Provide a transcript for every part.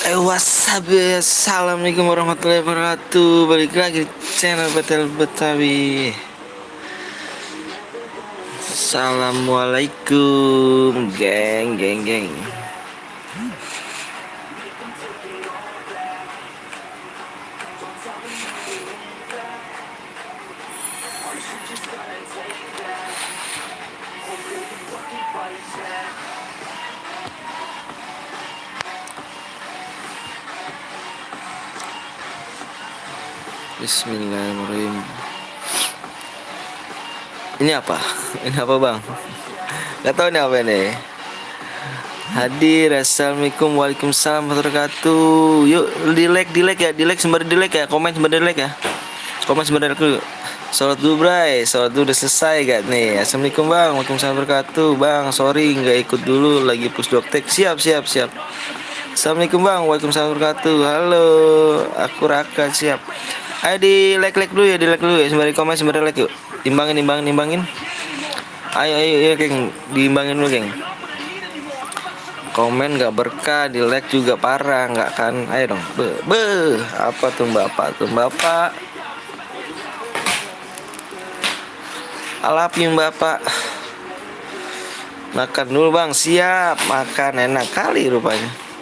WhatsApp ya. Assalamualaikum warahmatullahi wabarakatuh. Balik lagi di channel Betel Betawi. Assalamualaikum, geng, geng, geng. Bismillahirrahmanirrahim. Ini apa? Ini apa, Bang? Gak tahu ini apa nih. Hadir. Assalamualaikum, waalaikumsalam warahmatullahi wabarakatuh. Yuk, di like ya, sembari di like ya, komen sembari di like ya. Komen sembari di like dulu. Salat dulu, Bray. Salat dulu udah selesai gak nih? Assalamualaikum, Bang. Waalaikumsalam warahmatullahi wabarakatuh. Bang, sorry nggak ikut dulu, lagi push doktek. Siap. Assalamualaikum, Bang. Waalaikumsalam warahmatullahi wabarakatuh. Halo, aku Raka, siap. Ayo di like dulu ya, sembari komen sembari like yuk. Imbangin. Ayo, geng, diimbangin dulu, geng. Komen gak berkah, di like juga parah, nggak kan? Ayo dong. Apa tuh bapak? Alapin bapak. Makan dulu, Bang. Siap. Makan enak kali rupanya.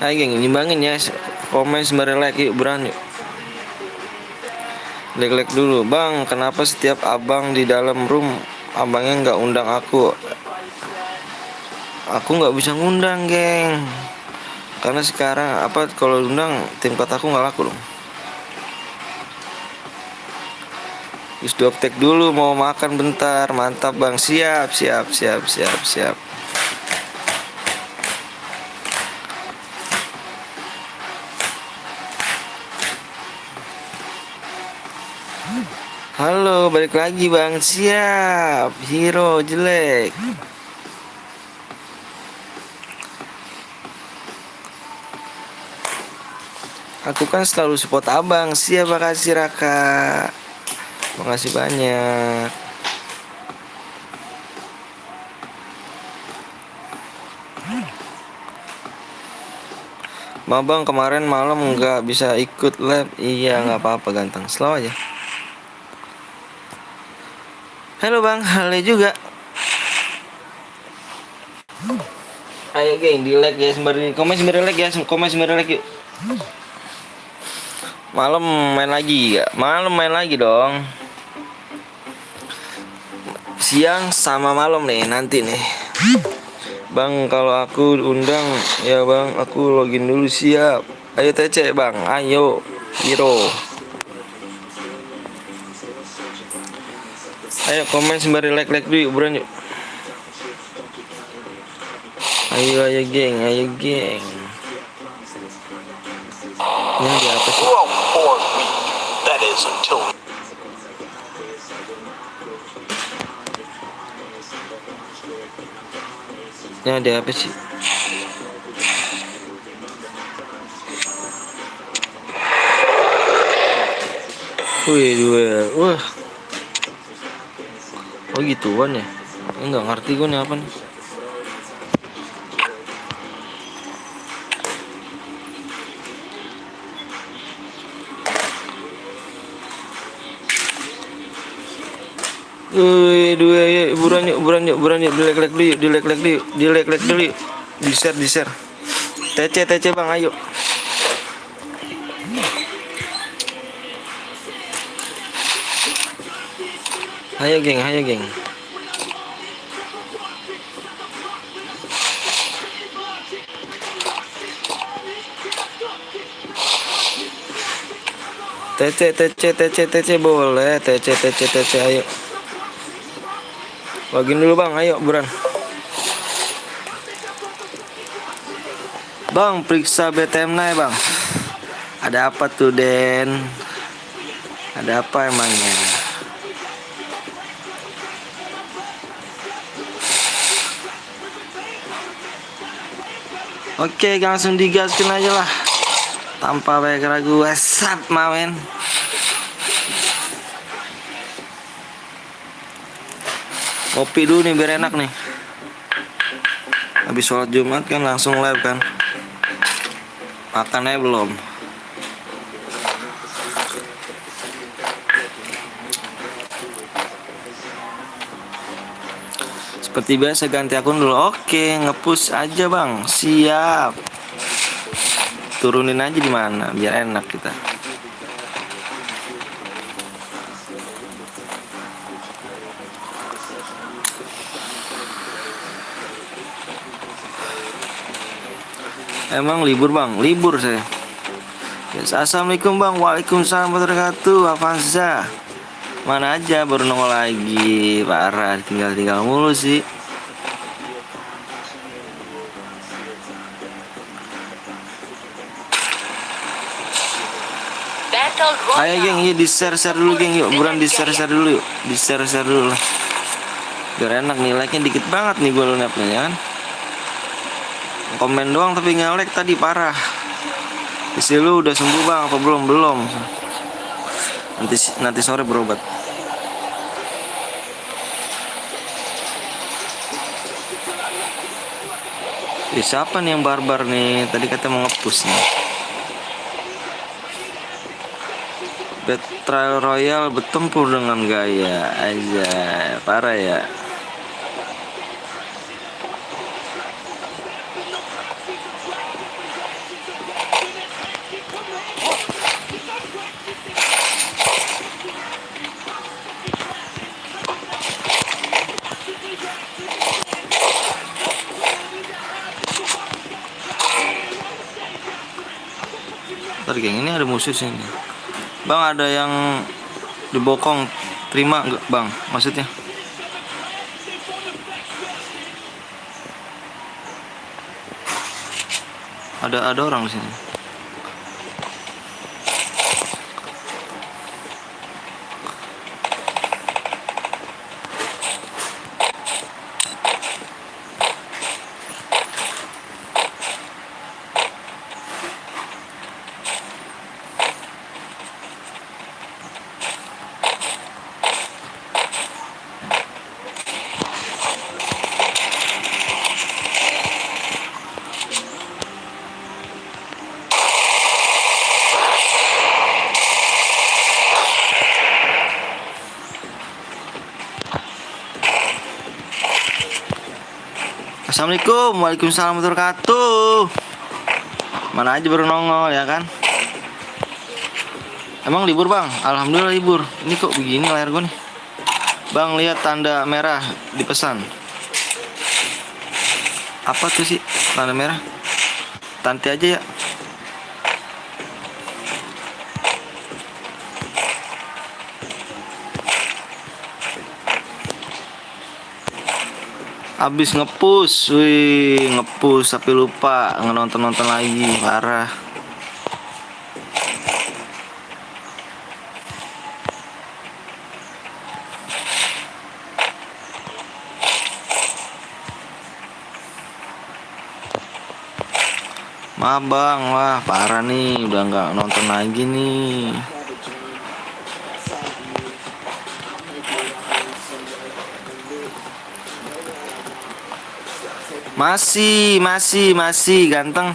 Ayo, geng, nyimbangin ya. Komen sembari like yuk, buruan yuk. Like dulu, Bang. Kenapa setiap abang di dalam room abangnya nggak undang aku? Aku nggak bisa ngundang, geng. Karena sekarang kalau undang tim kotaku nggak laku dong. Terus doktek dulu, mau makan bentar. Mantap, Bang. Siap. Halo, balik lagi, Bang. Siap. Hero jelek. Aku kan selalu support abang. Siap, makasih Raka. Makasih banyak. Bang, kemarin malam nggak bisa ikut lab. Iya, nggak apa-apa, ganteng. Slow aja. Halo, Bang. Halo juga. Ayo, geng, di like ya, komen sembari like ya, yuk. Malam main lagi dong. Siang sama malam nih nanti nih. Bang, kalau aku undang ya, Bang, aku login dulu. Siap. Ayo TC, Bang. Ayo Hero. Ayo komen sembari like dulu yuk, buruan yuk. Ayo geng. Ini ada apa sih? Ini ada apa sih? Wah. Oh gituan ya? Enggak ngerti gue nih apa nih. Buruan yuk, di like dulu yuk. Di share. TC, Bang, ayo. Ayo geng. TC boleh. TC ayo. Login dulu, Bang, ayo buruan. Bang, periksa BTM naik, Bang. Ada apa tuh, Den? Ada apa emangnya? Oke, langsung digaskin aja lah. Tanpa banyak ragu. WhatsApp, mawen. Ngopi dulu nih biar enak nih. Habis sholat Jumat kan langsung live kan. Makannya belum. Seperti biasa ganti akun dulu. Oke, ngepush aja bang. Siap. Turunin aja di mana biar enak kita. Emang libur bang? Libur saya. Yes, assalamualaikum bang. Waalaikumsalam warahmatullahi wabarakatuh. Avanza. Mana aja baru nongol lagi. Parah, tinggal mulu sih. Ayo geng, yuk di share dulu geng, yuk buruan di share dulu yuk, di share dulu lah. Biar enak nih, like-nya dikit banget nih gue lunapnya ya kan. Komen doang tapi nge-like tadi parah. Isi lu udah sembuh bang apa belum? Belum. Nanti sore berobat. Siapa nih yang barbar nih? Tadi kata mau nge-push nih. Battle Royale bertempur dengan gaya aja. Parah ya. Ntar geng, ini ada musuh sini. Bang, ada yang dibokong. Terima enggak bang? Maksudnya ada orang di sini. Assalamualaikum, waalaikumsalam warahmatullahi wabarakatuh. Mana aja baru nongol ya kan? Emang libur bang? Alhamdulillah libur. Ini kok begini layar gue nih. Bang lihat tanda merah di pesan. Apa tuh sih tanda merah? Tanti aja ya. Abis ngepush, wih ngepush tapi lupa nonton lagi, parah. Maaf bang, wah parah nih, udah nggak nonton lagi nih. Masih ganteng.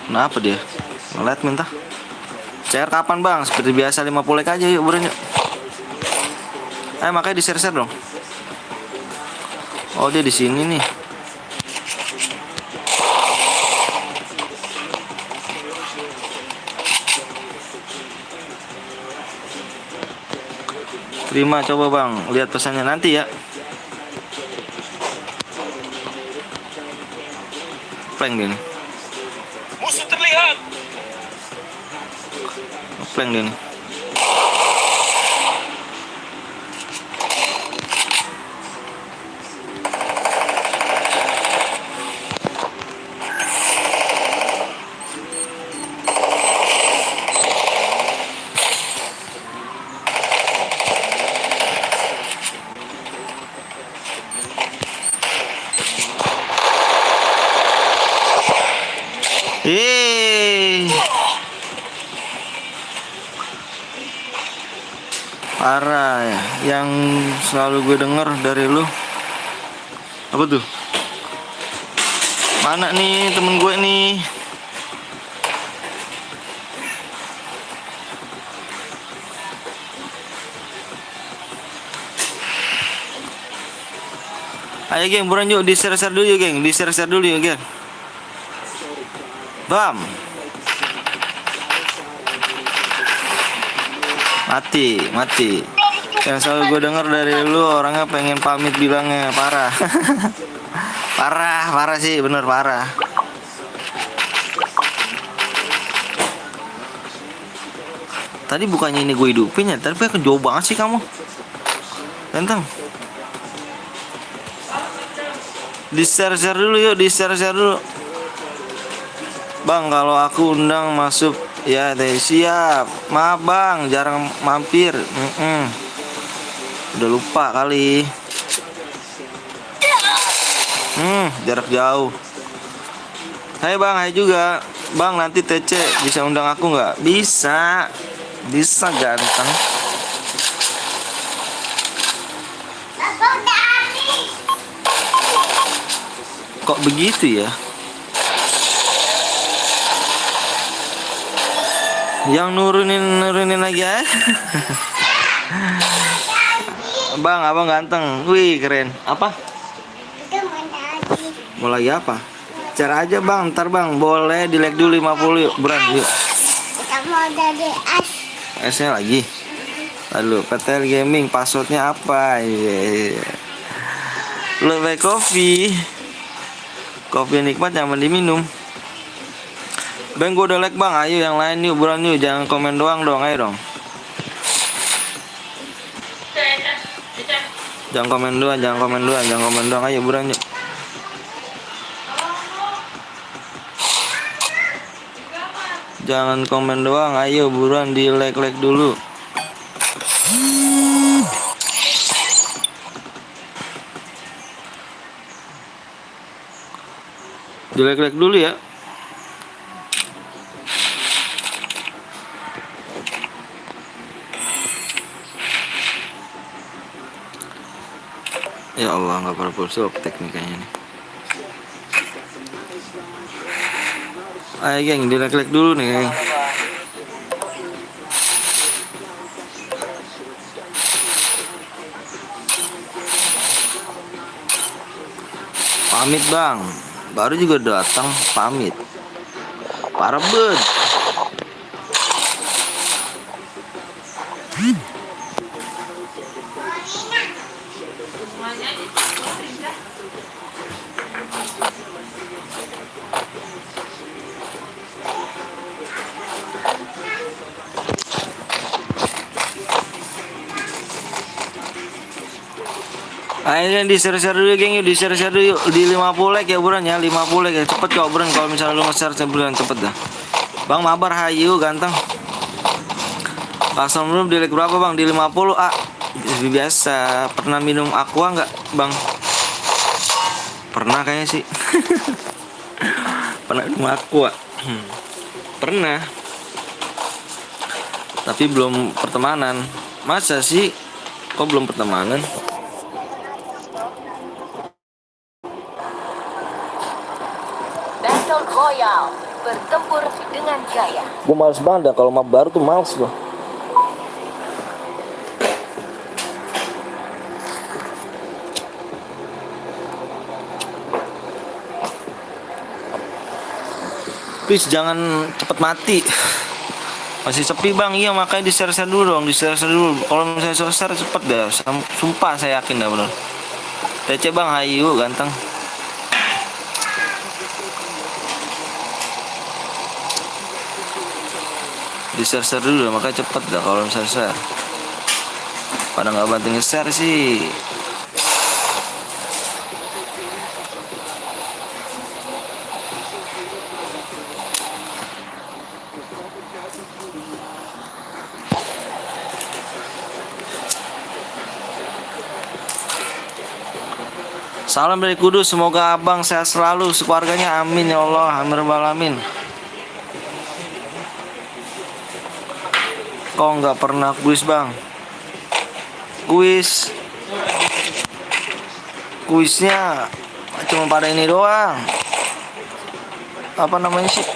Kenapa dia? Ngeliat minta. Share kapan bang? Seperti biasa 50 like aja yuk buruan yuk. Makanya di share dong. Oh dia di sini nih. Terima coba bang, lihat pesannya nanti ya. Plank dia nih. Musuh terlihat. Plank dia nih. Parah ya. Yang selalu gue denger dari lu. Apa tuh? Mana nih temen gue nih? Ayo geng, buruan yuk, di share-share dulu yuk geng, di share-share dulu yuk geng. Bam. Mati. Yang selalu gue denger dari lu orangnya pengen pamit bilangnya parah. parah sih, bener parah. Tadi bukannya ini gue hidupin ya, tapi kan jauh banget sih kamu. Ganteng. Di share-share dulu yuk, di share-share dulu. Bang, kalau aku undang masuk ya deh, siap. Maaf bang, jarang mampir. Udah lupa kali. Jarak jauh. Hai bang, hai juga. Bang, nanti TC bisa undang aku nggak? Bisa. Bisa ganteng. Kok begitu ya? Yang nurunin lagi ya. Bang, abang ganteng. Wih, keren. Apa? Mau lagi apa? Cara aja bang, ntar bang. Boleh di like dulu 50 yuk. Beran yuk. Kita mau dari S-nya lagi. Lalu PTL Gaming, passwordnya apa? Lebih kopi. Kopi nikmat nyaman diminum. Bang, gue udah like bang. Ayo yang lain yuk, buruan yuk. Jangan komen doang dong, ayo dong. Jangan komen doang. Ayo buruan yuk. Jangan komen doang, ayo buruan di like dulu. Di like dulu ya. Ya Allah, nggak pernah pulsa teknikanya nih. Ayo geng, di like dulu nih geng. Pamit bang, baru juga datang pamit. Parah bet. Ayo di share dulu geng, yuk di share dulu yuk. Di 50 like ya buran ya, 50 like ya. Cepet kok buran, kalau misalnya lu nge-share buran cepet dah. Bang mabar hayu ganteng. Pasal belum di like berapa bang? Di 50 ah. Biasa. Pernah minum aqua nggak bang? Pernah kayaknya sih. Pernah minum aqua. Pernah. Tapi belum pertemanan. Masa sih? Kok belum pertemanan? Battle Royale, bertempur dengan gaya. Gue males banget dah, kalau map baru tuh males gue. Please jangan cepet mati. Masih sepi bang, iya makanya di share dulu dong, di share dulu. Kalau misalnya share cepet dah, sumpah saya yakin dah bener. TC bang, hayu ganteng. Di share dulu makanya cepet dah kalau misalnya share. Pada nggak bantu nge-share sih. Salam dari Kudus, semoga abang sehat selalu, sekeluarganya, amin ya Allah, amin rabbal alamin. Kok nggak pernah kuis bang? kuis. Kuisnya cuma pada ini doang. Apa namanya sih?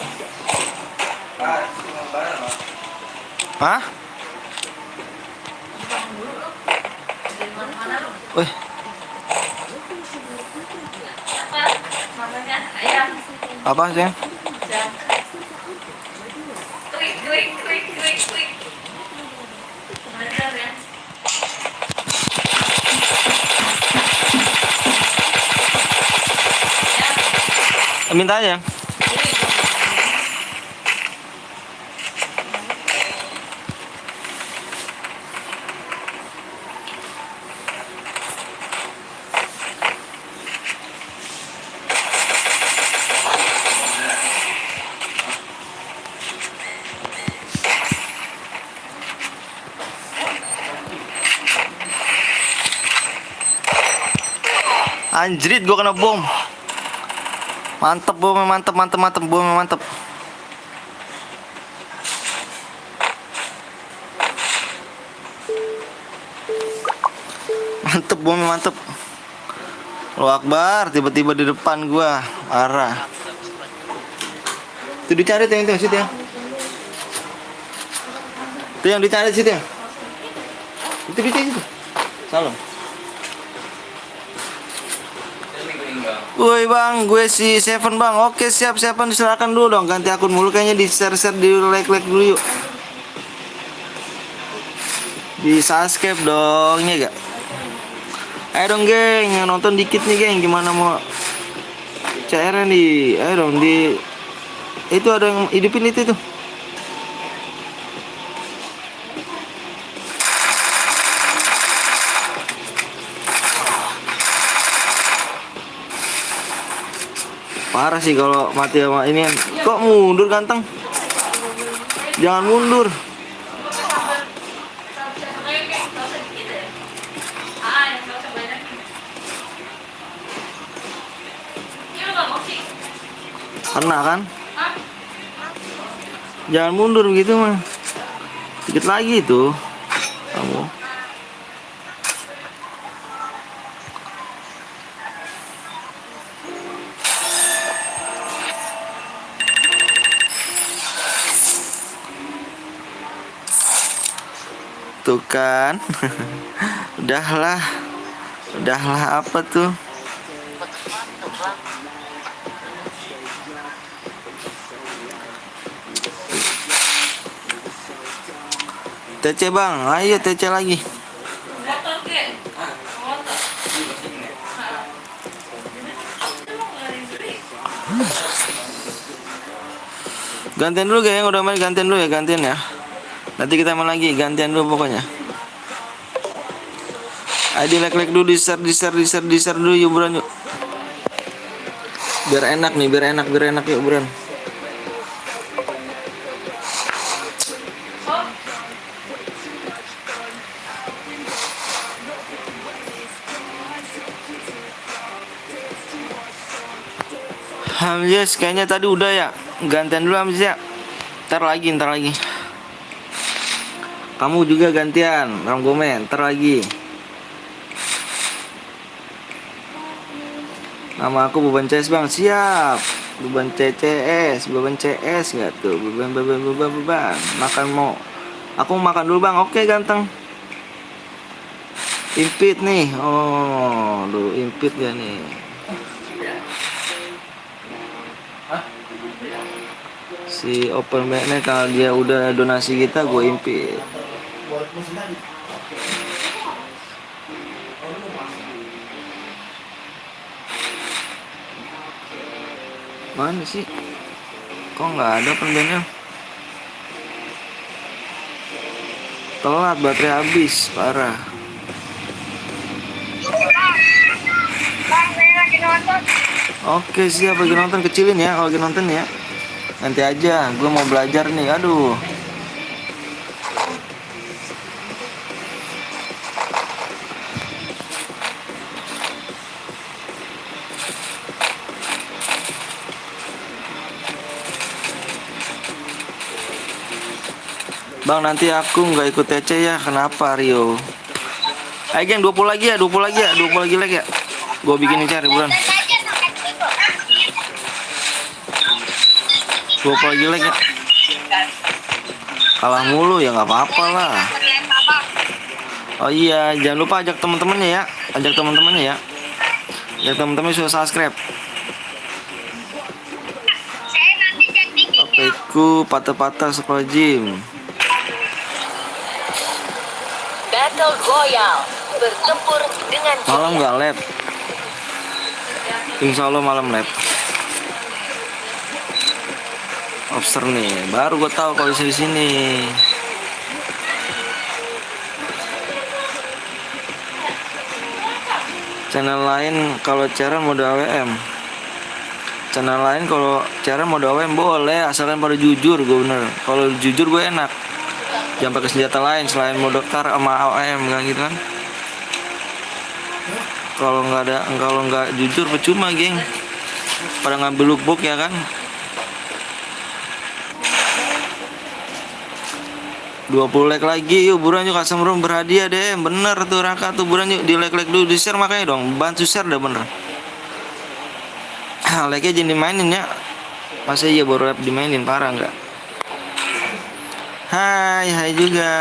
Hah? Wih. Apa sih? Minta aja. Anjrit, gua kena bom. Mantep bomnya, mantep bomnya, mantep. Mantep bomnya, mantep. Allahu Akbar, tiba-tiba di depan gua, arah. Itu dicari tuh yang itu situ ya. Itu yang dicari situ ya. Itu dicari situ. Salam. Woi bang, gue si Seven bang. Oke siap Seven, silakan dulu dong. Ganti akun mulu kayaknya, di share di like dulu yuk. Di subscribe dong ya gak? Ayo dong geng, yang nonton dikit nih geng. Gimana mau CR nih? Ayo dong di. Itu ada yang hidupin itu tuh. Parah sih kalau mati sama ini. Kok mundur ganteng? Jangan mundur. Kena kan? Jangan mundur begitu mah. Dikit lagi tuh kamu. Tuh kan. Udahlah apa tuh? TC bang, ayo TC lagi. Gantian dulu geng, udah main gantian dulu ya, gantian ya. Nanti kita main lagi, gantian dulu pokoknya. Ayo di like dulu, di share dulu yuk buran yuk. Biar enak nih, biar enak yuk buran. Yes, kayaknya tadi udah ya. Gantian dulu Hamzah ya. Ntar lagi. Kamu juga gantian, Ram Gomen, ntar lagi. Nama aku Beban CS bang, siap. Beban CS nggak tuh? Beban. Makan mau. Aku mau makan dulu bang, oke ganteng. Impit nih, oh, lu impit gak nih? Si open backnya kalau dia udah donasi kita, gue impit. Mana sih? Kok nggak ada open backnya? Telat, baterai habis, parah. Oke siap, lagi nonton, kecilin ya kalau lagi nonton ya. Nanti aja, gue mau belajar nih, aduh. Bang nanti aku nggak ikut TC ya, kenapa Rio? Ayo geng, 20 lagi ya, 20 lagi ya, 20 lagi ya. Gue bikin cari bulan. 20 lagi ya. Kalah mulu ya nggak apa-apa lah. Oh iya, jangan lupa ajak teman-temannya ya. Ajak teman-temannya ya. Ajak teman-temannya sudah subscribe. Apeku patah-patah sekolah gym. Battle Royale. Bertempur dengan Malam jaya. nggak lab? Insya Allah malam lab. Obster nih, baru gue tahu kalau di sini. Channel lain kalau cara mode AWM. Channel lain kalau cara mode AWM boleh, asalkan pada jujur, gue bener. Kalau jujur gue enak. Jangan pakai senjata lain selain mode car sama AWM, nggak gitu kan? Kalau nggak jujur percuma, geng. Pada ngambil lookbook ya kan? 20 like lagi, yuk buruan yuk, Kasem Room berhadiah deh. Bener tuh Raka tuh, buruan yuk, di like dulu, di share makanya dong, bantu share dah bener. Like-nya jangan dimainin ya. Masa iya baru rap dimainin, parah nggak? Hai juga.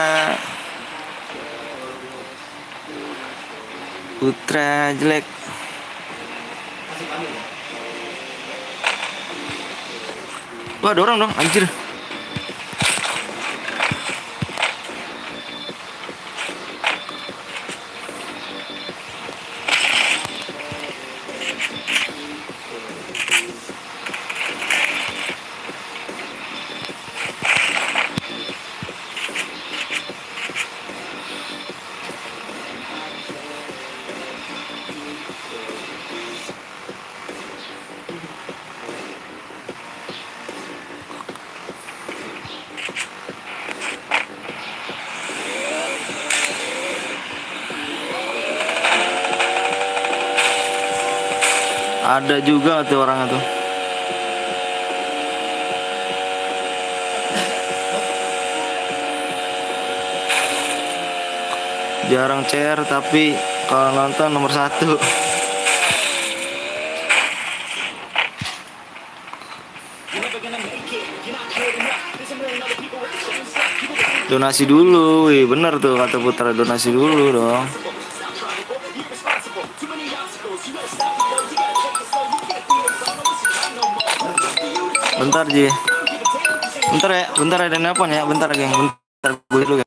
Putra jelek. Wah, ada orang dong, anjir. Ada juga tuh orang itu. Jarang CR tapi kalau nonton nomor 1. Donasi dulu, wih bener tuh kata Putra, donasi dulu dong. Bentar Ji. Bentar ada nelpon ya, bentar geng, bentar gue dulu.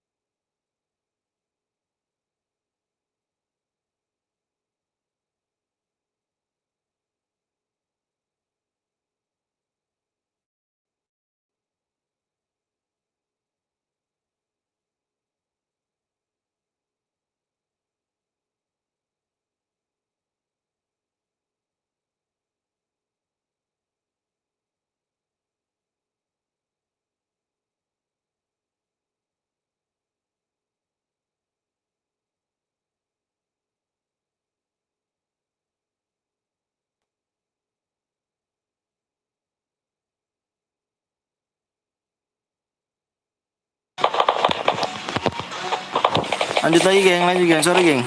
Lanjut lagi geng, sorry geng.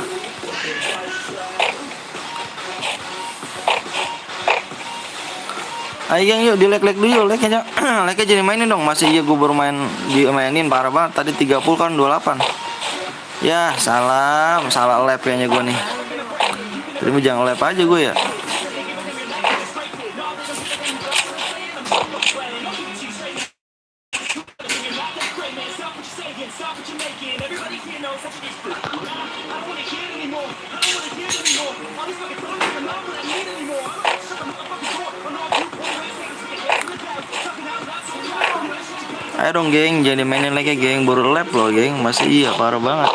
Ayo geng yuk, di like dulu, like-nya like-nya jadi mainin dong. Masih iya gue baru dimainin parah banget. Tadi 30 kan 28. Ya, salah lab kayaknya gue nih. Terima jangan lab aja gue ya. Ayo dong geng, jangan dimainin lagi geng, baru lab loh geng, masih iya parah banget.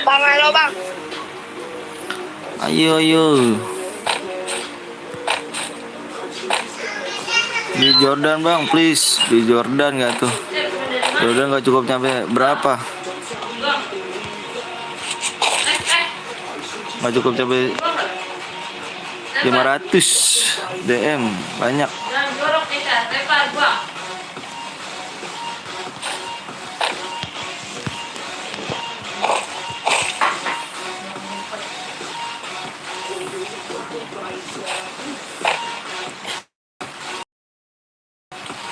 Bang, halo bang. Ayo. Di Jordan bang, please. Di Jordan nggak tuh? Jordan nggak cukup sampai berapa? Nggak cukup sampai 500 DM banyak.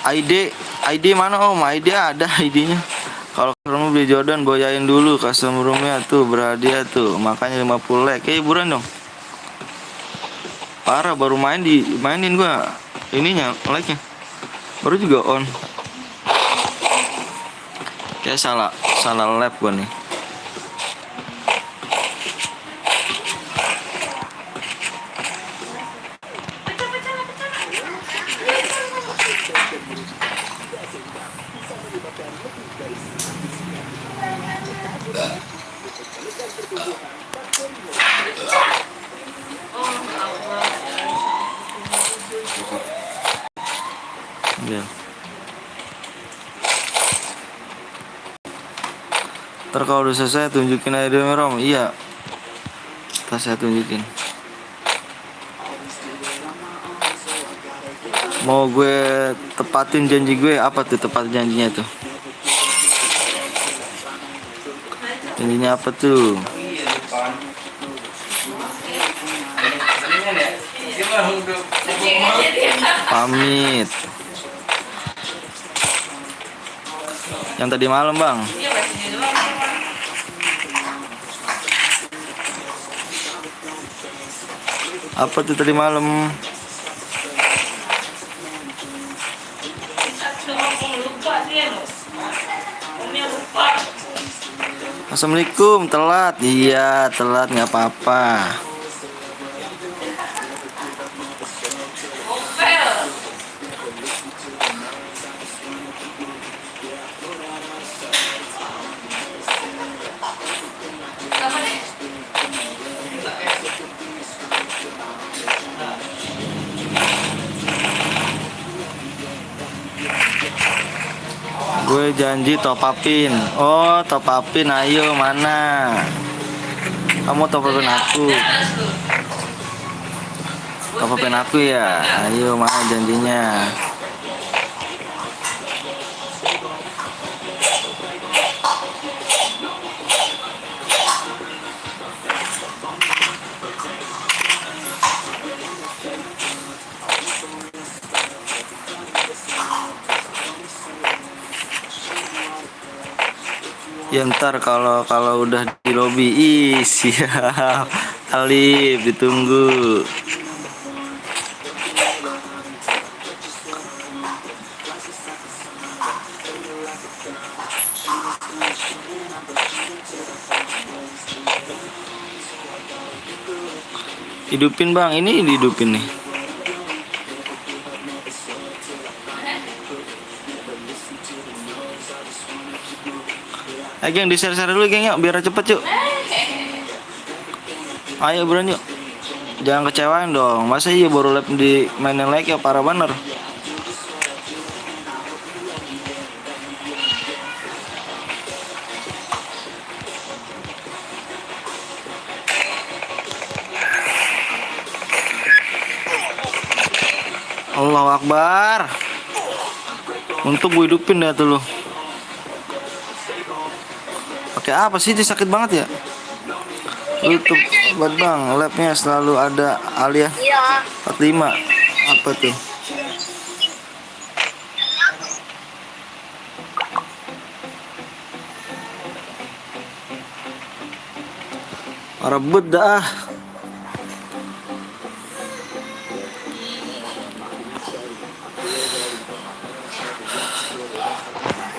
ID ID mana Om? ID ada ID-nya. Kalau kamu beli Jordan boyain dulu custom roomnya tuh berhadiah tuh. Makanya 50 like. Buruan dong. Parah baru mainin gua ininya like-nya. Baru juga on. Ya salah lab gua nih. Ya. Ntar kalau udah selesai tunjukin ID Rom. Iya. Ntar saya tunjukin. Mau gue tepatin janji gue apa tuh tepat janjinya tuh? Janjinya apa tuh? Pamit. Yang tadi malam bang. Apa tuh tadi malam? Assalamualaikum, telat. Iya, telat nggak apa-apa. Gue janji top upin. Oh, top upin, ayo mana? Kamu top upin aku. Top upin aku ya. Ayo mana janjinya? Ya ntar kalau udah di lobi. Ih siap. Alif ditunggu. Hidupin bang, ini dihidupin nih. Ayo geng, di-share-share dulu geng yuk, biar cepet yuk. Ayo buruan yuk. Jangan kecewain dong. Masa iya baru lap di mainin like ya, parah bener. Allahu Akbar. Untuk gue hidupin dah tuh lo. Pakai apa sih? Dia sakit banget ya. YouTube buat bang, labnya selalu ada Alia. Iya. 45. Apa tuh? Rebut dah.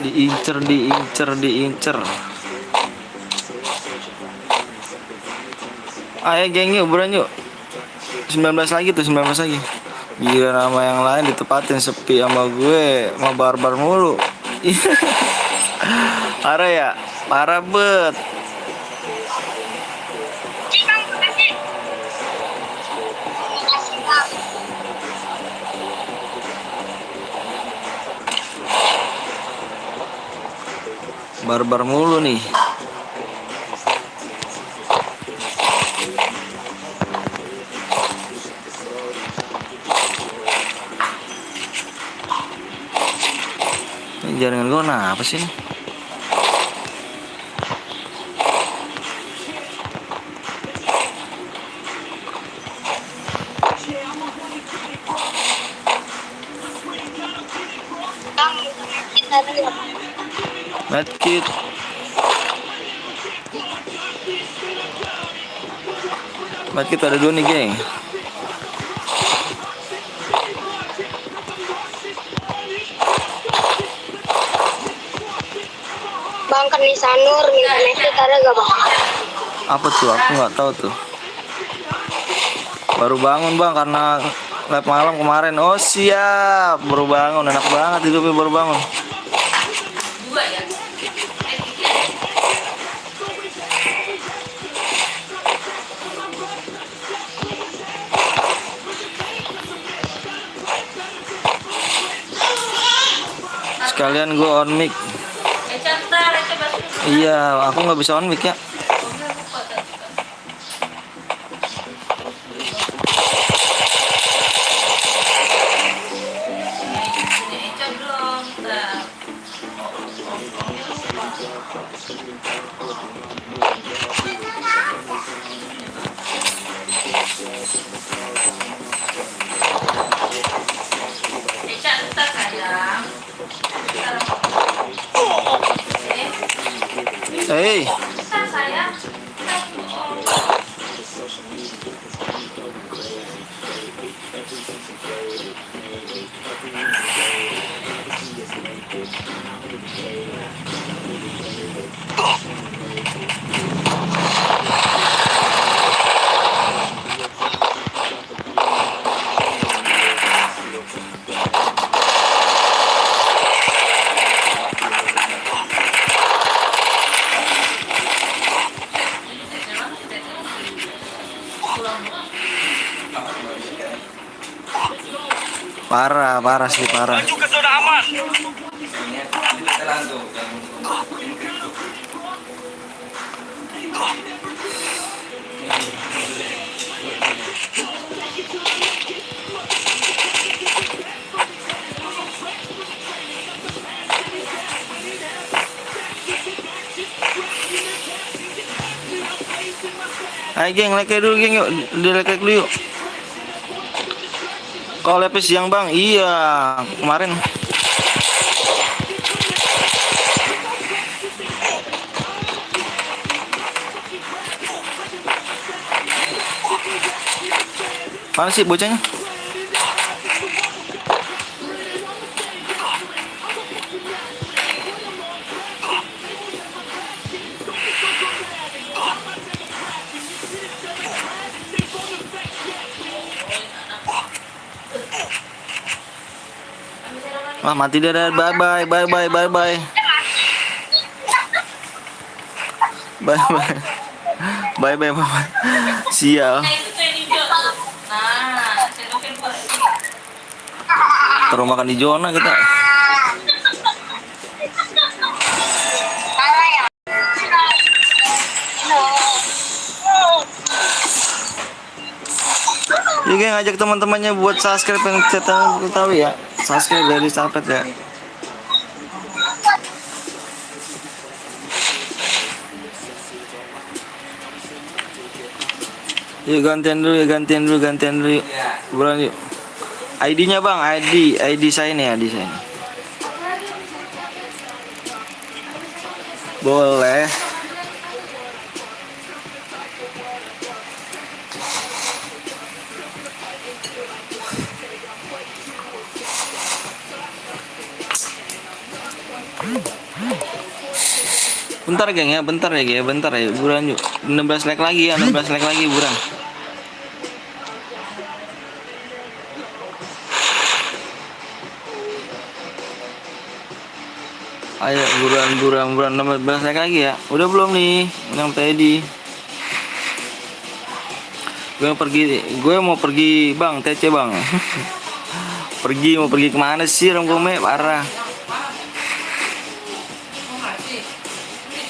Diincer. Ayo geng yuk, buruan yuk. 19 lagi tuh, 19 lagi. Gila, nama yang lain ditepatin, sepi sama gue, sama barbar mulu. Parah ya, parah bet. Barbar mulu nih. Ini jaringan gue apa sih nih? Bang, kita ada nggak, Bang? Medkit. Medkit ada 2 nih, geng. Bang Kanisanur minta medkit ada nggak, Bang? Apa tuh? Aku nggak tahu tuh. Baru bangun bang karena lab malam kemarin. Oh siap, baru bangun. Enak banget hidupnya baru bangun. Sekalian gue on mic. Iya, aku nggak bisa on mic ya. Hei, parah, parah sih parah. Maju ke zona aman. Ayo geng, like dulu geng yuk, di like dulu yuk. Kau lepes siang bang? Iya, kemarin. Mana sih bocahnya? Wah mati dia dah. Bye bye bye bye bye bye. Bye bye. Bye bye bye. Sial. Terus makan di zona kita. Juga ngajak teman-temannya buat subscribe yang kita tahu ya. Subscribe dari Sapet ya. Yuk gantian dulu ya, gantian dulu yuk. Buruan yuk. ID-nya bang, ID saya nih, ID saya. Boleh. Bentar geng ya, bentar ya, buruan yuk. 16 like lagi ya, 16 like lagi buruan. Ayo buruan 16 like lagi ya. Udah belum nih, yang Teddy. Gue mau pergi bang, TC bang. Mau pergi kemana sih Rongkome, parah.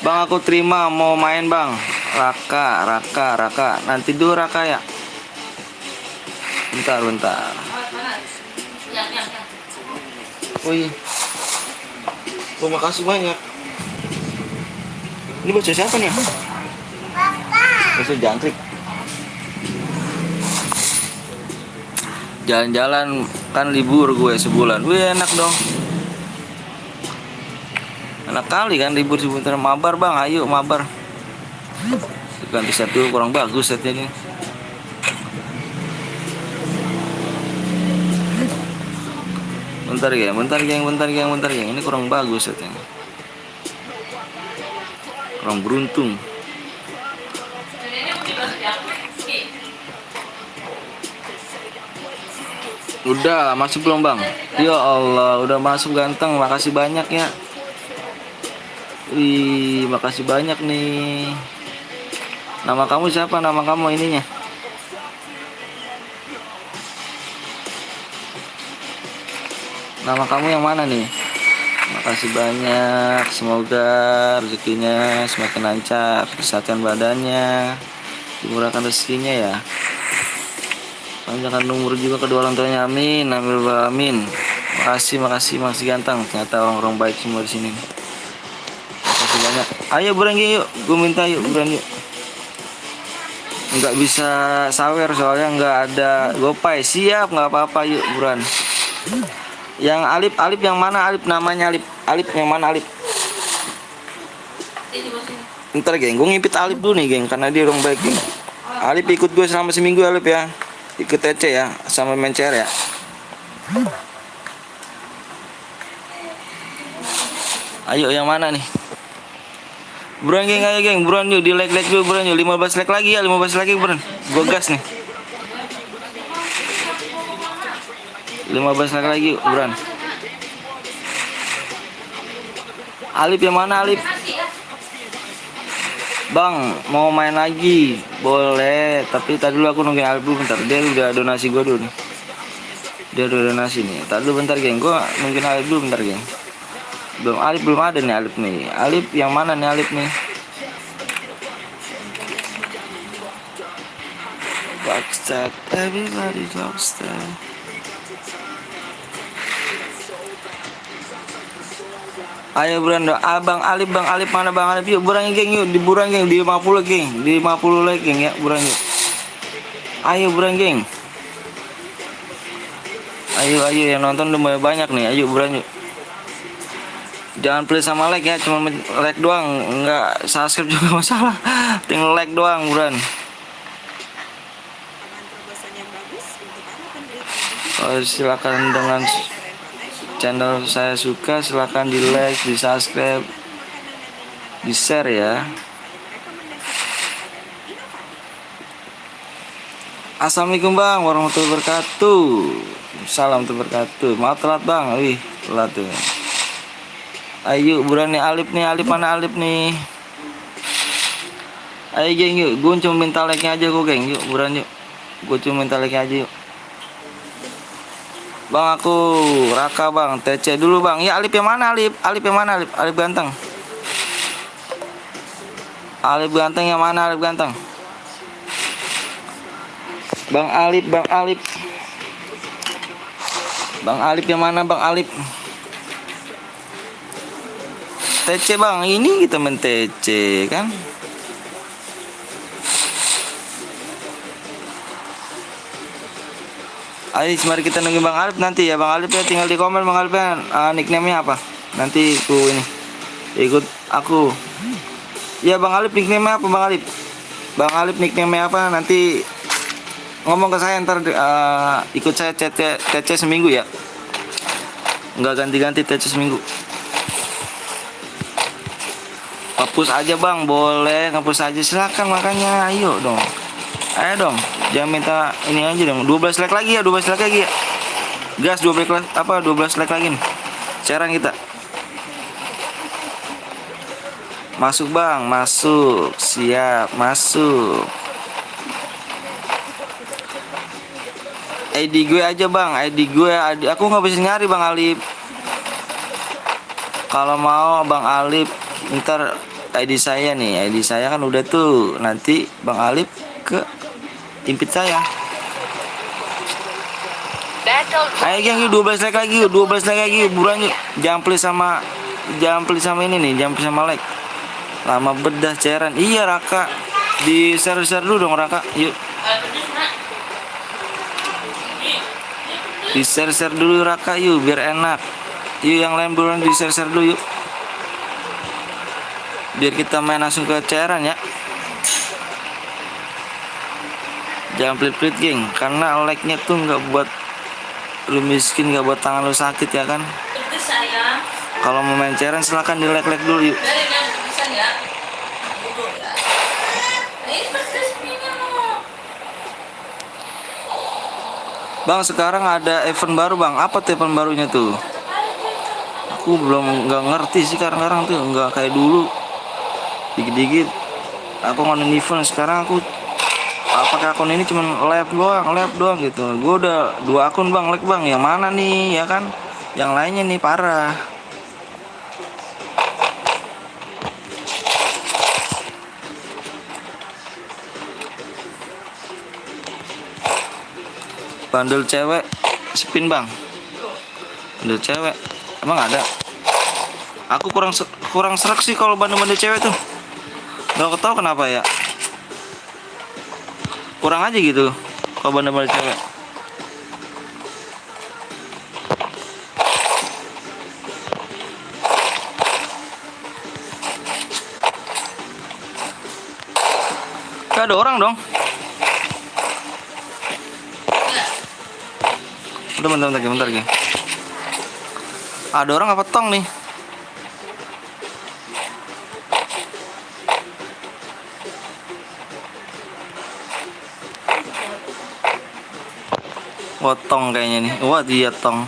Bang aku terima mau main bang. Raka. Nanti dulu Raka ya. Bentar. Oh iya. Terima kasih banyak. Ini bocah siapa nih? Bocah jangkrik. Jalan-jalan kan libur gue sebulan. Wih enak dong. Enak kali kan ribut sebentar. Mabar bang, ayo mabar. Ganti set dulu, kurang bagus setnya ini. Bentar geng. Ini kurang bagus setnya. Kurang beruntung. Udah masuk belum bang? Ya Allah, udah masuk ganteng. Makasih banyak ya. Wih, makasih banyak nih. Nama kamu siapa? Nama kamu ininya? Nama kamu yang mana nih? Makasih banyak. Semoga rezekinya semakin lancar, kesehatan badannya, dimurahkan rezekinya ya. Panjangkan umur juga kedua orang tuanya, amin, amin. Makasih ganteng. Ternyata orang-orang baik semua di sini. Makasih banyak. Ayo buruan yuk, gue minta yuk buruan yuk. Nggak bisa sawer soalnya nggak ada gopay. Siap, nggak apa-apa, yuk buruan. Yang Alip yang mana Alip, namanya Alip yang mana Alip? Ntar geng, gue ngipit Alip dulu nih geng, karena dia orang baik geng. Alip ikut gue selama seminggu Alip ya. Ikut TC ya, sama main CR ya. Ayo yang mana nih? Buruan geng, ayo geng, buruan yuk, di like dulu buruan yuk. 15 like lagi ya, 15 lagi buruan. Gue gas nih. 15 like lagi yuk, buruan. Alip yang mana Alip? Bang, mau main lagi? Boleh, tapi tadi dulu aku nungguin Alip dulu bentar. Dia udah donasi gue dulu nih. Dia udah donasi nih. Tadi dulu bentar geng, gue nungguin Alip dulu bentar geng. Alip belum ada nih Alip nih. Alip yang mana nih Alip nih? Rockstar, everybody rockstar. Ayo buruan dong. Bang Alip mana Bang Alip? Yuk buruan geng yuk, diburuan geng, di 50 geng. Di 50 like geng ya, buruan yuk. Ayo buruan geng. Ayo yang nonton udah mulai banyak nih. Ayo buruan yuk. Jangan please sama like ya, cuma like doang, enggak subscribe juga masalah. Tinggal like doang buruan. Silakan dengan channel saya suka, silakan di like, di subscribe, di share ya. Assalamualaikum bang, warahmatullahi wabarakatuh. Salam wabarakatuh. Maaf telat bang, wih telat tuh. Ayo buruan nih Alip mana Alip nih? Ayo geng yuk, gue cuma minta like-nya aja gue geng, yuk buruan yuk. Gue cuma minta like-nya aja yuk. Bang aku Raka bang, TC dulu bang. Ya Alip yang mana Alip? Alip yang mana Alip? Alip ganteng. Alip ganteng yang mana Alip ganteng? Bang Alip. Bang Alip yang mana Bang Alip? TC bang, ini kita main TC kan? Ayo mari kita nunggu Bang Alip nanti ya. Bang Alip ya tinggal di komen Bang Alip ya, nickname-nya apa? Nanti ku ini ikut aku. Ya Bang Alip nickname-nya apa Bang Alip? Bang Alip nickname-nya apa? Nanti ngomong ke saya ntar ikut saya TC seminggu ya. Enggak ganti-ganti TC seminggu. Hapus aja bang, boleh ngapus aja silakan, makanya ayo dong. Ayo dong, jangan minta ini aja dong. 12 like lagi ya, 12 like lagi ya. Gas 12 like apa 12 like lagi nih. Cairan kita. Masuk bang, masuk. Siap, masuk. ID gue aja bang, ID gue. Aku nggak bisa nyari Bang Alip. Kalau mau Bang Alip, ntar ID saya nih, ID saya kan udah tuh. Nanti Bang Alip ke impit saya. Ayo geng yuk 12 like lagi yuk, 12 like lagi yuk, buruan yuk. Jangan please sama ini nih, jangan please sama like. Lama bedah cairan. Iya Raka, di share dulu dong Raka, yuk. Di share dulu Raka yuk, biar enak. Yuk yang lain buruan di share dulu yuk. Biar kita main langsung ke cairan ya. Jangan pelit-pelit geng, karena like-nya tuh nggak buat lu miskin, nggak buat tangan lu sakit ya kan. Kalau mau main cairan silahkan di like dulu yuk. Bang, sekarang ada event baru bang. Apa tuh event barunya tuh? Aku belum nggak ngerti sih sekarang tuh, nggak kayak dulu. Dikit-dikit aku ngonin event, sekarang aku pakai akun ini cuman live doang gitu. Gue udah 2 akun bang, like bang. Yang mana nih ya kan? Yang lainnya nih parah. Bandel cewek spin bang. Bandel cewek emang ada? Aku kurang serak sih kalau bandel cewek tuh. Gak tau kenapa ya. Kurang aja gitu kalau bandel cewek. Gak ada orang dong. Udah bentar lagi. Ada orang apa tong nih? Wah, tong kayaknya nih. Wah, dia tong.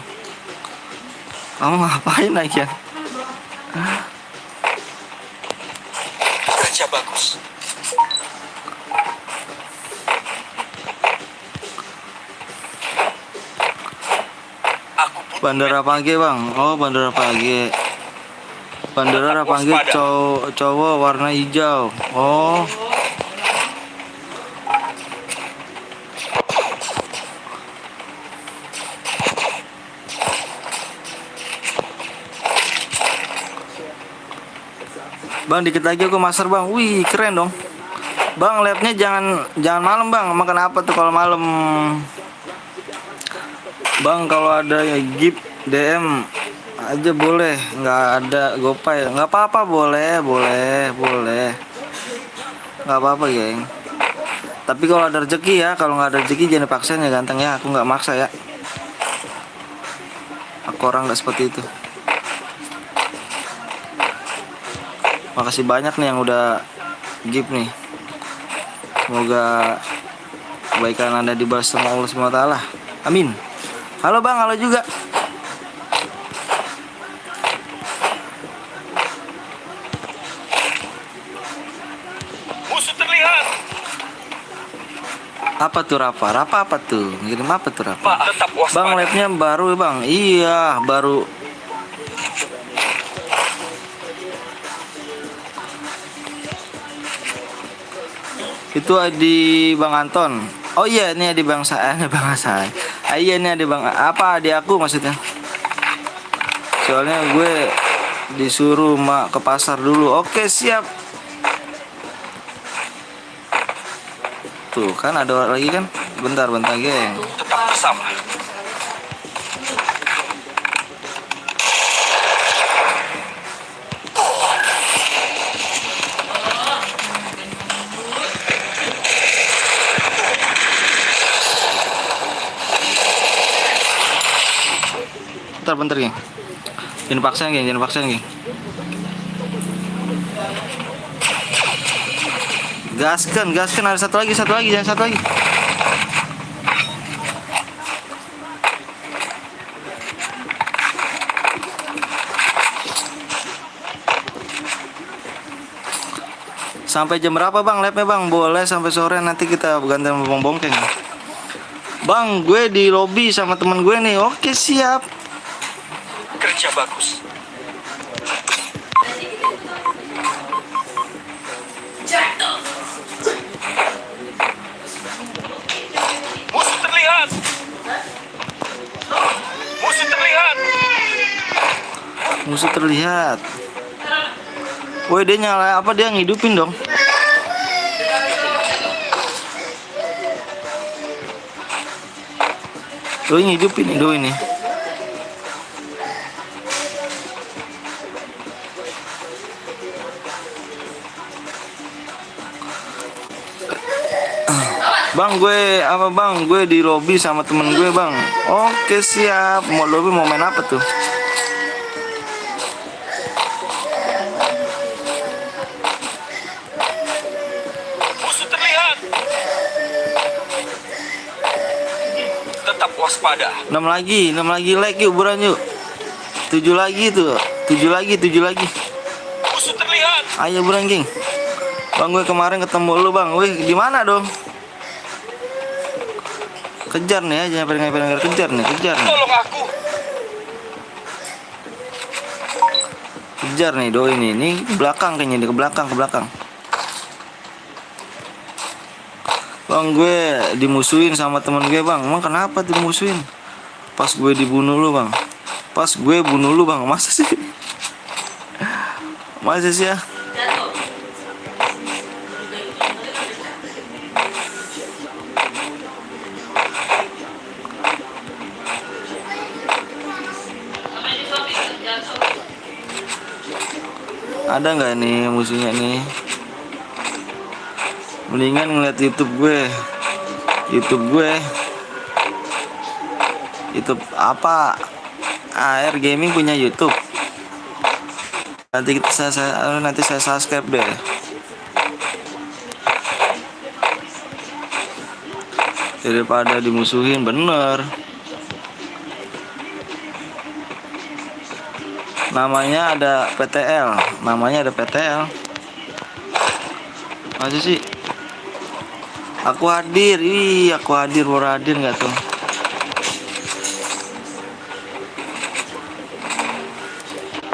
Kamu ngapain aja? Kerja bagus. Bandara Page bang. Oh, Bandara Page. Bandara Page cowok warna hijau. Oh. Bang, dikit lagi aku master bang. Wih, keren dong. Bang, liatnya jangan malam bang. Makan apa tuh kalau malam? Bang, kalau ada gift DM aja boleh, nggak ada gopay, nggak apa-apa, boleh, nggak apa-apa geng. Tapi kalau ada rezeki ya, kalau nggak ada rezeki jangan dipaksain ya ganteng ya. Aku nggak maksa ya. Aku orang nggak seperti itu. Makasih banyak nih yang udah gift nih. Semoga kebaikan Anda dibalas sama Allah SWT. Amin. Halo bang, halo juga. Musuh terlihat. Apa tuh Rafa? Rafa apa tuh? Ngirim apa tuh Rafa? Pak, tetap waspada. Bang, live-nya baru ya bang? Iya, baru. Itu di Bang Anton. Oh iya, ini di Bang Saan, Bang Hasan. Ah, iya, ini di Bang apa di aku maksudnya. Soalnya gue disuruh ke pasar dulu. Oke, siap. Tuh, kan ada lagi kan? Bentar, geng. Tetap bersama. Bentar geng. Jangan paksain geng. Gaskan, ada satu lagi, jangan satu lagi. Sampai jam berapa bang live-nya bang? Boleh sampai sore, nanti kita ganti bongkeng. Bang, gue di lobby sama temen gue nih. Oke, siap. Kerja bagus. Musuh terlihat. Musuh terlihat. Woi, dia nyala apa, dia ngidupin dong. Tuh ngidupin ini. Bang, gue apa bang? Gue di lobby sama temen gue bang. Oke siap. Mau lobby mau main apa tuh? Musuh terlihat. Tetap waspada. 6 lagi like yuk buruan yuk. 7 lagi tuh. 7 lagi. Musuh terlihat. Ayo buruan geng. Bang gue kemarin ketemu lu bang. Wih di mana dong? Kejar nih aja pengen kejar nih. Tolong aku. Kejar nih doi nih. Ini ke belakang kayaknya di ke belakang. Bang gue dimusuhin sama teman gue bang. Emang kenapa tuh dimusuhin? Pas gue dibunuh lu bang. Masa sih? Ya? Ada nggak nih musuhnya nih? Mendingan ngeliat YouTube apa? AR Gaming punya YouTube. Nanti saya subscribe deh. Daripada dimusuhin bener. Namanya ada PTL. Masa sih? Aku hadir. Baru hadir nggak tuh?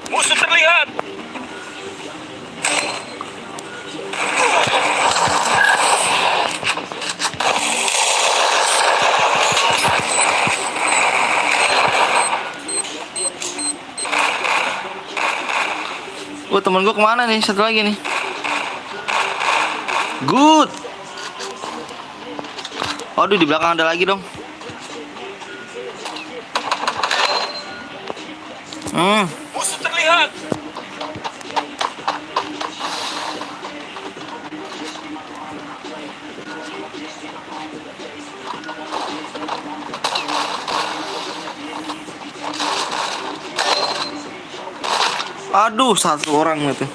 Musuh terlihat. Oh temen gue kemana nih? Satu lagi nih. Good. Aduh di belakang ada lagi dong. Musuh terlihat. Aduh satu orang itu.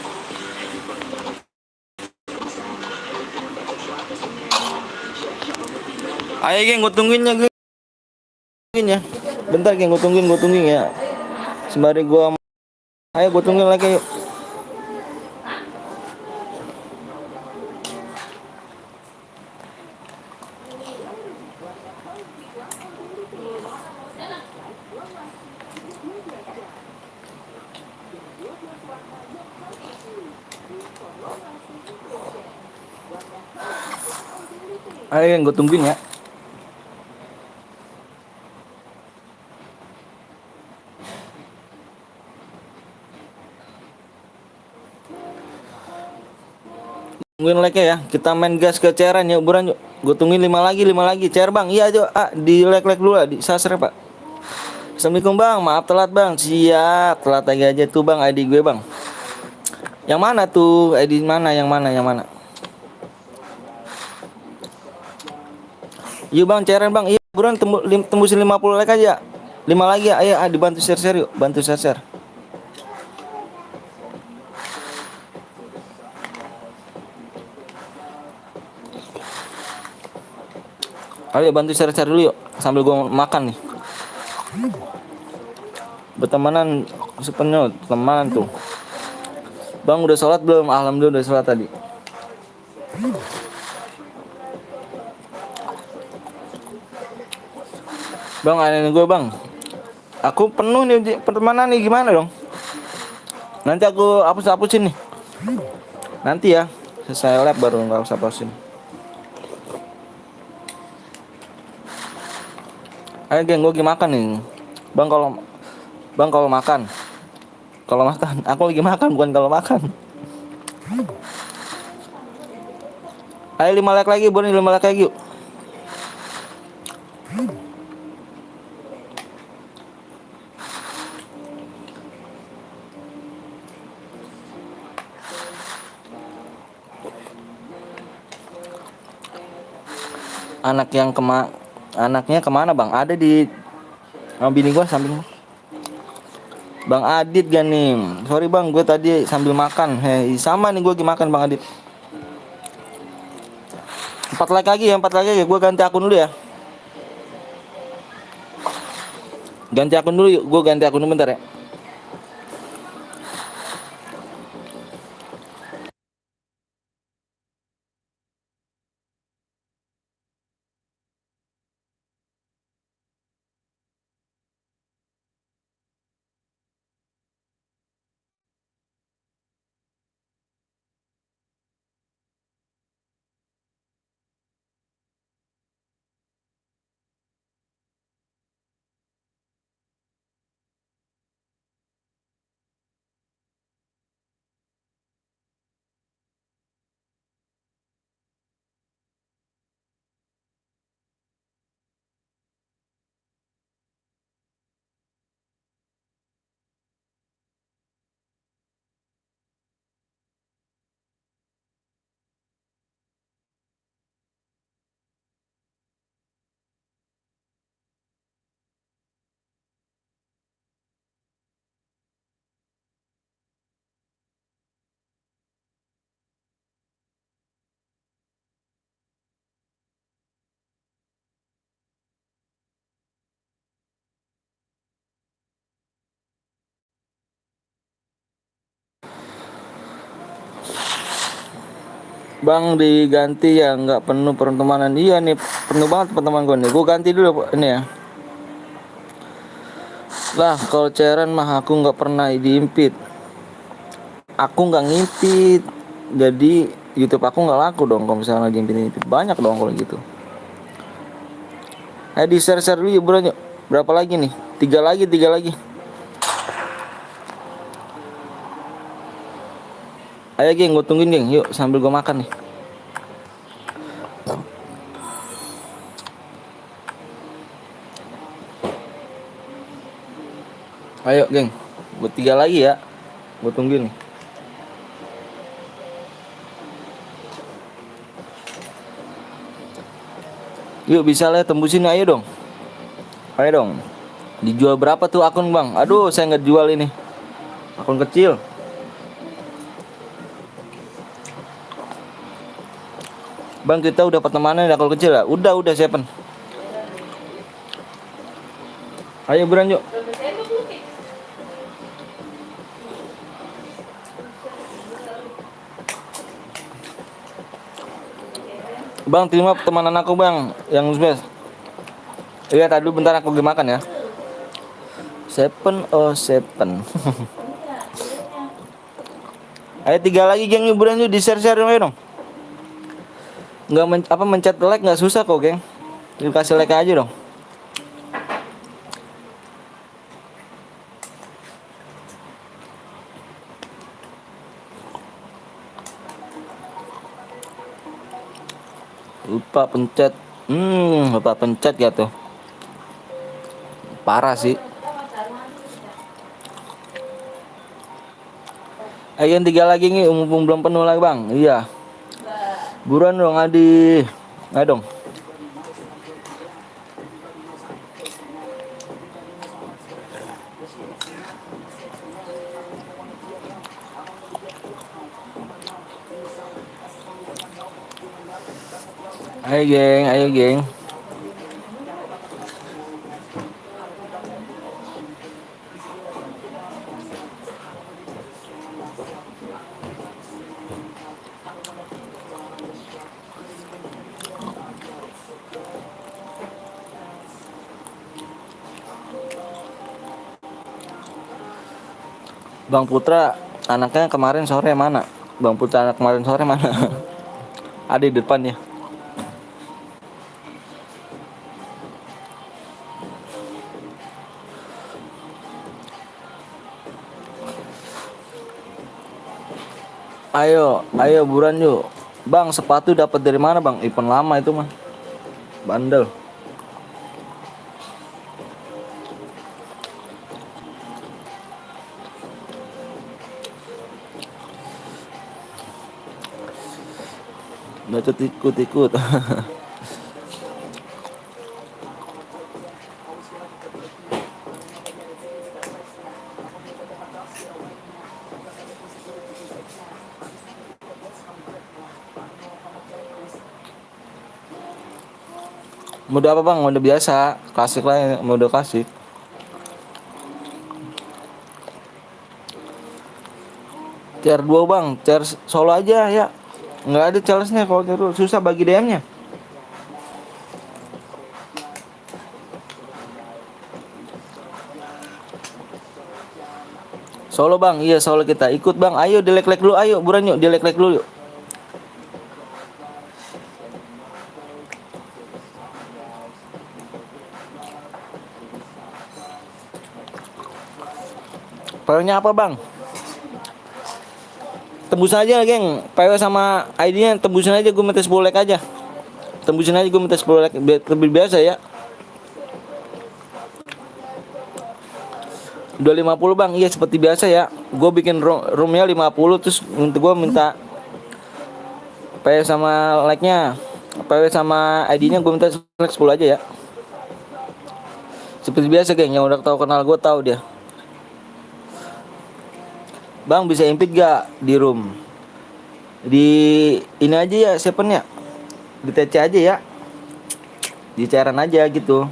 Ayo geng, gue tungguin ya. Bentar geng, gue tungguin ya. Sembari gue. Ayo gue tungguin lagi yuk. Ayo geng, gue tungguin ya. Tungguin like ya. Kita main gas ke cairan yuk, buruan yuk. Gue tungguin 5 lagi. Cair bang. Iya aja. Di like dulu lah. Di subscribe pak. Assalamualaikum bang. Maaf telat bang. Siap. Telat lagi aja tuh bang. ID gue bang. Yang mana tuh? ID mana? Yang mana? Yuk bang, cairan bang. Iya buruan tembusin 50 like aja. 5 lagi ya. Ayo dibantu share yuk. Bantu share. Ayo bantu share dulu yuk sambil gue makan nih. Bertemanan sepenuh teman tuh. Bang udah sholat belum? Alhamdulillah udah sholat tadi. Bang ada gue bang. Aku penuh nih pertemanan nih gimana dong? Nanti aku hapusin nih. Nanti ya selesai lab baru nggak usah hapusin. Ayo geng, gue lagi makan nih. Bang kalau makan. Aku lagi makan bukan kalau makan. Ayo 5 like lagi, boleh 5 like lagi yuk. Anaknya kemana bang? Ada di bini gua samping. Bang Adit gak nih? Sorry bang, gue tadi sambil makan. Sama nih gue lagi makan bang Adit. 4 like lagi ya, 4 like lagi. Gue ganti akun dulu ya. Ganti akun dulu yuk. Gue ganti akun dulu bentar ya. Bang diganti ya, nggak penuh pertemanan. Iya nih, penuh banget teman gue nih. Gue ganti dulu ini ya. Lah kalau cairan mah aku nggak pernah diimpit. Aku nggak ngimpit. Jadi YouTube aku nggak laku dong kalau misalnya diimpit. Banyak dong kalau gitu. Ayo di share dulu yuk bro. Berapa lagi nih? 3 lagi. Ayo geng, gue tungguin geng. Yuk sambil gue makan nih. Ayo geng, gue 3 lagi ya. Gue tungguin nih. Yuk bisa lah tembusin, ayo dong. Ayo dong. Dijual berapa tuh akun bang? Aduh saya nggak jual ini. Akun kecil. Bang kita udah pertemanan ya kalau kecil ya? Udah siapan. Ayo buruan yuk. Bang terima pertemanan aku bang, yang best. Iya tadi dulu bentar aku lagi makan ya. 707. Ayo 3 lagi geng yuk buruan yuk, di share ayo dong. Nggak mencet like nggak susah kok geng. Yuk kasih like aja dong. Lupa pencet. Lupa pencet ya tuh. Parah sih. Ayo yang 3 lagi nih, umum belum penuh lagi bang. Iya. Buruan dong Adi. Ayo dong. Ayo geng. Bang Putra anaknya kemarin sore mana? Bang Putra anak kemarin sore mana? Ada di depan ya. Ayo buruan yuk. Bang sepatu dapat dari mana bang? Event lama itu mah. Bandel. Bacot ikut. Mode apa bang? Mode biasa, klasik lah, mode klasik. Tier 2 bang, tier solo aja ya. Nggak ada challenge-nya kalau tier 2, susah bagi DM-nya. Solo bang, iya solo kita ikut bang. Ayo dilek-lek dulu, ayo buruan yuk dilek-lek dulu yuk. PW-nya apa bang? Tembusin aja geng, PW sama ID-nya tembusin aja, gue minta 10 like aja. Tembusin aja, gue minta 10 like biar lebih biasa ya. Udah 50 bang, iya seperti biasa ya. Gue bikin roomnya 50, terus gue minta PW sama like-nya, PW sama ID-nya gue minta like 10 aja ya. Seperti biasa geng, yang udah tahu kenal gue tahu dia. Bang bisa impit gak di room? Di ini aja ya, siapanya? Di TC aja ya. Di cairan aja gitu.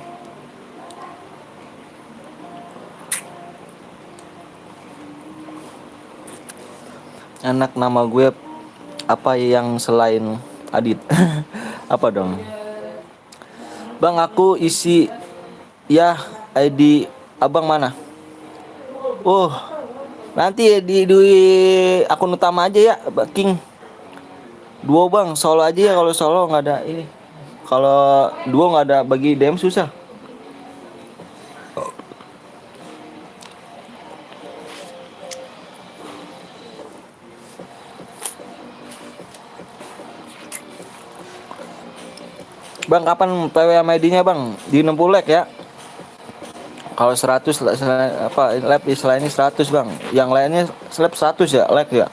Anak nama gue apa yang selain Adit? Apa dong? Bang aku isi ya ID abang mana? Oh nanti ya di akun utama aja ya King. Duo bang, solo aja ya, kalau solo nggak ada ini. Kalau duo nggak ada bagi DM susah. Bang kapan PW sama ID-nya bang? Di 60 like ya. Kalau 100 apa lab istilah ini 100 bang. Yang lainnya slap 100 ya like ya.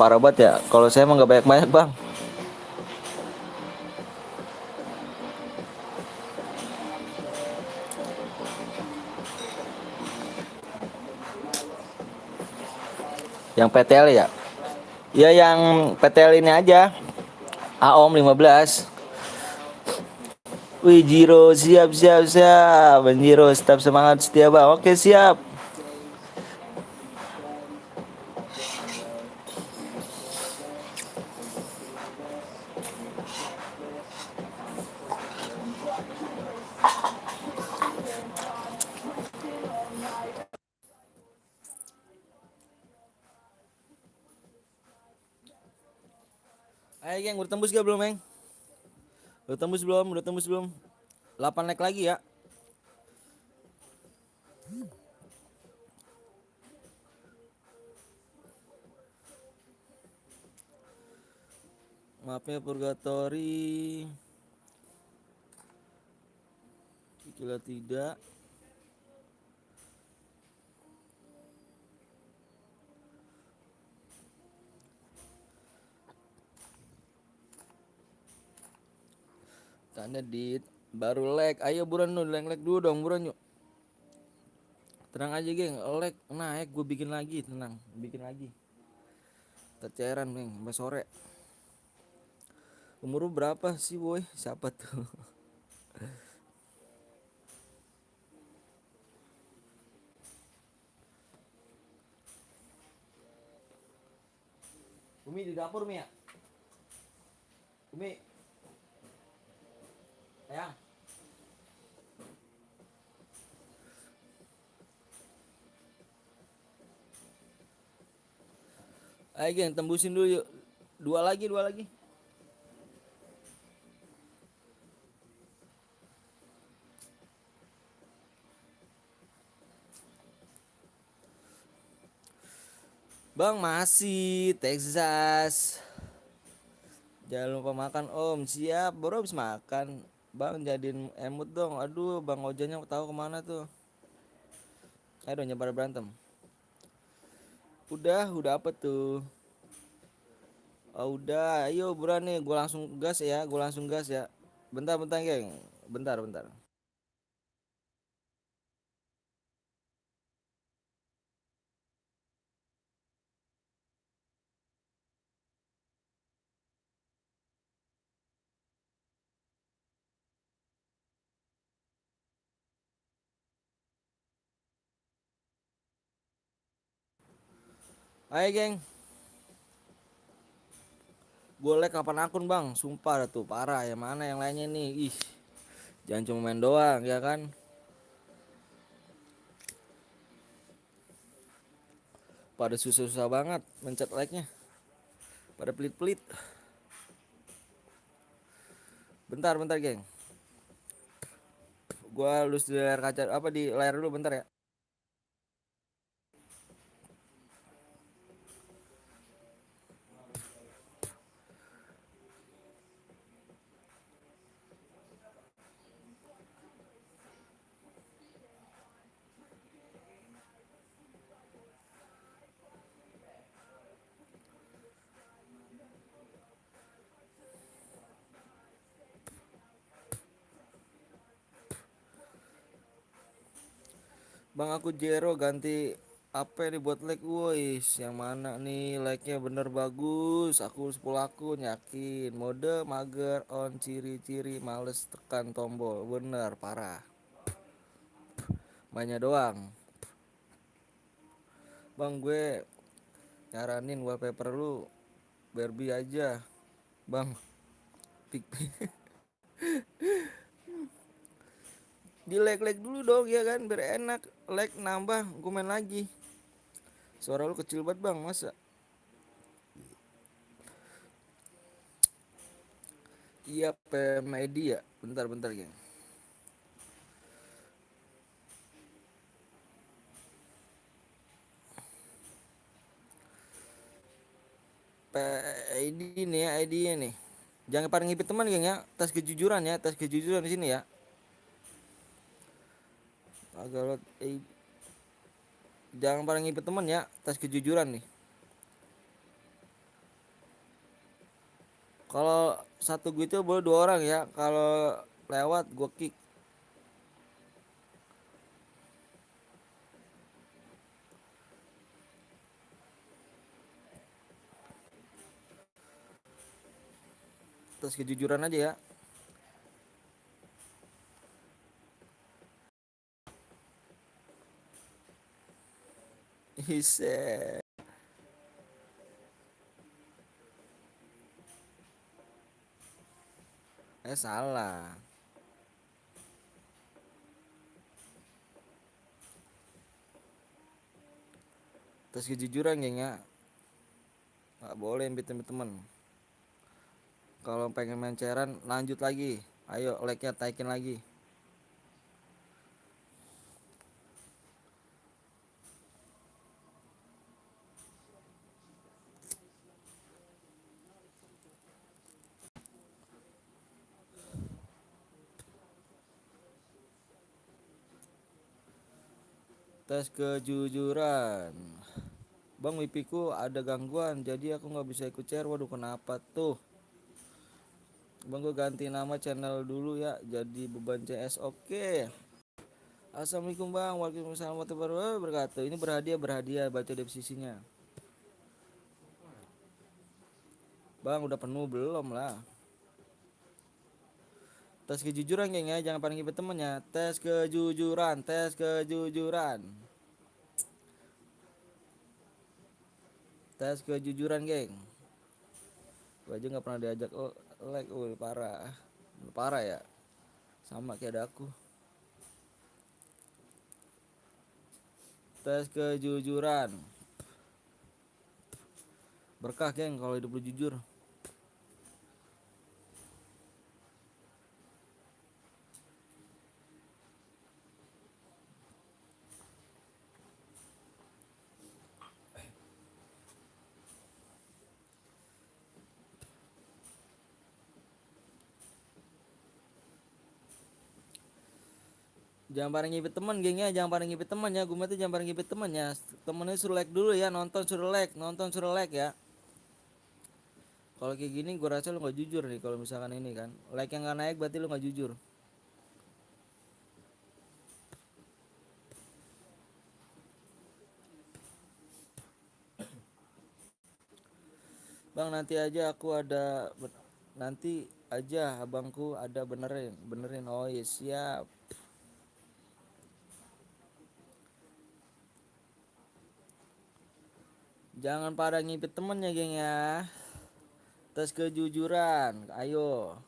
Parah banget ya. Kalau saya emang nggak banyak-banyak bang. Yang PTL ya. Ya yang PTL ini aja. AOM 15. Wih Jiro siap siap siap. Jiro tetap semangat setia bang. Oke siap. Ayo geng, udah tembus gak belum, Meng? Udah tembus belum? Udah tembus belum? 8 like lagi ya. Maaf ya Purgatory. Kira tidak. Tanda dit baru like. Ayo buruan lu like dulu dong, buruan yuk. Tenang aja geng, like naik gue bikin lagi, tenang, bikin lagi. Ceceran Meng, sampai sore. Umur lu berapa sih boy? Siapa tuh? Umi di dapur Mi ya? Umi. Sayang. Ayo geng, tembusin dulu yuk. Dua lagi, dua lagi. Bang masih Texas. Jangan lupa makan om. Siap, baru habis makan. Bang jadiin emut dong. Aduh, Bang Ojanya tahu kemana tuh. Ayo dong, jangan pada berantem. Udah apa tuh? Oh, udah, ayo buruan nih, gue langsung gas ya, gue langsung gas ya. Bentar, geng. Bentar. Ayo geng, gue like kapan akun bang, sumpah dah tuh parah. Yang mana yang lainnya nih, ih jangan cuma main doang ya kan. Pada susah-susah banget mencet like-nya, pada pelit-pelit. Bentar bentar geng, gue lulus di layar kaca apa di layar dulu bentar ya. Bang aku Jero ganti apa nih buat like, woi yang mana nih like-nya bener bagus. Aku 10 akun yakin, mode mager on, ciri-ciri males tekan tombol, bener parah, mainnya doang. Bang gue nyaranin wallpaper lu Barbie aja bang, pik di like dulu dong ya kan, biar enak like nambah gue main lagi. Suara lu kecil banget bang, masa? Iya PMID ya, bentar geng. ID nih ya, ID-nya nih. Jangan pada ngipit teman geng ya. Tes kejujuran ya, tes kejujuran di sini ya. Agak lot, jangan pada ngipit teman ya, tes kejujuran nih. Kalau satu gue itu boleh 2 orang ya. Kalau lewat gue kick. Tes kejujuran aja ya. Ise. Salah. Tes kejujuran geng ya. Nggak boleh ngipit teman. Kalau pengen main cairan lanjut lagi. Ayo like-nya taikin lagi. Tes kejujuran. Bang wipiku ada gangguan jadi aku nggak bisa ikut share. Waduh kenapa tuh? Bang gue ganti nama channel dulu ya jadi beban CS. Oke. Assalamualaikum bang. Waalaikumsalam warahmatullahi wabarakatuh. Ini berhadiah baca deskripsinya. Bang udah penuh belum lah? Tes kejujuran geng ya, jangan paling ngibet temennya. Tes kejujuran, tes kejujuran. Tes kejujuran geng. Gue aja nggak pernah diajak like, parah. Parah ya. Sama kayak ada aku. Tes kejujuran. Berkah geng kalau hidup lu jujur. Jangan bareng ngipit teman geng ya, jangan bareng ngipit teman ya. Gue tuh jangan bareng ngipit teman ya. Temennya suruh like dulu ya, nonton suruh like ya. Kalau kayak gini gue rasa lu nggak jujur nih kalau misalkan ini kan. Like yang nggak naik berarti lu nggak jujur. Bang nanti aja abangku ada benerin. Oh iya siap. Jangan pada ngipit temen ya geng ya. Tes kejujuran, ayo.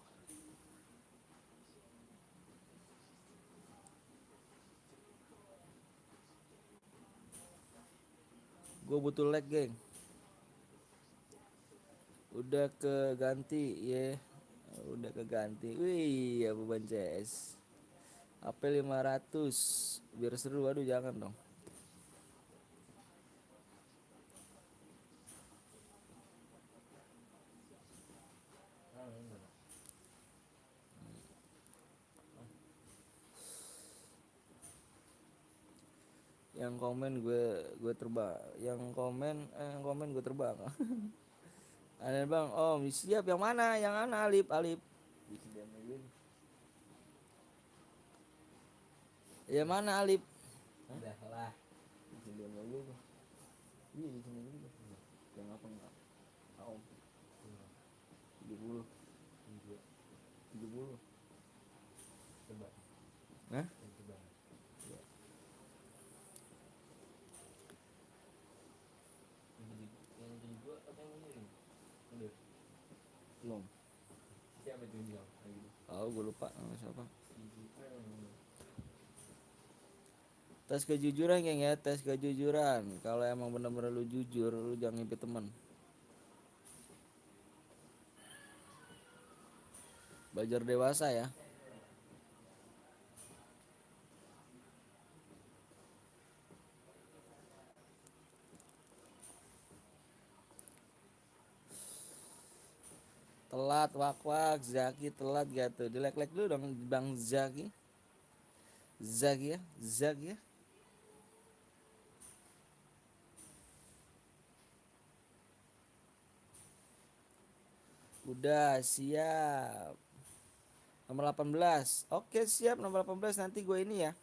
Gue butuh lag geng. Udah keganti ya. Udah keganti. Wih, ya beban CS. HP 500 biar seru. Aduh jangan dong. Yang komen gue terbang. Yang komen gue terbang. Ada bang, oh siap yang mana? Yang mana Alip? Yang mana Alip? Udah lah. Di sini dulu. Iya di sini dulu. Yang apa enggak? Om. 70. 70. Coba. Hah? Coba. Ya. Yang 72 apa yang ini? Udah. Belum. Siapa itu yang bilang? Oh, gue lupa nama siapa. Tes kejujuran geng ya, tes kejujuran. Kalau emang bener-bener lu jujur, lu jangan ngipit temen. Belajar dewasa ya. Telat wak Zaki telat gak tuh. Dilek-lek dulu dong Bang Zaki. Zaki ya. Udah siap. Nomor 18. Oke, siap nomor 18 nanti gue ini ya.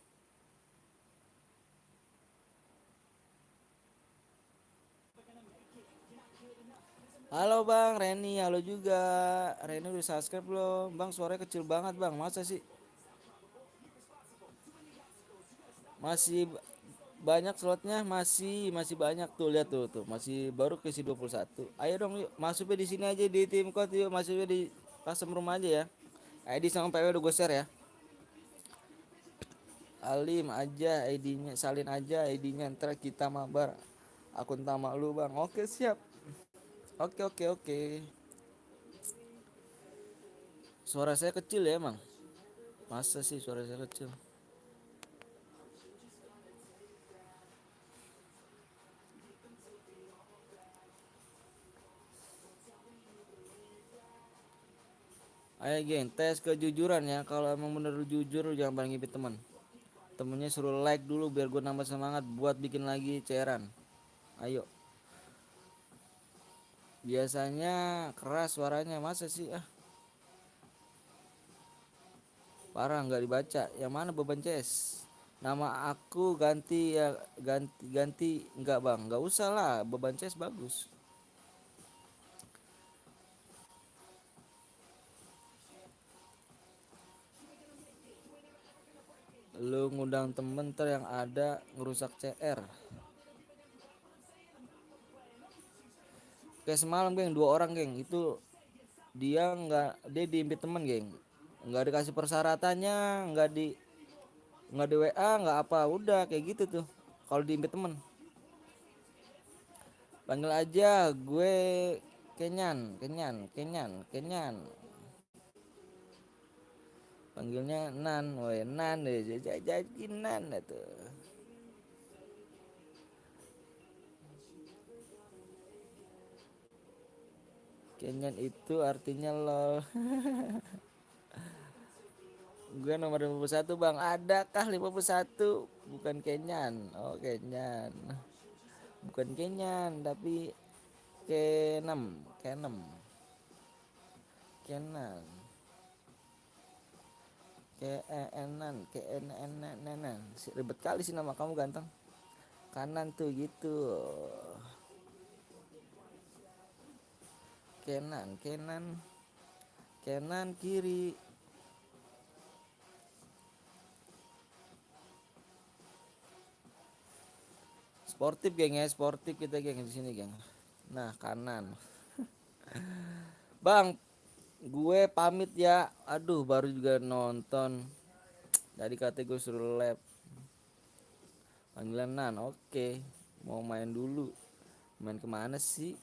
Halo Bang Reni, halo juga. Reni udah subscribe belum? Bang suaranya kecil banget Bang, masa sih? Masih banyak slotnya, masih banyak tuh, lihat tuh, masih baru keisi 21. Ayo dong yuk, masuknya di sini aja di tim code yuk, masuknya di custom room aja ya. ID sama PW udah gue share ya. Alim aja ID-nya, salin aja ID-nya, ntar kita mabar akun tamak lu Bang. Oke siap. Oke. Suara saya kecil ya emang? Masa sih suara saya kecil? Ayo geng, tes kejujuran ya. Kalau emang bener lu jujur, lu jangan paling ngipit teman. Temennya suruh like dulu biar gue nambah semangat buat bikin lagi cairan. Ayo. Biasanya keras suaranya, masa sih ah? Parah nggak dibaca. Yang mana beban CS? Nama aku ganti ya, ganti enggak Bang? Nggak usah lah, beban CS bagus. Lu ngundang temen ter yang ada ngerusak CR. Kayak semalam geng, 2 orang geng, itu dia diimpit temen geng, nggak dikasih persyaratannya, nggak di WA, nggak apa, udah kayak gitu tuh. Kalau diimpit temen, panggil aja gue Kenyan, panggilnya Nan, woi Nan deh, jadi Nan itu. Kenyan itu artinya lol. Gue nomor 51 Bang. Adakah 51? Bukan Kenyan. Oh Kenyan. Bukan Kenyan tapi Kenem. Kenan. Keenan. Ribet kali sih nama kamu ganteng. Kanan tuh gitu. Kenan kiri. Sportif geng ya, sportif kita geng di sini geng. Nah kanan. Bang, gue pamit ya. Aduh baru juga nonton. Tadi katanya gue suruh lab. Panggilan Nan, oke. Mau main dulu. Main kemana sih?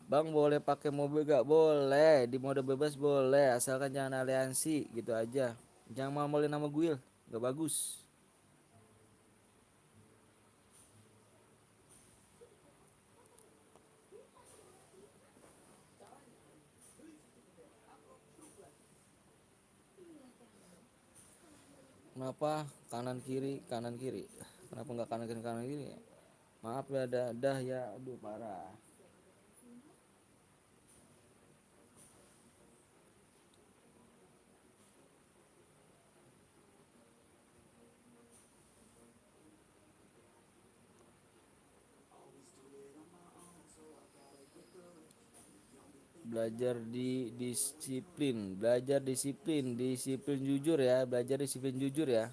Bang boleh pakai mobil gak? Boleh. Di mode bebas boleh. Asalkan jangan aliansi gitu aja. Jangan malu-maluin nama gue. Gak bagus. Kenapa kanan kiri kanan kiri? Kenapa nggak kanan kiri kanan kiri? Maaf ya dah ya. Aduh parah. Belajar disiplin jujur ya, belajar disiplin jujur ya.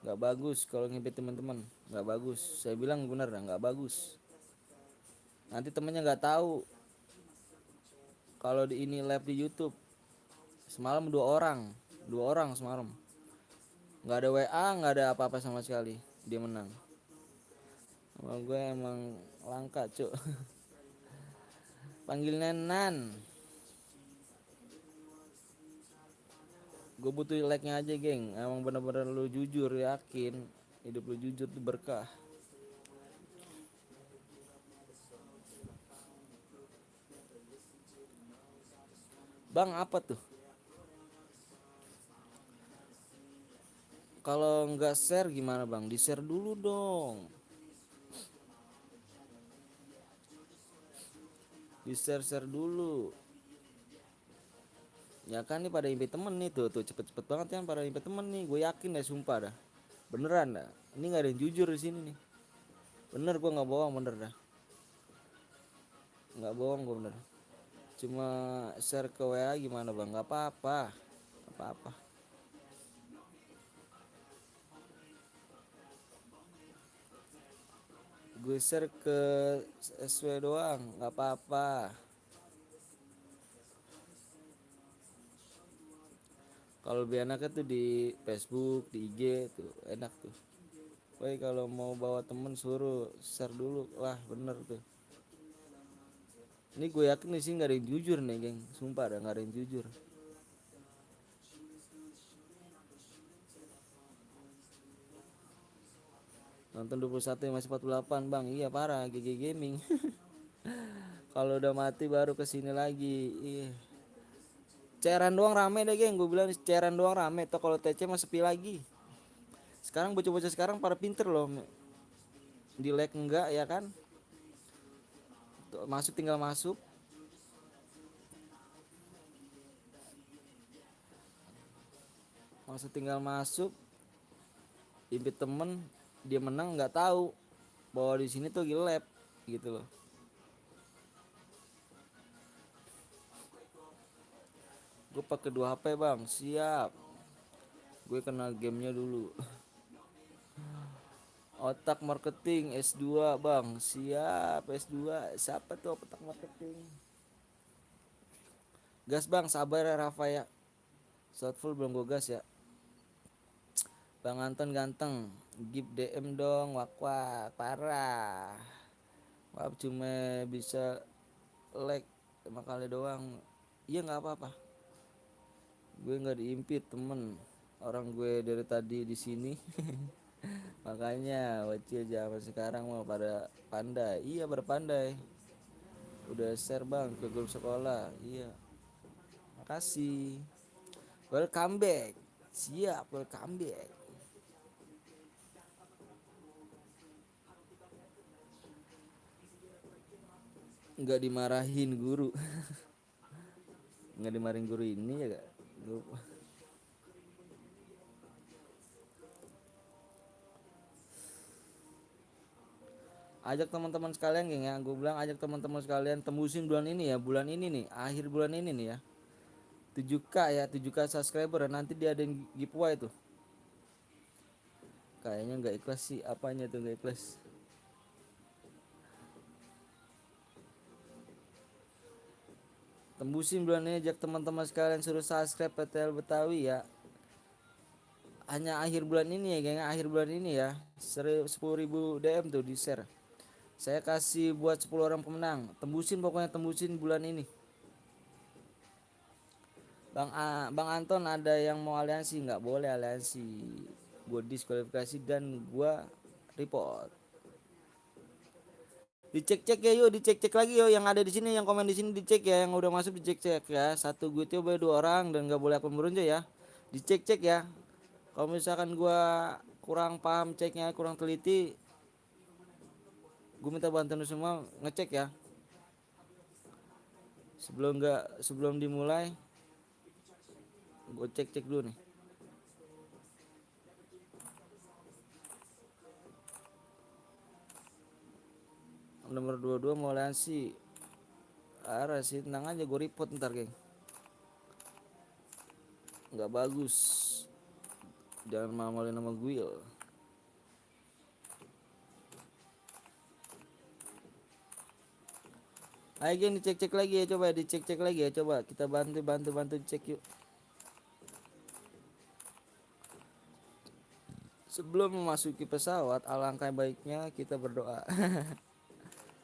Nggak bagus kalau ngibet teman-teman, nggak bagus. Saya bilang bener dah, nggak bagus. Nanti temennya nggak tahu kalau di ini live di YouTube. Semalam dua orang semalam. Nggak ada WA, nggak ada apa-apa sama sekali. Dia menang. Sama gue emang langka cuk. Panggil Nenan. Gue butuh like-nya aja geng. Emang bener-bener lu jujur, yakin hidup lu jujur tuh berkah. Bang apa tuh? Kalau nggak share gimana bang? Di share dulu dong. Di share dulu. Ya kan nih pada invite temen nih tuh cepet-cepet banget kan pada invite temen nih. Gue yakin deh sumpah dah. Beneran dah. Ini nggak ada yang jujur di sini nih. Bener gue nggak bohong bener dah. Nggak bohong gue bener. Cuma share ke WA gimana bang? Nggak apa-apa. Nggak apa-apa. Gue share ke SW doang. Nggak apa-apa. Kalau lebih enaknya tuh di Facebook, di IG tuh enak tuh. Woi kalau mau bawa temen suruh share dulu lah bener tuh. Ini gue yakin nih sih nggak ada yang jujur nih geng, sumpah ada nggak ada yang jujur. Nonton 21 masih 48 bang, iya parah GG Gaming. Kalau udah mati baru kesini lagi. Ih. Cairan doang rame deh geng, gue bilang cairan doang rame. Toh kalau TC mah sepi lagi. Sekarang bocah-bocah sekarang pada pinter loh. Di like enggak ya kan? Tuh, masuk tinggal masuk. Masuk tinggal masuk. Invite temen, dia menang nggak tahu bahwa di sini tuh lab gitu loh. Gue pakai 2 HP bang, siap. Gue kenal gamenya dulu. Otak marketing S2 bang, siap S2. Siapa tuh otak marketing? Gas bang, sabar ya Rafa ya. Shotful belum gue gas ya. Bang Anton ganteng, give DM dong, wak wak parah. Maaf cuma bisa like 5 kali doang. Iya nggak apa-apa. Gue nggak diimpit temen. Orang gue dari tadi di sini. Makanya bocil zaman sekarang mau pada pandai. Iya pada pandai. Udah share bang ke grup sekolah. Iya. Makasih. Welcome back. Siap welcome back. Nggak dimarahin guru. Nggak dimarahin guru ini ya gak? Ajak teman-teman sekalian geng ya. Gue bilang ajak teman-teman sekalian tembusin bulan ini ya. Bulan ini nih, akhir bulan ini nih ya. 7K ya, 7K subscriber. Nanti dia ada yang giveaway tuh. Kayaknya nggak ikhlas sih. Apanya tuh nggak ikhlas? Tembusin bulan ini, ajak teman-teman sekalian suruh subscribe PTL Betawi ya. Hanya akhir bulan ini ya geng, akhir bulan ini ya. 10.000 DM tuh di share. Saya kasih buat 10 orang pemenang. Tembusin pokoknya, tembusin bulan ini. Bang Anton ada yang mau aliansi? Nggak boleh aliansi. Gue diskualifikasi dan gue report. Dicek-cek ya yuk, dicek-cek lagi yuk yang ada di sini, yang komen di sini dicek ya, yang udah masuk dicek-cek ya. Satu gue coba 2 orang dan nggak boleh akun berunjuk ya. Dicek-cek ya. Kalau misalkan gue kurang paham ceknya, kurang teliti, gue minta bantuan lu semua ngecek ya. Sebelum dimulai, gue cek-cek dulu nih. Nomor 22 mau aliansi. Arah sih, tenang aja, gue report ntar geng. Nggak bagus. Jangan malu-maluin nama gue. Ayo geng, dicek-cek lagi ya, coba dicek-cek lagi ya, coba kita bantu cek yuk. Sebelum memasuki pesawat, alangkah baiknya kita berdoa.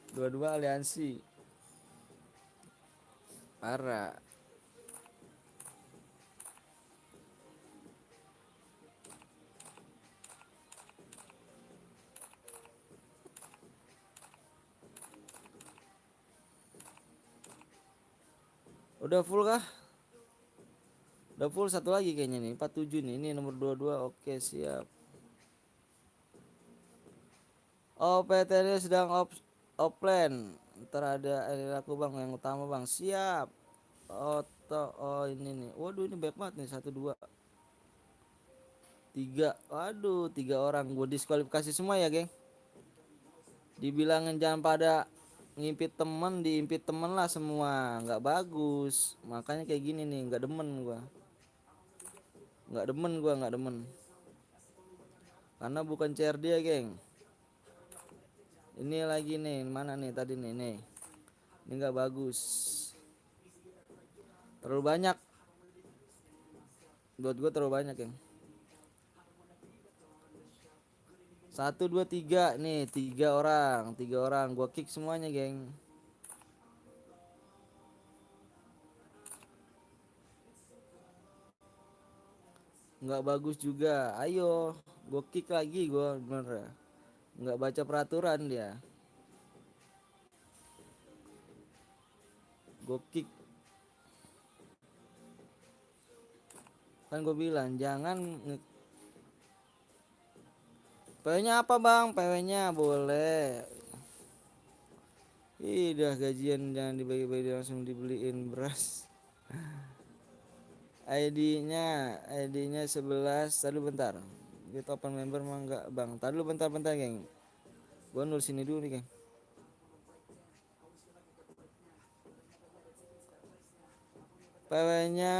Dua-dua aliansi. Parah. Udah full kah? Udah full, satu lagi kayaknya nih, 47 nih. Ini nomor 22. Oke, siap. Oh, PTN sedang offline. Ntar ada aku bang yang utama bang. Siap. Oh ini nih. Waduh, ini banyak banget nih. 1 2 3. Waduh, 3 orang. Gue diskualifikasi semua ya geng. Dibilangin jangan pada ngimpit temen, diimpit temen lah semua. Nggak bagus. Makanya kayak gini nih, nggak demen gue. Nggak demen. Karena bukan CRD ya geng. Ini lagi nih, mana nih tadi nih. Ini nggak bagus. Terlalu banyak. Buat gue terlalu banyak geng. 1 2 3 nih, 3 orang. Gue kick semuanya geng. Nggak bagus juga. Ayo, gue kick lagi gue, bener. Nggak baca peraturan dia. Gue kick. Kan gue bilang jangan PW-nya apa bang? PW-nya boleh. Ih, dah gajian jangan dibagi-bagi, langsung dibeliin beras. ID-nya 11. Tadi bentar. Kita open member mah enggak bang. Tadi lu bentar geng. Gua nulis ini dulu nih geng. PW-nya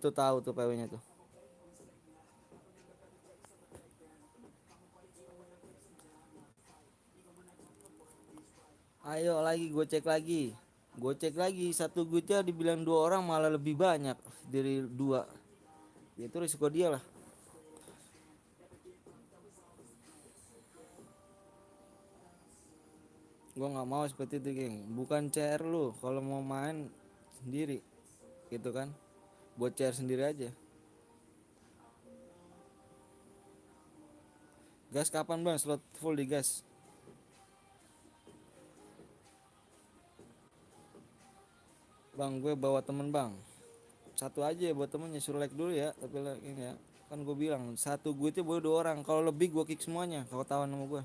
tuh tahu tuh PW-nya tuh. Ayo lagi, gue cek lagi. Satu gutnya dibilang 2 orang malah lebih banyak dari 2. Itu risiko dia lah. Gue nggak mau seperti itu geng. Bukan CR lu kalau mau main sendiri gitu kan, buat CR sendiri aja. Gas kapan bang? Slot full di gas. Bang, gue bawa temen bang. Satu aja buat temennya, suruh like dulu ya. Tapi like ini ya, kan gue bilang satu gue itu boleh 2 orang. Kalau lebih gue kick semuanya kalau tawan sama gue.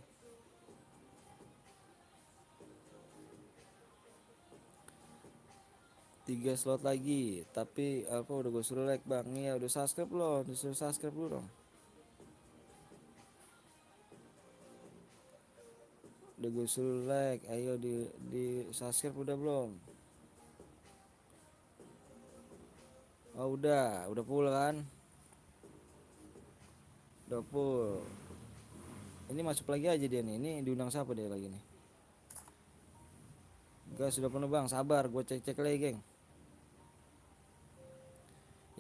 3 slot lagi. Tapi apa udah gue suruh like bang. Iya udah subscribe loh. Disuruh subscribe dulu dong. Udah gue suruh like. Ayo di subscribe udah belum? Oh udah full kan? Udah full. Ini masuk lagi aja dia nih. Ini diundang siapa dia lagi nih? Gas sudah penuh bang, sabar, gue cek-cek lagi geng.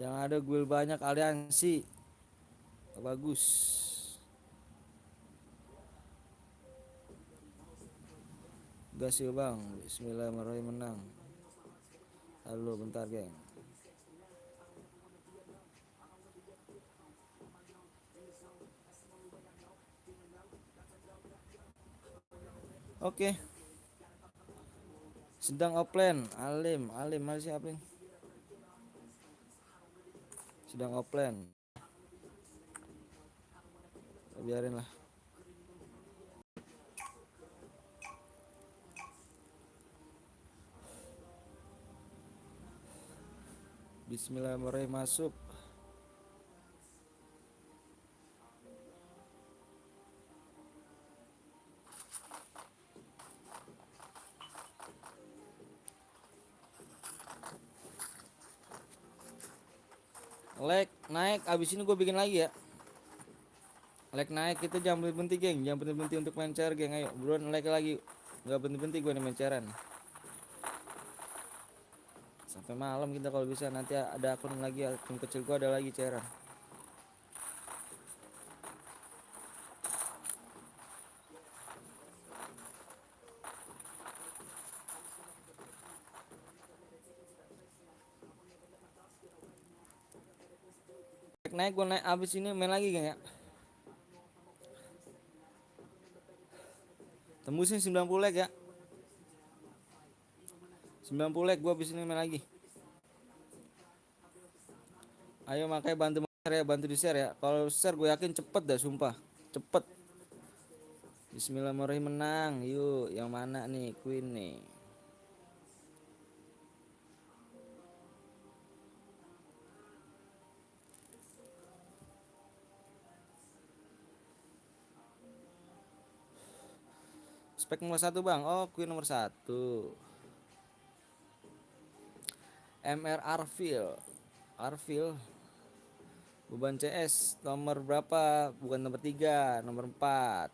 Yang ada guild banyak, aliansi bagus. Gas yuk bang, bismillahirrahmanirrahim, menang. Halo bentar geng. Oke. Sedang offline, Alim masih siapa ini? Sedang offline. Biarin lah. Bismillahirrahmanirrahim, masuk. Like naik, abis ini gue bikin lagi ya. Like naik, itu jangan berhenti geng, jangan berhenti untuk main share geng, ayo buruan like lagi. Gak berhenti gue nih main sharean. Sampai malam kita kalau bisa, nanti ada akun lagi, akun kecil gue ada lagi sharean. Like naik, gue naik, abis ini main lagi geng ya. Tembusin 90 like ya. 90 like, gue abis ini main lagi. Ayo makanya bantu share ya, bantu di share ya. Kalau share gue yakin cepet dah, sumpah cepet. Bismillahirrahmanirrahim, menang. Yuk, yang mana nih? Queen nih. Spek nomor 1 bang. Oh, Queen nomor 1. MR Arvil. Beban CS nomor berapa? Bukan nomor 3, nomor 4.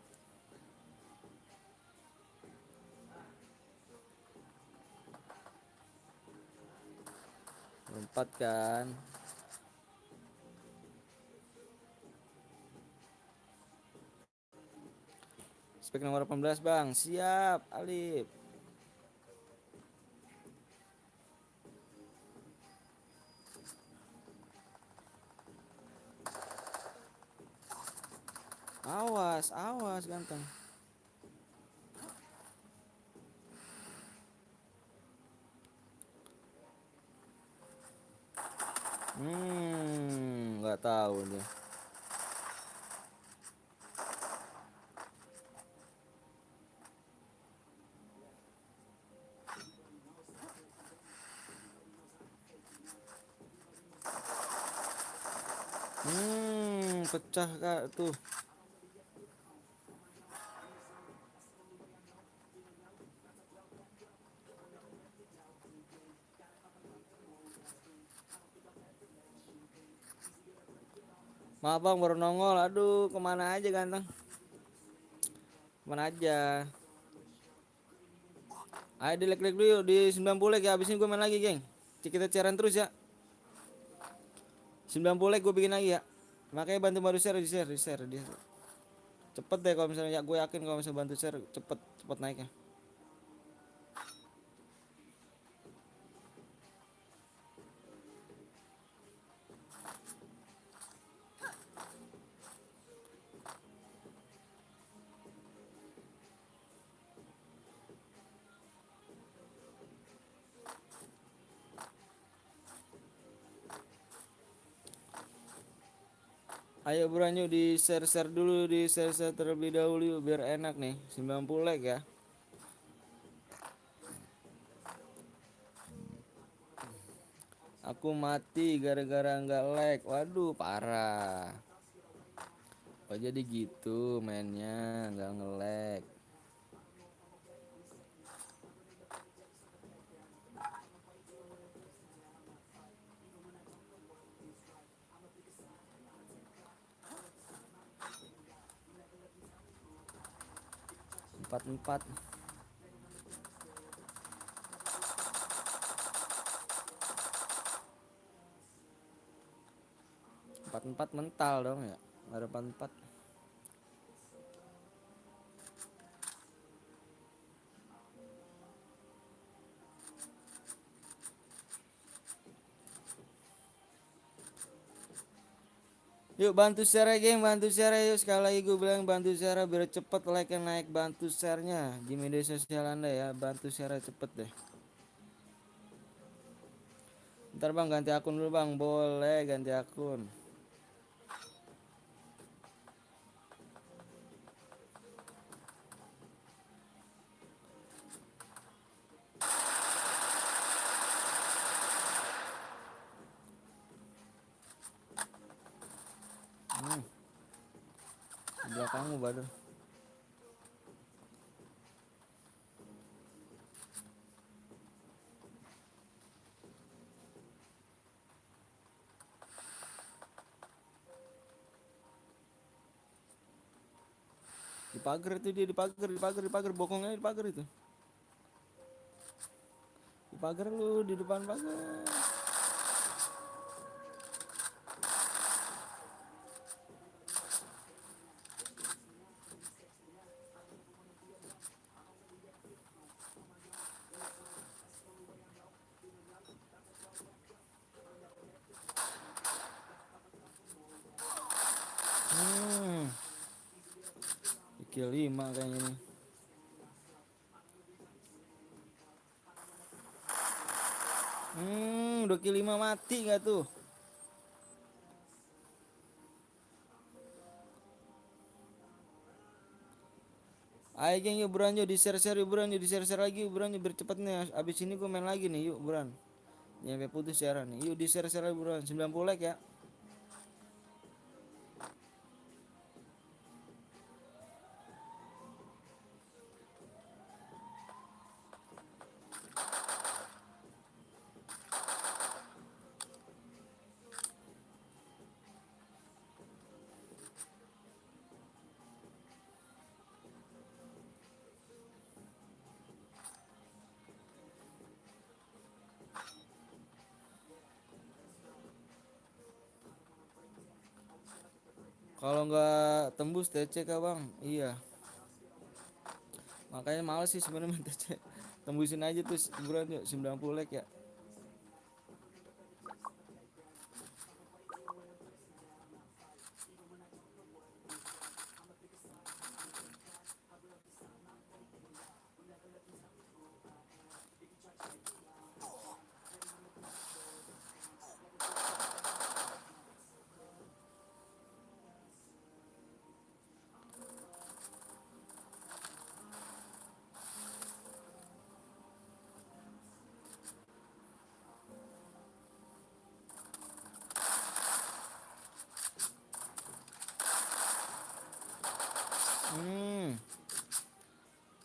Nomor 4 kan. Spek nomor 18 bang. Siap Alif. Awas ganteng. Nggak tahu dia. Pecah kak tuh. Maaf bang, baru nongol. Aduh, kemana aja ganteng? Kemana aja? Ayo di like dulu yuk, di 90 like ya. Abis ini gue main lagi geng. Kita cairan terus ya. 90 like gue bikin lagi ya. Makanya bantu baru share, di share. Cepet deh kalau misalnya ya, gue yakin kalau misalnya bantu share cepet naiknya. Ayo buruan yuk, di share dulu, di share terlebih dahulu yuk, biar enak nih. 90 like ya. Aku mati gara-gara nggak like. Waduh, parah. Oh jadi gitu mainnya, nggak nge-lag. Empat. 4-4 mental dong ya. Nggak ada 4-4. Yuk bantu share ya geng, bantu share yuk. Sekali lagi gue bilang bantu share biar cepet like naik. Bantu share-nya di media sosial Anda ya. Bantu share cepet deh. Ntar bang ganti akun dulu bang. Boleh ganti akun. Di belakangmu Badar. Di pagar itu dia, di pagar bokongnya di pagar itu. Di pagar lu, di depan pagar. Kill 5 kayaknya nih. Udah kill 5 mati gak tuh? Ayo geng yuk buruan yuk di share-share yuk buruan yuk di share-share lagi yuk buruan yuk biar cepet nih. Abis ini gue main lagi nih yuk buruan. Nyampe putus siaran nih. Yuk di share-share lagi buruan 90 like ya. Kalau nggak tembus TC kah bang? Iya. Makanya males sih sebenarnya main TC. Tembusin aja tuh buruan yuk 90 like ya.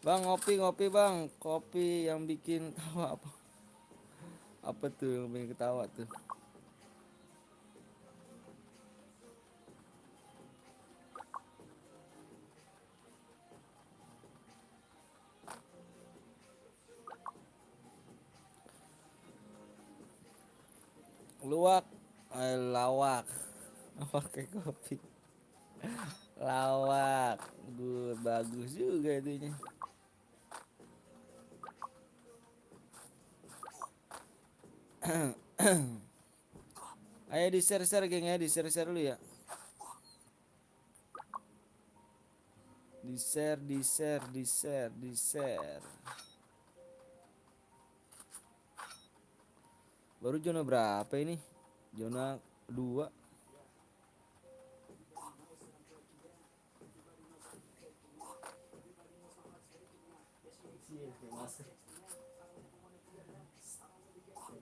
Bang ngopi bang, kopi yang bikin tawa apa? Apa tuh yang bikin ketawa tuh? Luwak, lawak, pakai kopi. Lawak, gue bagus juga itunya. Ayo di share geng ya, di share dulu ya. Di share. Baru zona berapa ini? Zona 2.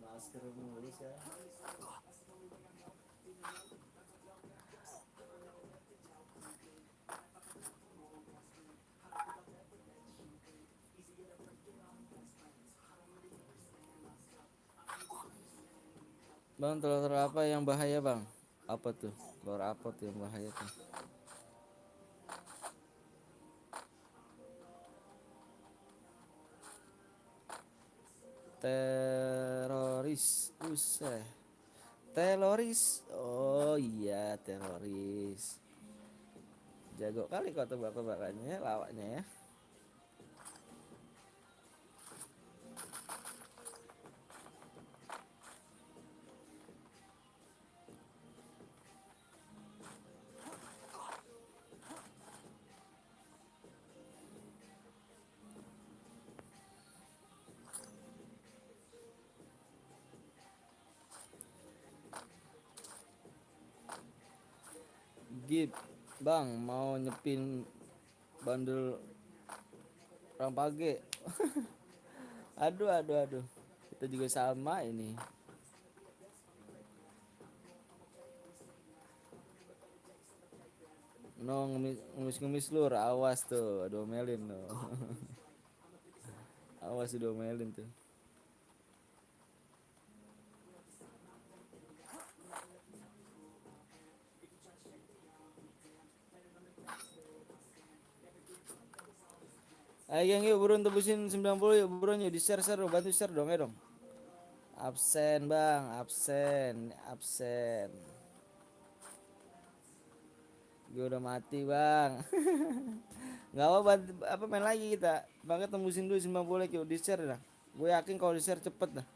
Masker mulus ya. Bang, telur apa yang bahaya bang? Apa tuh? Telur apa tuh yang bahaya tuh? Teroris, usai. Teroris. Oh iya, teroris. Jago kali kau tebak-tebakannya lawaknya ya. Gip, Bang, mau nyepin bandel Rampage. Aduh, aduh, aduh. Kita juga sama ini. No, ngemis-ngemis lur, awas tuh, domelin tuh. Awas domelin tuh. Ayo yang yuk burun tebusin 90 yuk burun yuk di share bantu share dong ya dong. Absen bang, absen. Gue udah mati bang. Nggak apa apa main lagi kita. Bangnya tembusin dulu 90 yuk di share dah. Gue yakin kalau di share cepet dah.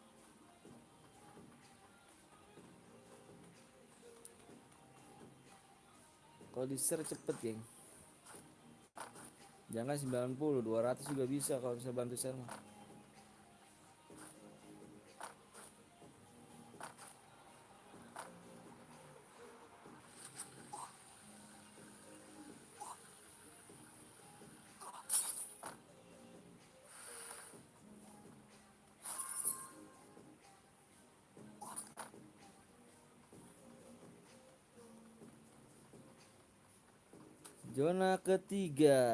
Kalau di share cepet geng. Jangan 90, 200 juga bisa kalau bisa bantu share mah. Zona ketiga.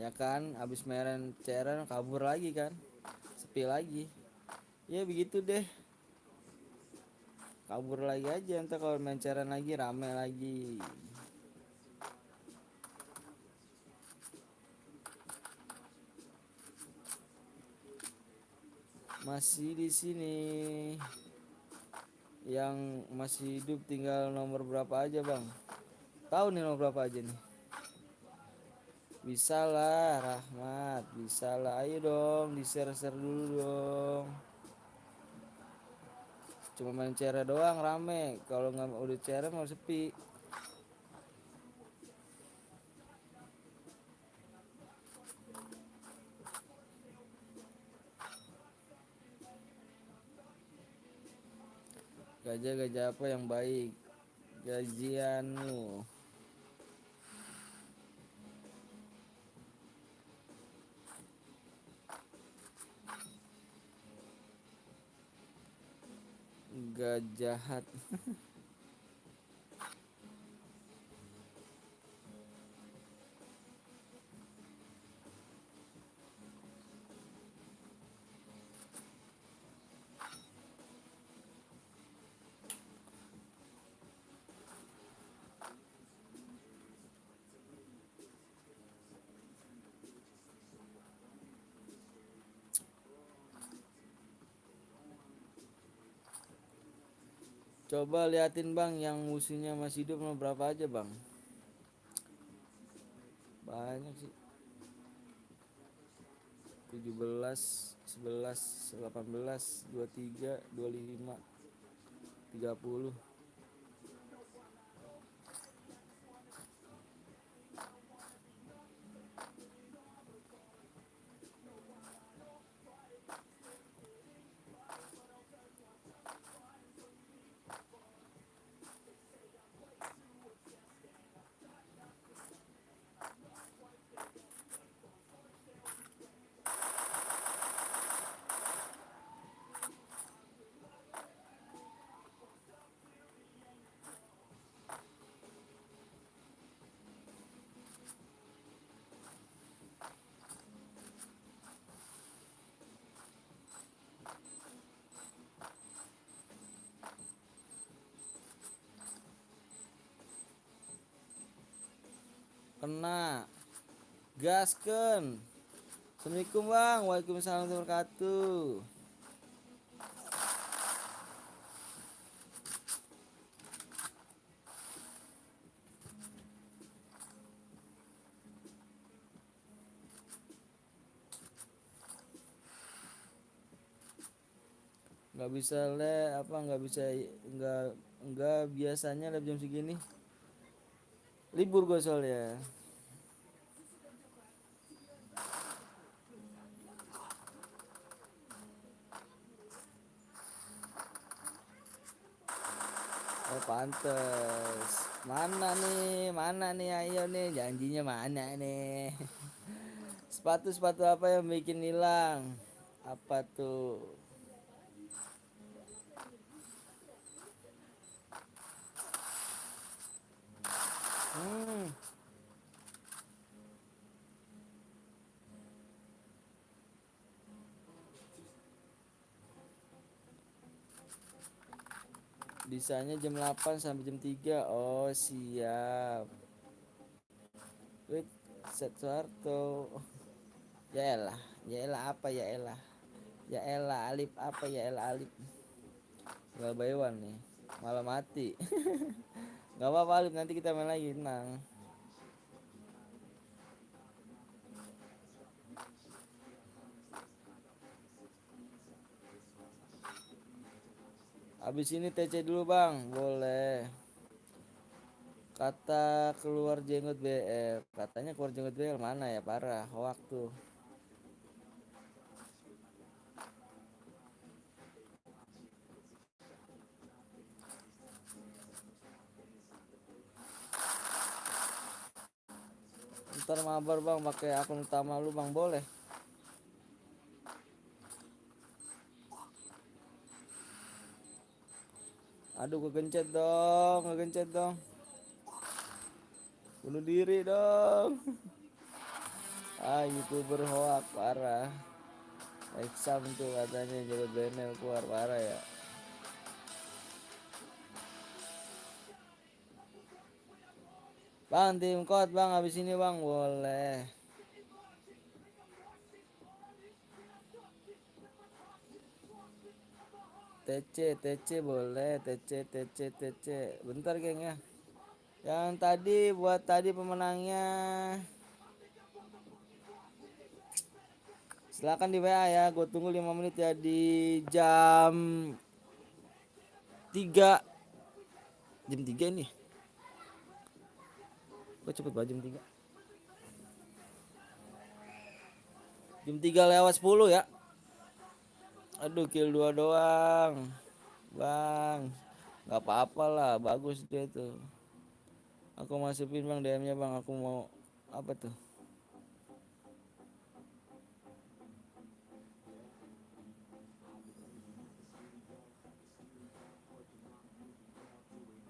Ya kan, abis meren ceren kabur lagi kan, sepi lagi. Ya begitu deh, kabur lagi aja. Ntar kalau main ceren lagi rame lagi. Masih di sini. Yang masih hidup tinggal nomor berapa aja bang? Tahu nih nomor berapa aja nih? Bisa lah Rahmat, bisa lah. Ayo dong di share dulu dong. Cuma main cere doang rame. Kalau nggak udah cere mau sepi. Gajah-gajah apa yang baik? Gajianmu. Gak jahat. Coba liatin bang yang musuhnya masih hidup nomor berapa aja bang? Banyak sih. 17, 11, 18, 23, 25, 30. Kena. Gasken. Assalamualaikum bang. Waalaikumsalam warahmatullahi wabarakatuh. Nggak bisa nggak bisa, nggak biasanya live jam segini. Libur gue soalnya. Oh pantes. Mana nih, ayo nih, janjinya mana nih? Sepatu apa yang bikin hilang? Apa tuh? Hmm, bisanya jam 8 sampai jam 3. Oh, siap. Wait, set Soeharto. Ya elah apa ya elah? Ya elah Alif apa ya elah Alif? Gak bayuan nih, malah mati. Gak apa-apa Alif, nanti kita main lagi, tenang. Habis ini TC dulu bang, boleh. Kata keluar jenggot BL, katanya keluar jenggot BL mana ya, parah waktu. Ntar mabar bang pakai akun utama lu bang, boleh. Aduh kegencet dong. Bunuh diri dong. Ah YouTuber hoak parah. Exam tuh katanya jadi Benel keluar parah ya. Bang tim code bang, habis ini bang boleh. TC boleh, TC. Bentar geng ya. Yang tadi buat tadi pemenangnya. Silakan di WA ya, gue tunggu 5 menit ya di jam 3. Jam 3 ini. Kok cepet banget jam 3? Jam 3 lewat 10 ya. Aduh kill 2 doang. Bang. Gak apa-apa lah, bagus dia tuh. Aku masukin bang DM-nya bang, aku mau apa tuh?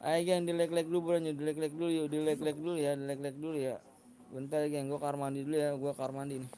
Ayo geng, di like dulu bro, di like dulu yuk, di like dulu ya, di like dulu ya. Bentar geng, gue kamar mandi dulu ya, gue kamar mandi nih.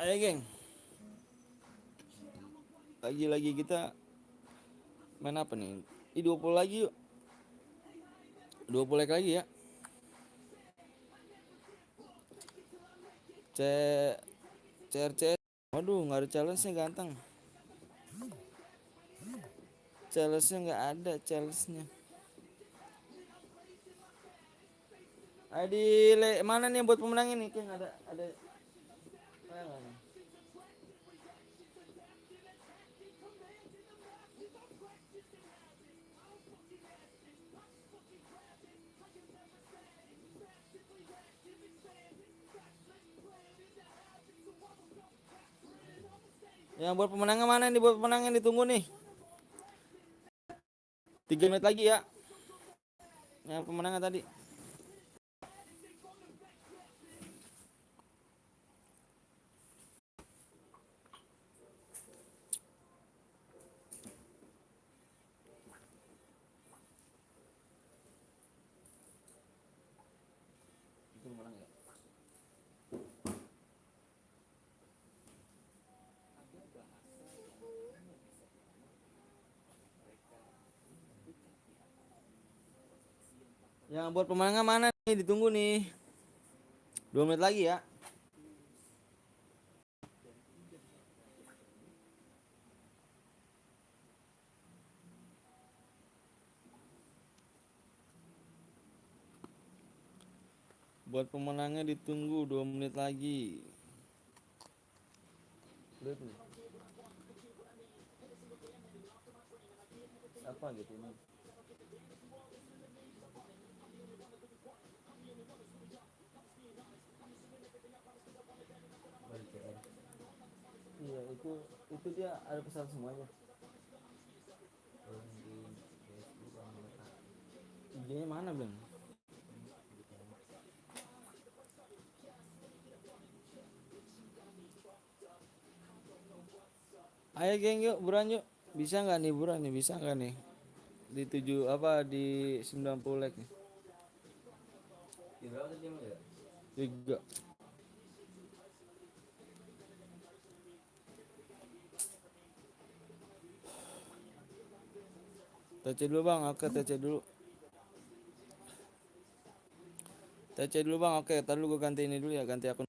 Ayo geng, lagi kita main apa nih? 20 lagi yuk, 20 like lagi ya. CRC. Waduh, nggak ada challenge-nya ganteng. Challenge-nya nggak ada, challenge-nya. Ayo di mana nih buat pemenang ini? Geng ada. Yang buat pemenangnya mana nih? Buat pemenangnya ditunggu nih. 3 menit lagi ya. Yang pemenangnya tadi. Itu pemenang ya. Yang buat pemenangnya mana nih? Ditunggu nih. 2 menit lagi ya. Buat pemenangnya ditunggu 2 menit lagi. Lihat nih. Apa gitu ini? Iya, itu dia ada pesan semuanya. IG-nya mana, Bang? Ayo geng, yuk buruan yuk. Bisa nggak nih buruan nih? Bisa nggak nih? Di 7 apa di 90 like nih? Tiga. TC dulu bang, oke TC dulu. TC dulu bang, oke. Ntar dulu gue ganti ini dulu ya, ganti akun.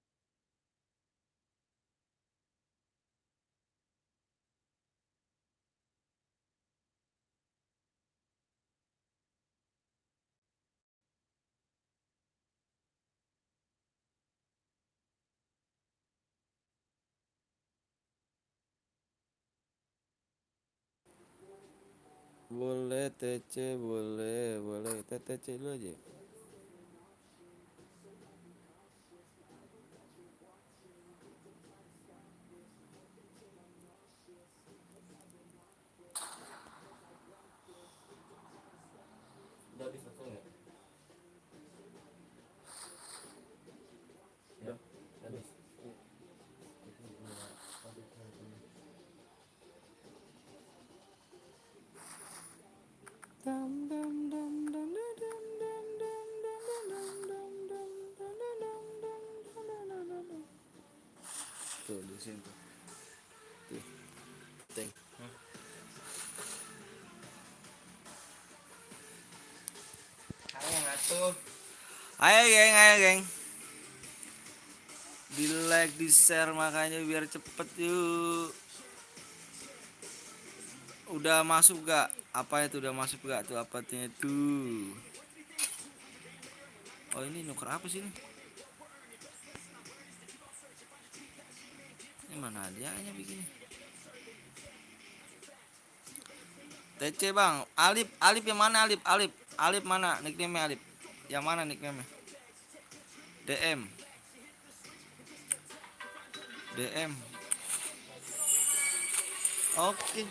Boleh TC, boleh. TC dulu aja. Udah habis waktu nggak? Ya, habis. Dam dam dam dam dam dam dam dam dam dam dam dam dam dam dam dam dam. Tuh di sini tuh. Tuh. Teng. Ayo geng. Di like, di share makanya biar cepet yuk. Udah masuk gak? Apa itu udah masuk gak tuh apanya tuh? Oh ini nuker apa sih ini? Ini mana hadiahnya begini? TC bang, Alip yang mana Alip mana nickname Alip? Yang mana nickname? DM. Oke.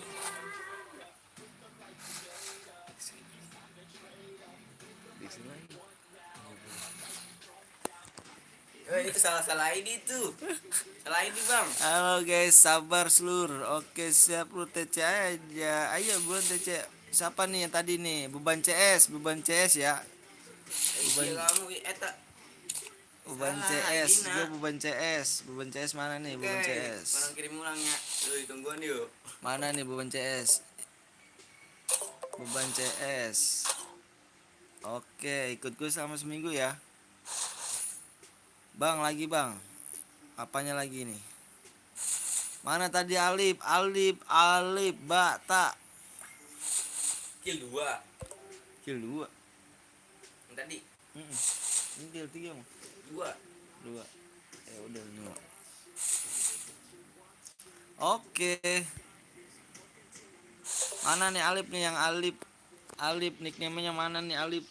Itu salah ID tuh. Salah ID bang. Halo guys, sabar seluruh. Oke siap lu TC aja. Ayo gue TC. Siapa nih yang tadi nih? Beban CS ya. Iya kamu eta. Beban Salah, CS, Dina. gue beban CS mana nih beban Oke, CS? orang kirim ulangnya. Tungguan yuk. Mana nih beban CS? Beban CS. Oke, ikut gue selama seminggu ya. Bang, lagi bang. Apanya lagi nih? Mana tadi Alip, Bata. Kill 2. Kill 2. Yang tadi Ini kill 3 bang. 2. 2. Ya udah 5. Oke. Mana nih Alip nih yang Alip nickname-nya mana nih Alip?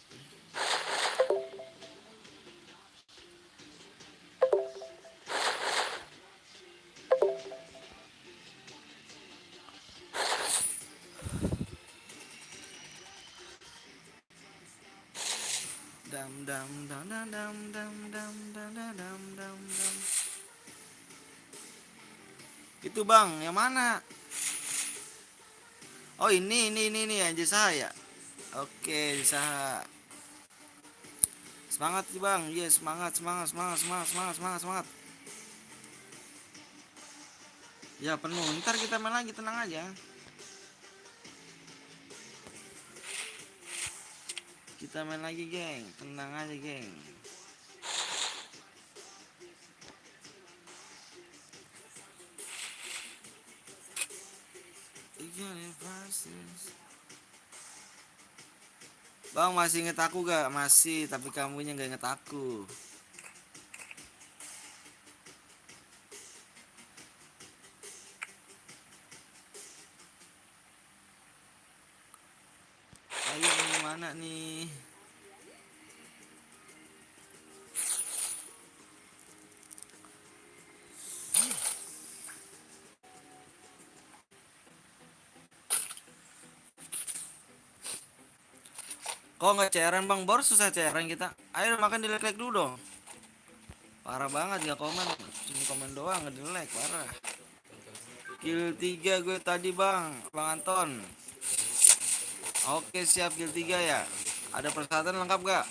Dam dam dam dam dam dam dam dam dam dam dam dam. Itu bang, yang mana? Oh ini aja saya. Oke, Saha. Semangat sih bang, yes semangat. Ya penuh, ntar kita main lagi, tenang aja. Kita main lagi geng, tenang aja geng. Bang masih inget aku gak? Masih, tapi kamunya gak inget aku. Ayo mana nih? Kok nggak cairan bang? Baru susah cairan kita. Ayo makan di like dulu dong. Parah banget gak komen. Cuma komen doang nggak di like, parah. Kill 3 gue tadi bang Anton. Oke siap, kill 3 ya. Ada persyaratan lengkap gak?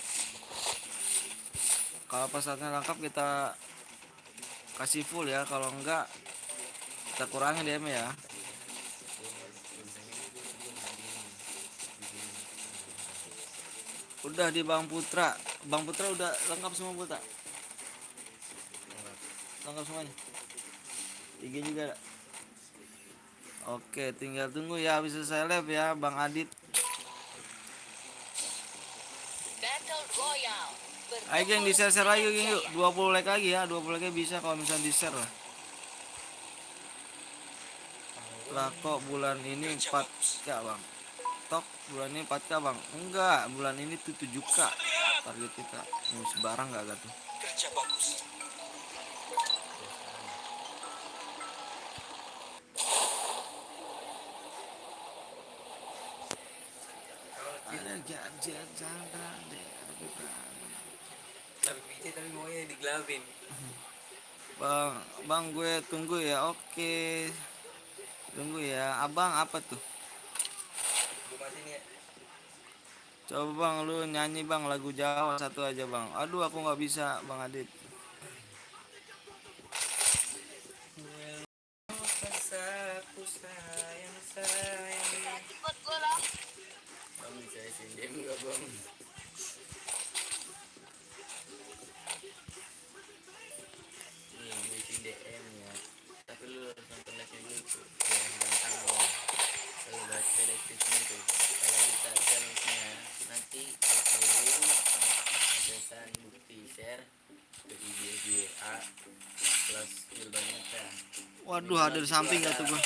Kalau persyaratan lengkap kita kasih full ya. Kalau enggak kita kurangi DM ya. Udah di Bang Putra. Bang Putra udah lengkap semua Putra. Lengkap semuanya. IG juga ada. Oke, tinggal tunggu ya habis selesai live ya Bang Adit. Battle Royale. Ayo geng, di share lagi geng yuk. 20 like lagi ya, 20 like bisa kalau misalnya di share lah. Lah kok bulan ini 4k bang? Tok bulan ini 4k bang? Enggak, bulan ini tuh 7k target kita. Ini sebarang gak tuh? Kerja bagus. Ada jalan deh. Tapi maunya digelapin. Bang gue tunggu ya. Oke. Tunggu ya. Abang apa tuh? Coba bang lu nyanyi bang lagu Jawa satu aja bang. Aduh aku nggak bisa Bang Adit. Aku sayang. Ikut gue lah. Kamu bisa SNDM gak bang? Nih gue isi DM ya. Tapi lu harus nonton live dulu tuh. Ya gampang bang. Kalau baca deskripsinya tuh. Kalau kita challenge-nya nanti kirim pesan bukti share ke IG WA plus jawabannya kan. Waduh ada di samping gak tuh gua?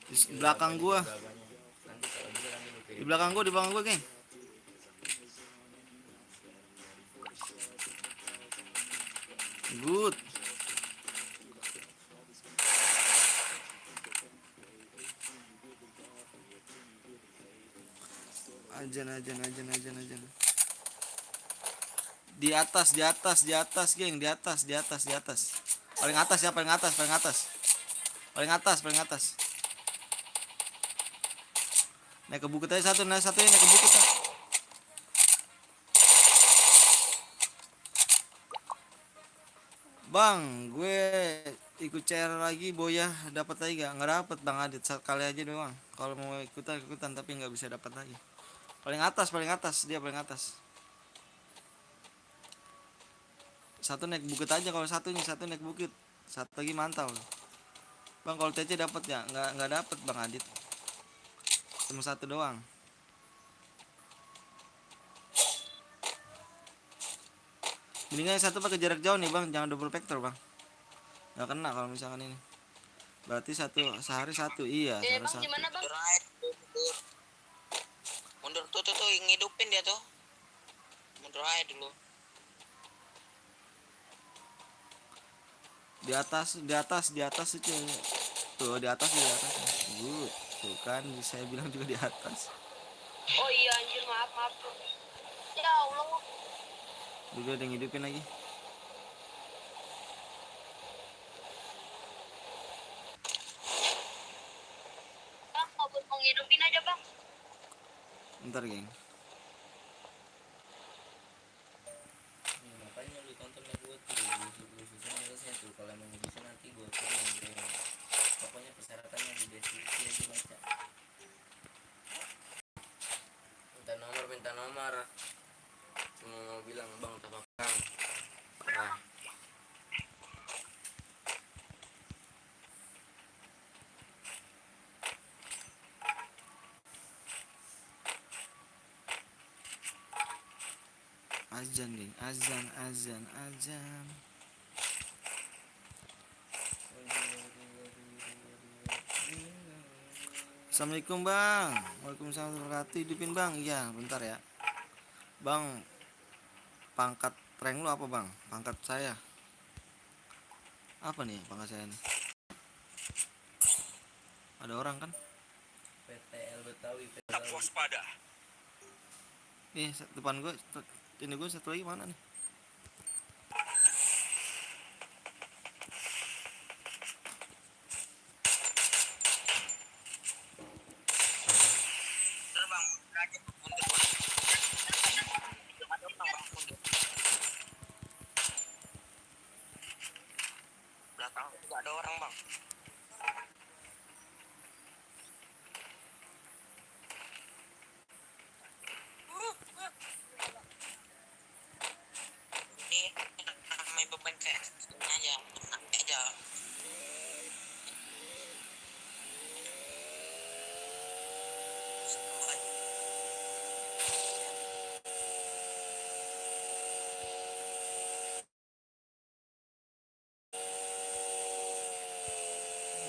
Di belakang gua. Nanti kalau bisa nanti lu Di kirim. belakang gua geng. Good. Ajan. Di atas geng, di atas. Paling atas ya, paling atas. Naik ke bukit aja satu, naik ke bukit. Bang, gue ikut CR lagi boya, dapat lagi gak? Nggak dapat Bang Adit, sekali aja doang. Kalau mau ikutan tapi nggak bisa dapat lagi. Paling atas, dia paling atas. Satu naik bukit aja, kalau satu naik bukit, satu lagi mantau. Bang kalau TC dapat ya? Nggak dapat Bang Adit, cuma satu doang. Mendingan yang satu pakai jarak jauh nih bang, jangan double vector bang. Nggak kena kalau misalkan ini. Berarti sehari satu, iya. Bang Satu. gimana bang? Mundur tuh ngidupin dia tuh. Mundur aja dulu. Di atas itu. Tuh di atas. Good. Tuh kan saya bilang juga di atas. Oh iya anjir, maaf. Ya Allah. Juga ada yang hidupin lagi. Bang, mau menghidupin aja bang. Ntar geng. Makanya lu tonton ya gue tuh susun nulisnya tuh, kalau emang bisa nanti gue turun deh. Pokoknya persyaratannya di deskripsi aja baca. Minta nomor, cuma mau bilang bang tak apa. Nah, Azan geng, azan, azan, azan. Assalamualaikum bang. Waalaikumsalam warahmatullahi wabarakatuh. Hidupin bang. Iya bentar ya bang. Pangkat rank lu apa bang? Pangkat saya apa nih pangkat saya nih? Ada orang kan? PTL Betawi, Tetap PTL. waspada. Nih depan gue. Ini gue satu lagi mana nih? Mundur bang, mundur aja. Mundur bang. Belum ada orang bang, mundur. Belakang juga ada orang bang. Ini namanya beban kayak ini aja, santai aja.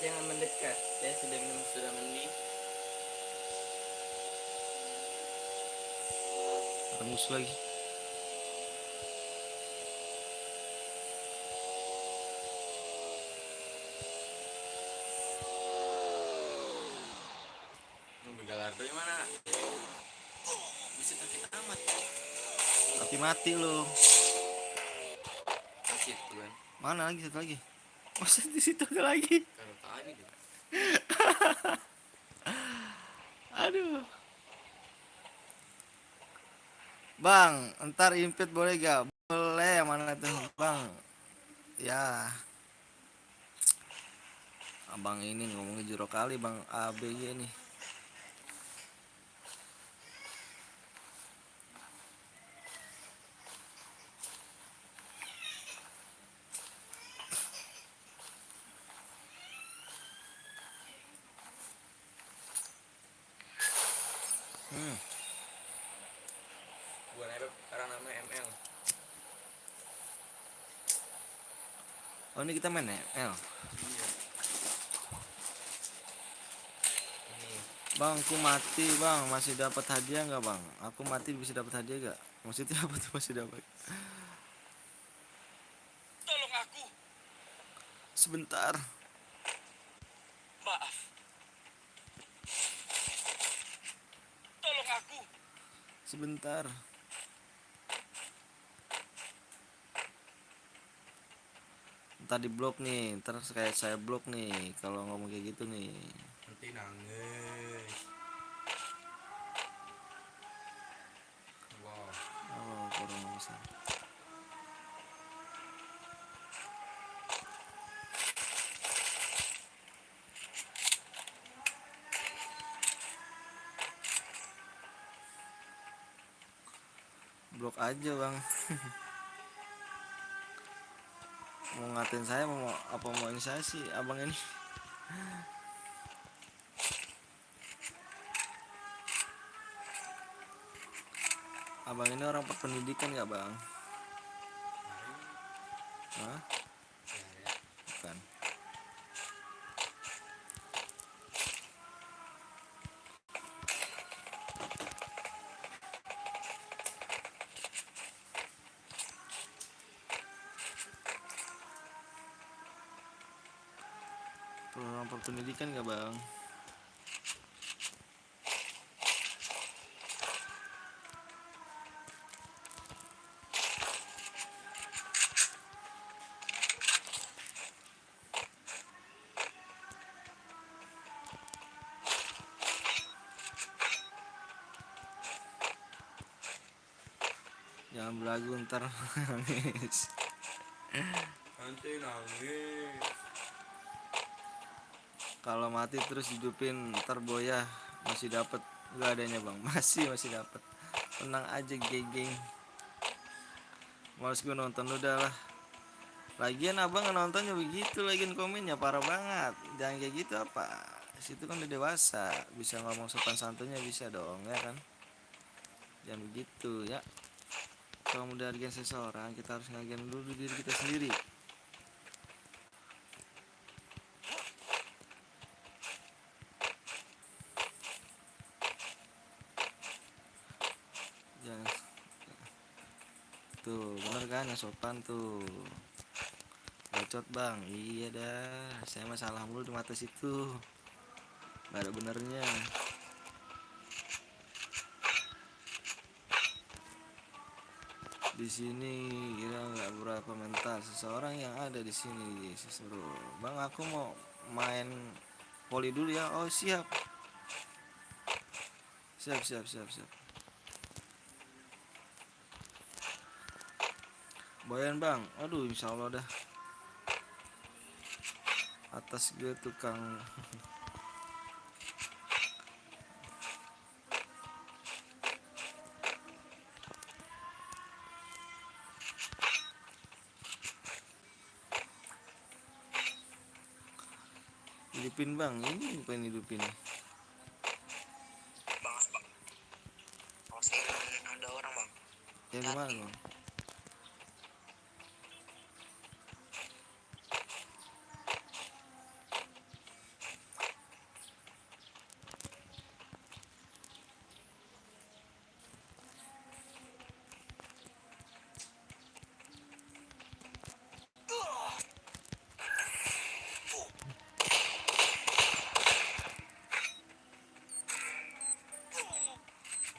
Jangan mendekat, saya sudah minum, sudah mandi. Ada musuh lagi. Galardo di mana? Bisa sakit amat. Tapi mati lo. Sakit tuh kan. Mana lagi satu lagi? Masa di situ ada lagi? Kalau tadi deh. Aduh. Bang, ntar invite boleh gak? Boleh, mana tuh bang? Ya. Abang ini ngomongin jero kali bang ABY nih. Gua nebek sekarang namanya ML. Oh ini kita main ya? Iya. Ini Bang, aku mati bang, masih dapat hadiah nggak bang? Aku mati bisa dapat hadiah gak? Maksudnya apa tuh masih dapat? Tolong aku. Sebentar. Maaf. Tolong aku. Sebentar. Ntar di blok nih, ntar kayak saya blok nih kalau ngomong kayak gitu nih. nanti nangis. Wow. Oh, kurang bisa. Blok aja bang. Mau ngatain saya mau apa mau ini saya sih abang ini. Abang ini orang berpendidikan gak bang? Hah? Bukan. Orang berpendidikan gak bang? sambil lagu ntar nangis. Nanti nangis. Kalau mati terus hidupin ntar Boya masih dapat nggak adanya bang, masih dapat. Tenang aja geng. Males gue nonton udah lah. Lagian abang nontonnya begitu, lagian komennya parah banget. Jangan kayak gitu apa. Situ kan udah dewasa, bisa ngomong sopan santunnya bisa dong ya kan. Jangan begitu ya. Kalau mau menghargai seseorang kita harus ngehargain dulu diri kita sendiri. Jangan. Tuh bener kan yang sopan tuh. Bacot bang, iya dah. Saya mah salah mulu di mata situ. Gak ada benernya. Di sini kira nggak berapa mental seseorang yang ada di sini seseru. Bang aku mau main voli dulu ya. Oh siap. Siap. Boyan bang, aduh insya Allah dah. Atas gue tukang. Hidupin bang, ini bukan hidupin. Bang, awas ada orang bang. Ya gimana bang?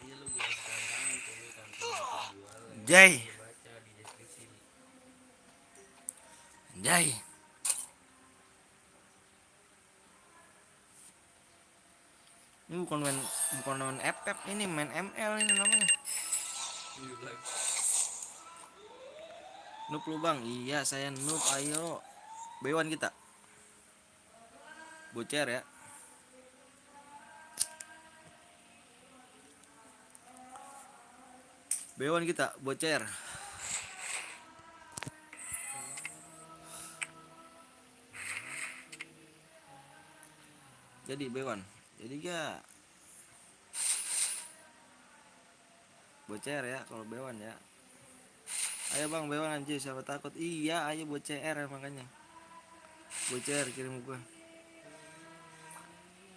Iya lu gua kasih tantangan tuh lu tantangan jual yang Jai, baca di deskripsi. Jai. Ini bukan main FF, ini main ML ini namanya. Iya lagi. Noob lu bang, iya saya noob, ayo. Bewan kita. Bocer ya. Bewan kita, bocer. Jadi Bewan, jadi ya bocer ya kalau Bewan ya. Ayo bang Bewan anjir siapa takut. Iya ayo bocer ya, makanya. Bocer kirim gua.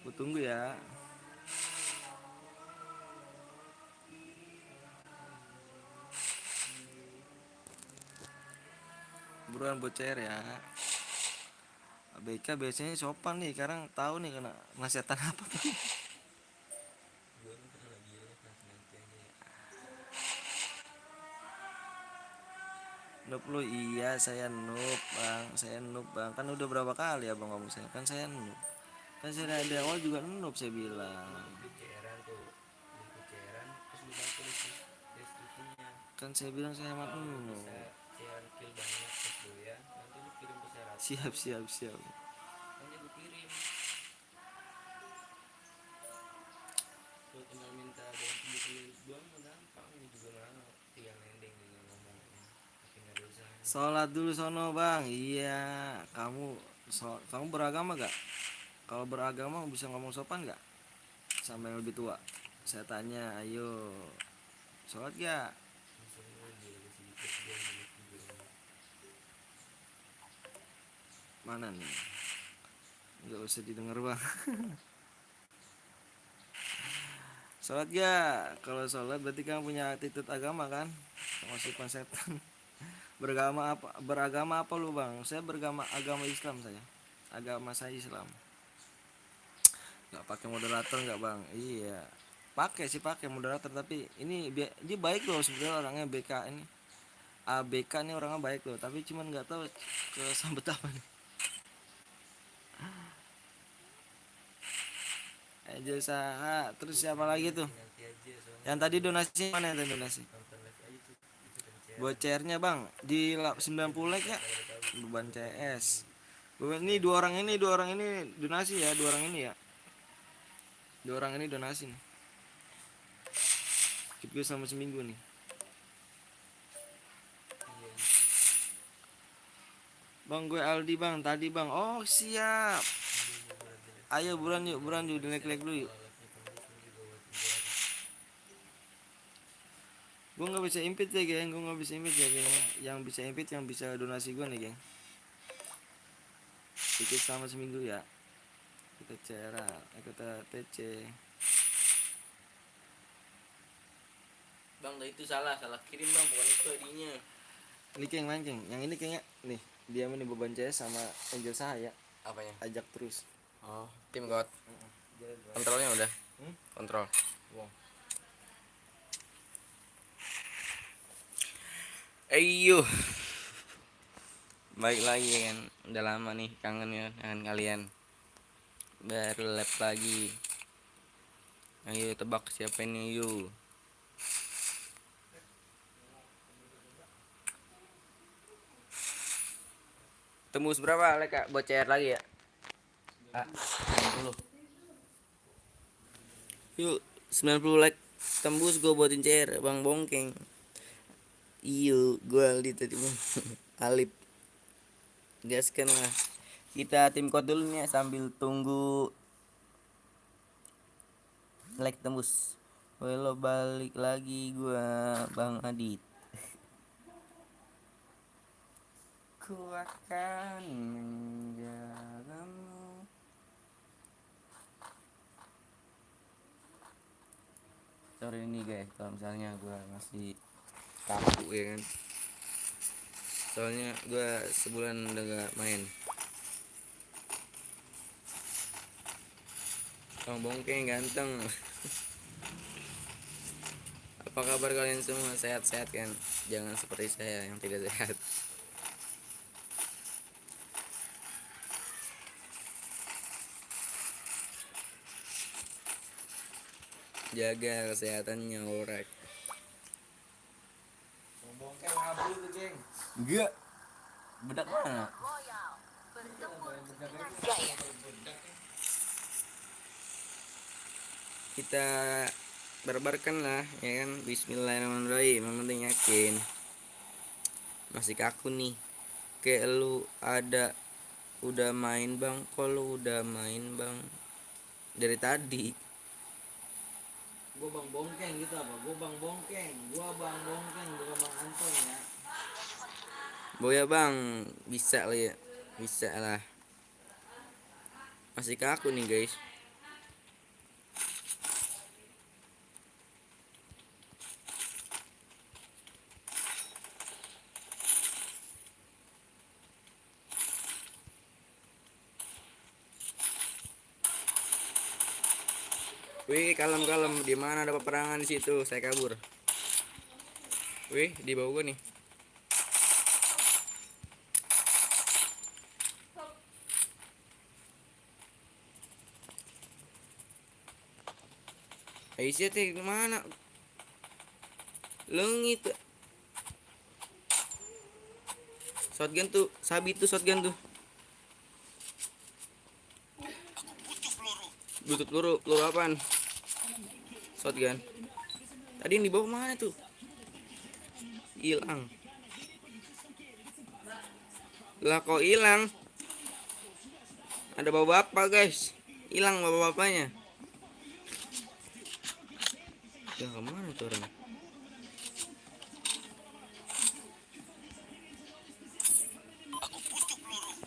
Gua tunggu ya. Buruan bocer ya. ABK biasanya sopan nih, sekarang tahu nih kena nasihatkan apa. Gua nih pernah lagi ya nanti aja ya. Noob lu, iya saya noob bang, saya noob bang. Kan udah berapa kali abang ngomong saya, kan saya noob. Kan saya dari awal juga noob saya bilang. Di cairan tuh, di cairan terus lu baca deskripsinya. Kan saya bilang saya amat Kalau lu noob. bisa cairan kill banyak terus lu ya, nanti lu kirim ke syarat. Siap. Nanti lu kirim. Lu tinggal minta bantu bikin doang mah gampang, ini juga nggak tinggal nendeng tinggal ngomong. Tapi nggak ada usaha. Sholat dulu sono bang. Iya, kamu beragama gak? Kalau beragama bisa ngomong sopan gak sama yang lebih tua? Saya tanya, ayo sholat gak? Mana nih? Nggak usah didengar bang. Sholat gak? Kalau sholat berarti kamu punya attitude agama kan? Masuk setan. Beragama apa lu bang? Saya agama Islam saya. Agama saya Islam. Nggak pakai moderator nggak bang? Iya. Pakai moderator, tapi ini dia baik loh sebenarnya orangnya. BK ini ABK ini orangnya baik loh, tapi cuman nggak tahu kesambet apa nih. Aja usaha. Terus siapa lagi tuh? Nanti aja soalnya Yang tadi donasi mana yang tadi donasi? nonton live aja tuh. Buat CR-nya bang di 90 like ya. Beban CS. Ini dua orang ini donasi ya, dua orang ini ya. Dua orang ini donasi nih. Keep gue sama seminggu nih. Bang gue Aldi bang tadi bang. Oh siap. Ayo buruan yuk like dulu yuk. Gue nggak bisa impit ya geng, gue nggak bisa impit ya geng. Yang bisa impit yang bisa donasi gue nih geng. Sedikit sama seminggu ya. Kita cara, kita TC. Bang, itu salah kirim bang, bukan itu ID-nya. Ini geng main geng, yang ini kayaknya nih dia nih beban CS sama Angel Sahaya. Apanya? Ajak terus. Oh, tim God. Kontrolnya udah. Kontrol. Wow. Ayo. Baik lagi kan. Udah lama nih kangen ya dengan kalian. Baru lab lagi. Ayo tebak siapa ini yuk. Tembus berapa like kak? Buat CR lagi ya? 90. Yuk 90 like. Tembus gue buatin CR Bang Bongkeng. Iyo gue Aldi tadi bang. Alip. Gaskan lah. Kita tim code dulu nih sambil tunggu like tembus. Lo balik lagi gua Bang Adit. Ku akan menjagamu. Sorry ini guys kalau misalnya gua masih kaku ya kan. Soalnya gua sebulan udah gak main. Bang Bongkeng ganteng. Apa kabar kalian semua? Sehat-sehat kan? Jangan seperti saya yang tidak sehat. Jaga kesehatannya orang. Bongkeng ngablu tuh geng. Enggak. Bedak mana? Royal bertempur dengan gaya. Kita barbarkan lah ya kan. Bismillahirrahmanirrahim. Yang penting yakin. Masih kaku nih. Kayak lu ada udah main bang. Kalau udah main bang dari tadi. Gue Bang Bongkeng gitu apa? Gue Bang Bongkeng, bukan Bang Anton ya. Boya bang, bisa lah ya. Bisa lah. Masih kaku nih guys. Wih, kalem. Di mana ada peperangan di situ? Saya kabur. Wih, di bawah gua nih. Aisyah teh di mana? Lengit. Shotgun tuh, sabi tuh shotgun tuh. Butuh peluru apaan? Shotgun. Tadi yang di bawah mana tuh? Hilang. Lah kok hilang? Ada bapak-bapak guys. Hilang bapak-bapaknya. Ya kemana tuh orang?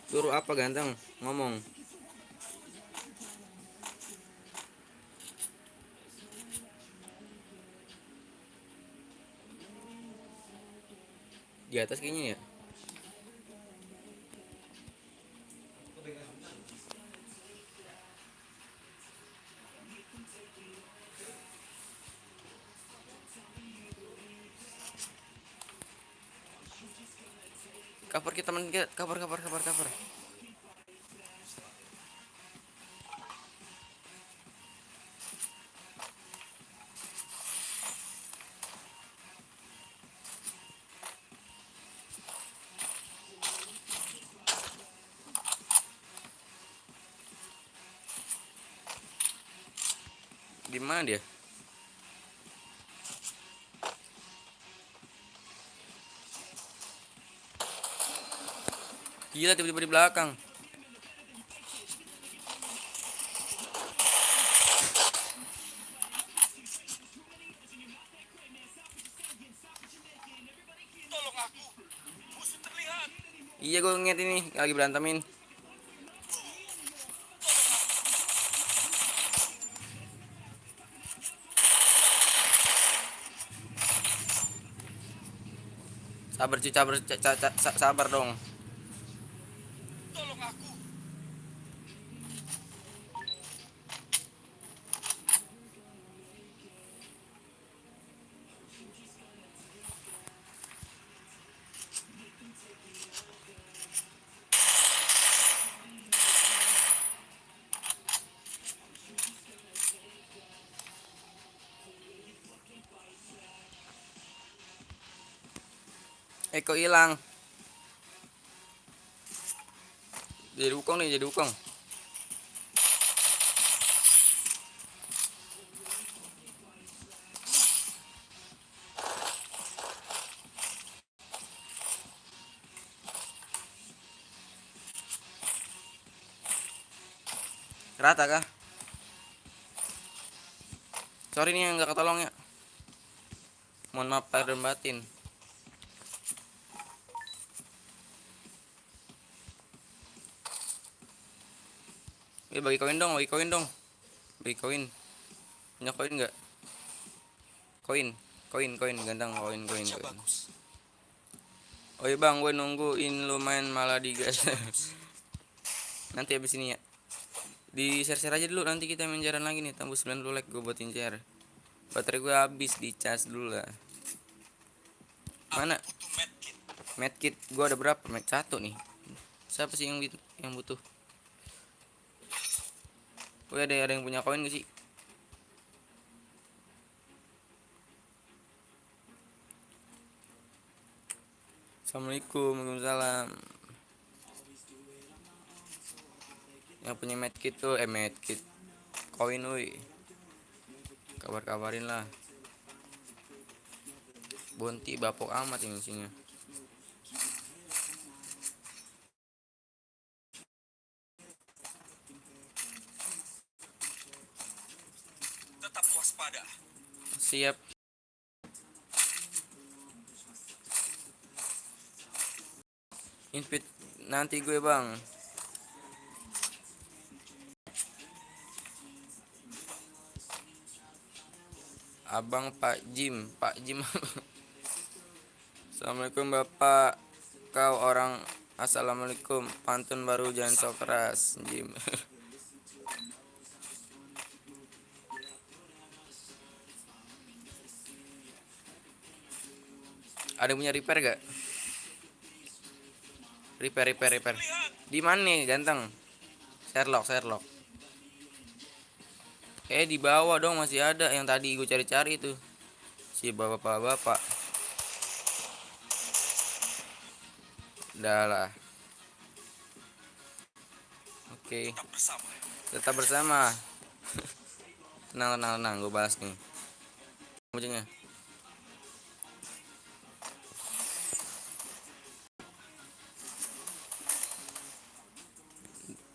Peluru apa ganteng? Ngomong. Di atas kayaknya ya. Cover kita teman kita, cover. Di mana dia? Gila, tiba-tiba di belakang. Tolong aku. Musuh terlihat. Iya, gue ngeliat ini lagi berantemin. Sabar cuy, sabar dong. Tolong aku. Kok hilang? Jadi ukong nih, jadi ukong. Rata kah? Sorry nih yang nggak ketolong ya. Mohon maaf lahir dan batin. Bagi koin dong, bagi koin dong. Bagi koin. Punya koin nggak? Koin, ganteng, koin. Bagus. Oh iya bang, gue nungguin lu main malah digas. Nanti abis ini ya. Di share aja dulu, nanti kita main jalan lagi nih. Tembus 90 like gue buatin share. Baterai gue habis, dicas dulu lah. Mana? Butuh medkit. Medkit gue ada berapa? Med 1 nih. Siapa sih yang butuh? Wih, ada yang punya koin gak sih? Assalamualaikum, waalaikumsalam. Yang punya medkit tuh, medkit koin, woi. Kabarin lah. Bonti bapok amat ini isinya. Tetap waspada. Siap. Invite nanti gue bang. Abang Pak Jim. Assalamualaikum bapak. Kau orang. Assalamualaikum. Pantun baru, jangan sok keras Jim. Ada yang punya repair gak? Repair. Di mana nih ganteng? Sherlock. Di bawah dong, masih ada yang tadi gue cari-cari tuh. Si bapak. Udah lah. Oke. Tetap bersama. Tenang, gue balas nih. Ujungnya.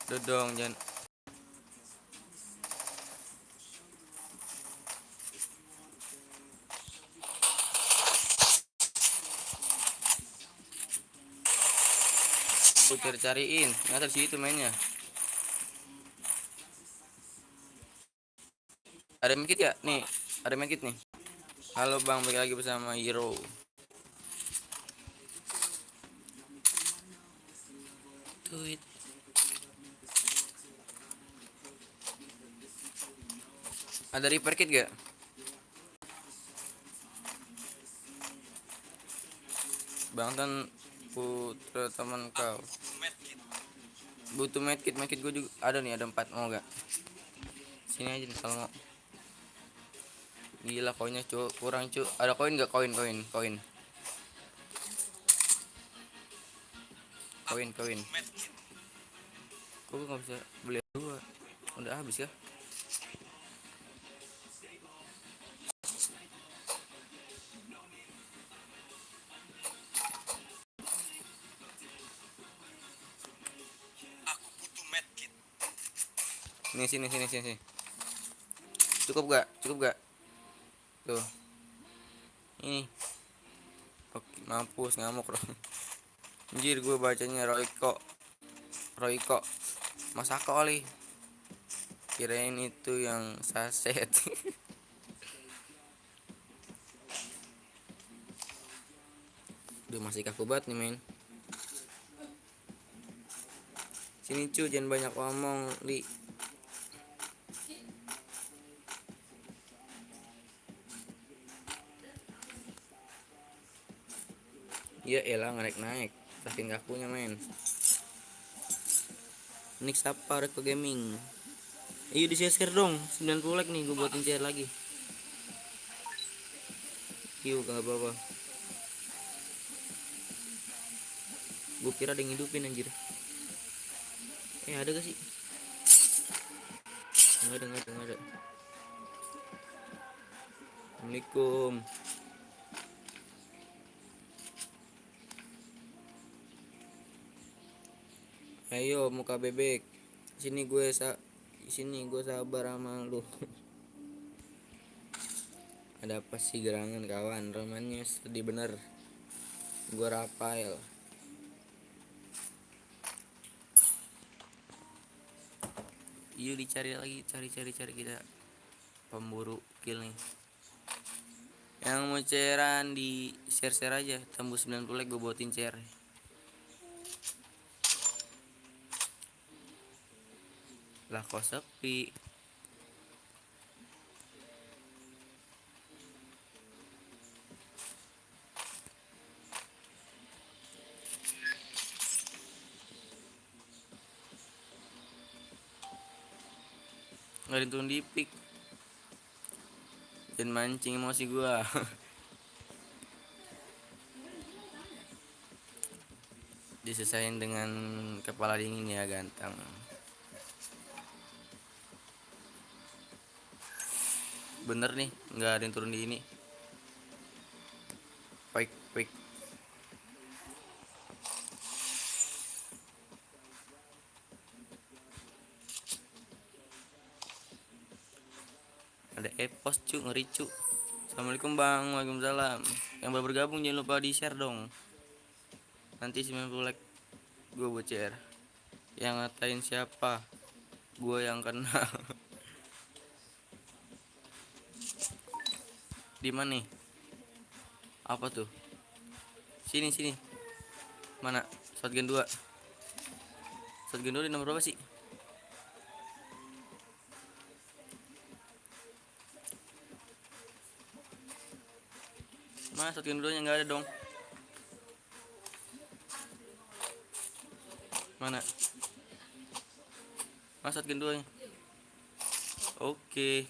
Udah dong, jangan. Gue cariin, ternyata di situ mainnya. Ada medkit ya? Nih, ada medkit nih. Halo bang, balik lagi bersama Hero. Tweet. Ada repair kit gak? Bang Tan putra teman kau. Butuh medkit gue juga ada nih, ada 4, mau gak? Sini aja nih kalau mau. Gila koinnya kurang cu. Ada koin gak? Koin. Kok gak bisa beli 2? Udah habis ya? Sini. Cukup gak? Tuh. Ini. Oke, mampus ngamuk dong. Anjir gue bacanya Royko. Masako kali. Kirain itu yang saset. Duh masih kaku banget nih men. Sini cu, jangan banyak ngomong di. Ya elah naik saking kakunya men. Nick Sapa Reko Gaming. Ayo di share dong 90 like nih gue buatin share lagi. Yuk gak apa-apa. Gue kira ada yang hidupin anjir. Ada gak sih? Nggak ada. Assalamualaikum. Ayo muka bebek. Sini gue sabar sama lu. Ada apa sih gerangan kawan? Romannya sedih bener. Gue Rafael. Yuk dicari lagi, cari kita pemburu kill nih. Yang mau ceran di share aja, tembus 90 like gue buatin share. Lah kok sepi. Nggak diturun di pick. Jangan mancing emosi gua. Diselesain dengan kepala dingin ya ganteng. Bener nih, nggak ada yang turun di ini. Fake. Ada epos cu, ngeri cu. Assalamualaikum bang, waalaikumsalam. Yang baru bergabung jangan lupa di share dong. Nanti 90 like gue buat share. Yang ngatain siapa? Gue yang kena. Di mana nih? Apa tuh? Sini. Mana? Shotgun 2 di nomor berapa sih? Mana shotgun 2 nya nggak ada dong? Mana shotgun 2 nya? Oke.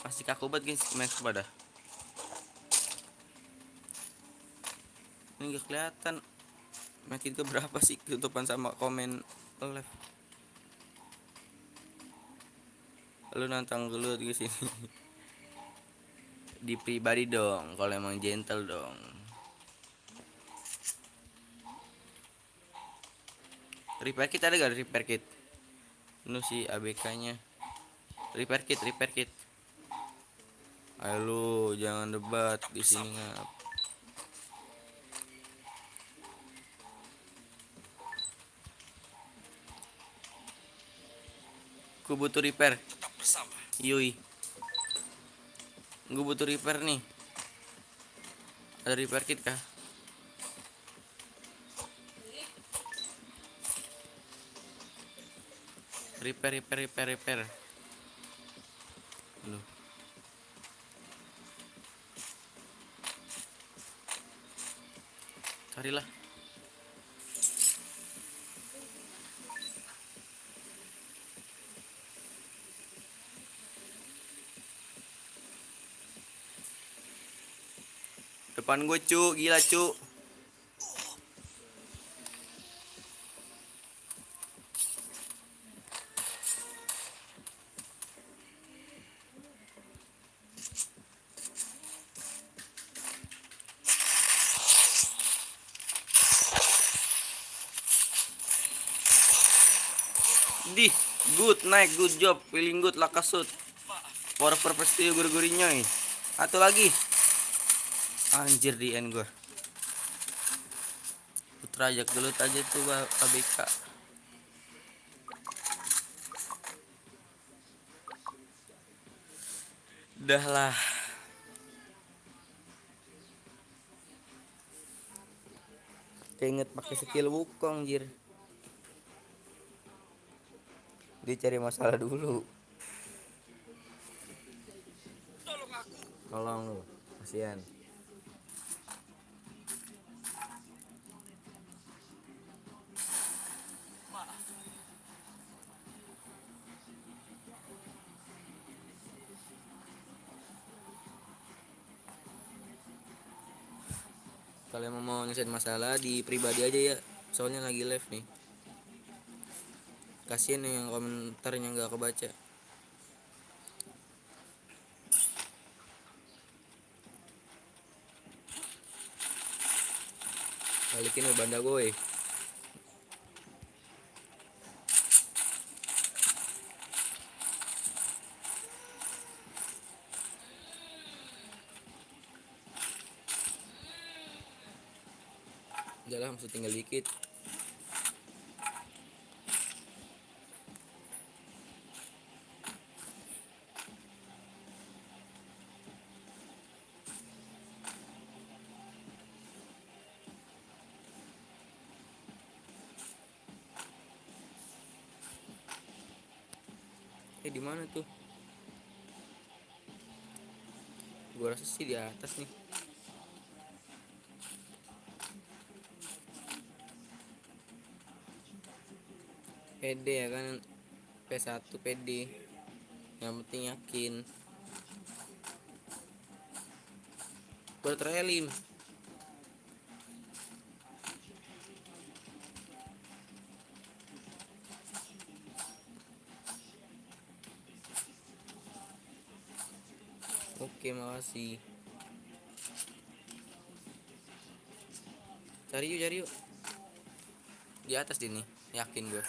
Masih kaku banget guys main sepeda. Ini gak kelihatan. Makin ke berapa sih ketutupan sama komen live. Lu nantang gelut di sini. Di pribadi dong, kalau emang gentle dong. Repair kit ada gak repair kit? Ini si ABK-nya. Repair kit. Ayo lu jangan debat di sini ngap. Gue butuh repair. Tetap bersama. Yoi. Gue butuh repair nih. Ada repair kit kah? Repair. Loh. Carilah. Depan gue cu, gila cu. Di, good, naik, good job, feeling good, lakasut. For purpose to guri-guri nyoy. Satu lagi. Anjir di end gua. Putra ajak dulu aja tuh ABK. Dah lah. Keinget pakai skill wukong anjir. Dia cari masalah dulu. Tolong aku. Tolong lu, kasihan. Kalian mau nyelesain masalah di pribadi aja ya. Soalnya lagi live nih. Kasihan yang komentarnya nggak kebaca. Balikin we banda gue. Udah lah, masih tinggal dikit. Di mana tuh? Gua rasa sih di atas nih. PD ya kan, P1 PD. Yang penting yakin. Bertrelim. Oke, makasih. Cari yuk. Di atas dia nih, yakin gue.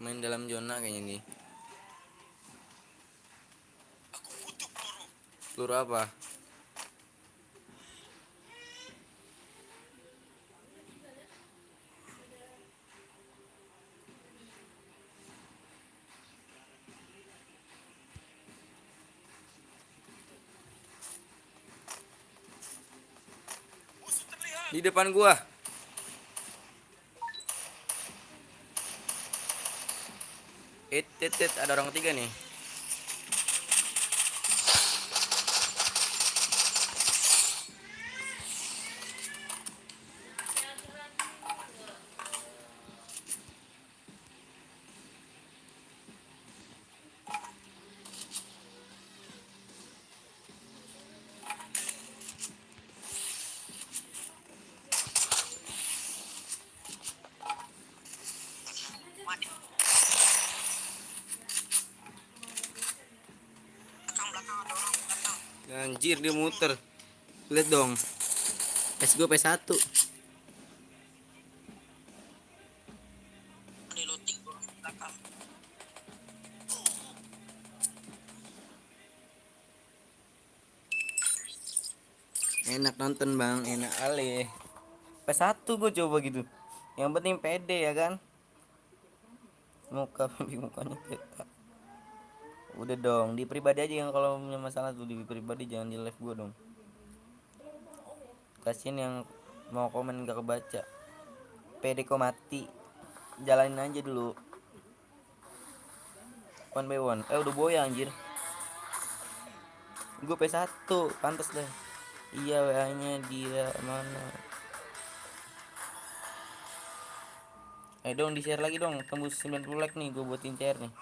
Main dalam zona kayaknya nih. Aku butuh peluru. Peluru apa? Musuh terlihat. Di depan gua. Ada orang ketiga nih. Anjir dia muter. Lihat dong. PS gue PS1. Di looting belakang. Enak nonton bang, enak ale. PS1 gue coba gitu. Yang penting pede ya kan. Mukanya peta. Udah dong, di pribadi aja yang kalau punya masalah tuh di pribadi, jangan di live gue dong. Kasian yang mau komen gak kebaca. Pede kok mati. Jalanin aja dulu. One by one. Udah boya anjir. Gue P1, pantas deh. Iya WA-nya dia mana? Dong di-share lagi dong, tembus 90 like nih, gue buatin share nih.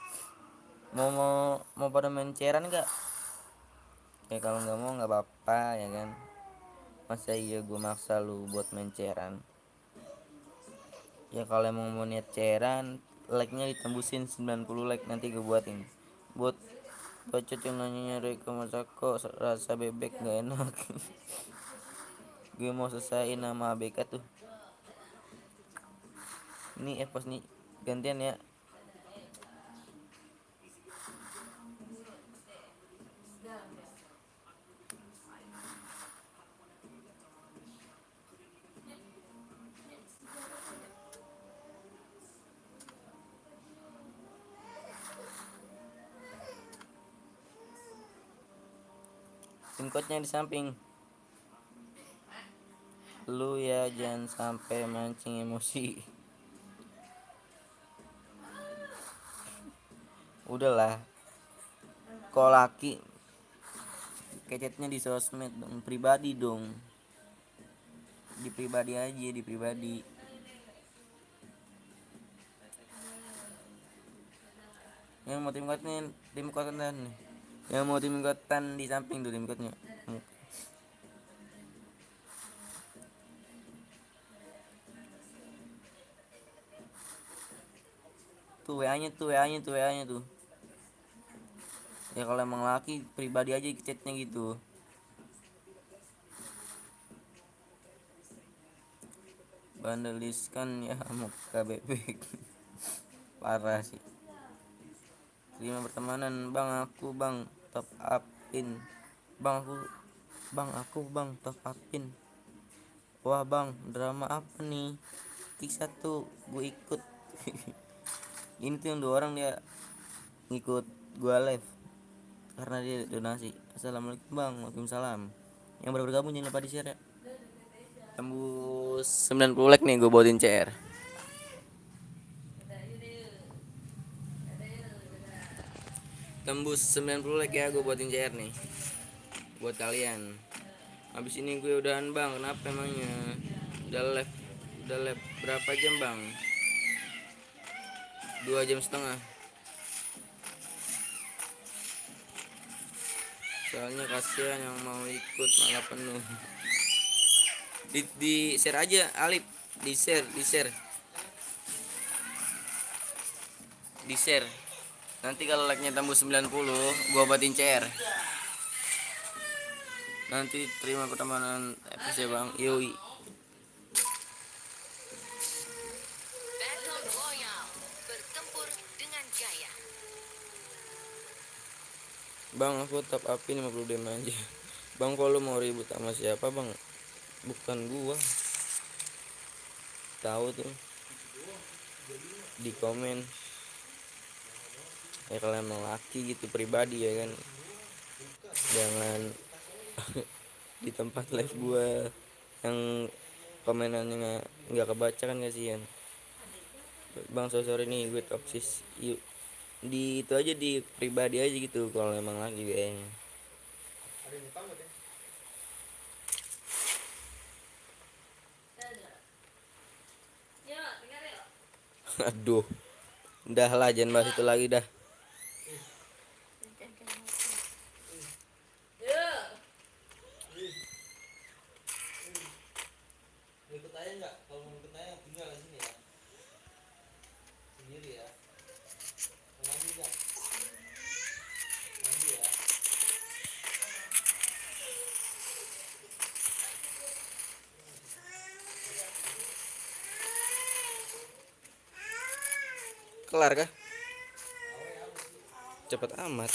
Mau pada main chairan enggak? Ya kalau nggak mau nggak apa-apa ya kan. Masa iya gue maksa lu buat main chairan? Ya kalau emang mau niat chairan, like-nya ditembusin 90 like, nanti gue buatin. Bacot yang nanyanya Reka Masako rasa bebek gak enak. Gue mau selesaiin nama ABK tuh. Ini pos nih gantian ya. Pin code-nya di samping. Lu ya jangan sampai mancing emosi. Udahlah. Kok laki kecetnya di sosmed dong, pribadi dong. Di pribadi aja, di pribadi. Yang mau tim kotan nih. Yang mau tim kotan di samping tuh tim kotnya. Tuh WA-nya tuh. Ya kalau emang laki pribadi aja chatnya gitu. Bandeliskan ya muka bebek. Parah sih. Terima pertemanan aku top upin. Bang top upin. Wah bang, drama apa nih? Tik 1 gue ikut. Ini tuh yang 2 orang dia ngikut gue live karena dia donasi. Assalamualaikum bang, waalaikumsalam. Yang baru bergabung jangan lupa di share ya. Tembus 90 like nih gue buatin CR. Tembus 90 like ya gue buatin CR nih buat kalian. Habis ini gue udahan bang, kenapa emangnya? Udah live berapa jam bang? 2,5 jam. Soalnya kasihan yang mau ikut malah penuh. Di share aja Alip, di share. Nanti kalau like-nya tembus 90 gua buatin CR. Nanti terima pertemanan FC bang. Yoi. Battle Royale. Bertempur dengan jaya. Bang aku top upin 50 DM aja. Bang kalau mau ribut sama siapa bang? Bukan gua. Tahu tuh. Di komen. Ya kalau emang laki gitu pribadi ya kan. Jangan di tempat live gua yang komenannya nggak kebaca kan, kasihan. Bang sorry nih gue toksis. Yuk di itu aja, di pribadi aja gitu kalau emang lagi kayaknya. Aduh, udah lah jangan bahas itu lagi dah. Ikut aja nggak? Kalau mau ikut aja tinggal di sini ya. Sendiri ya. Mandi nggak? Mandi ya. Kelar kah? Cepet amat.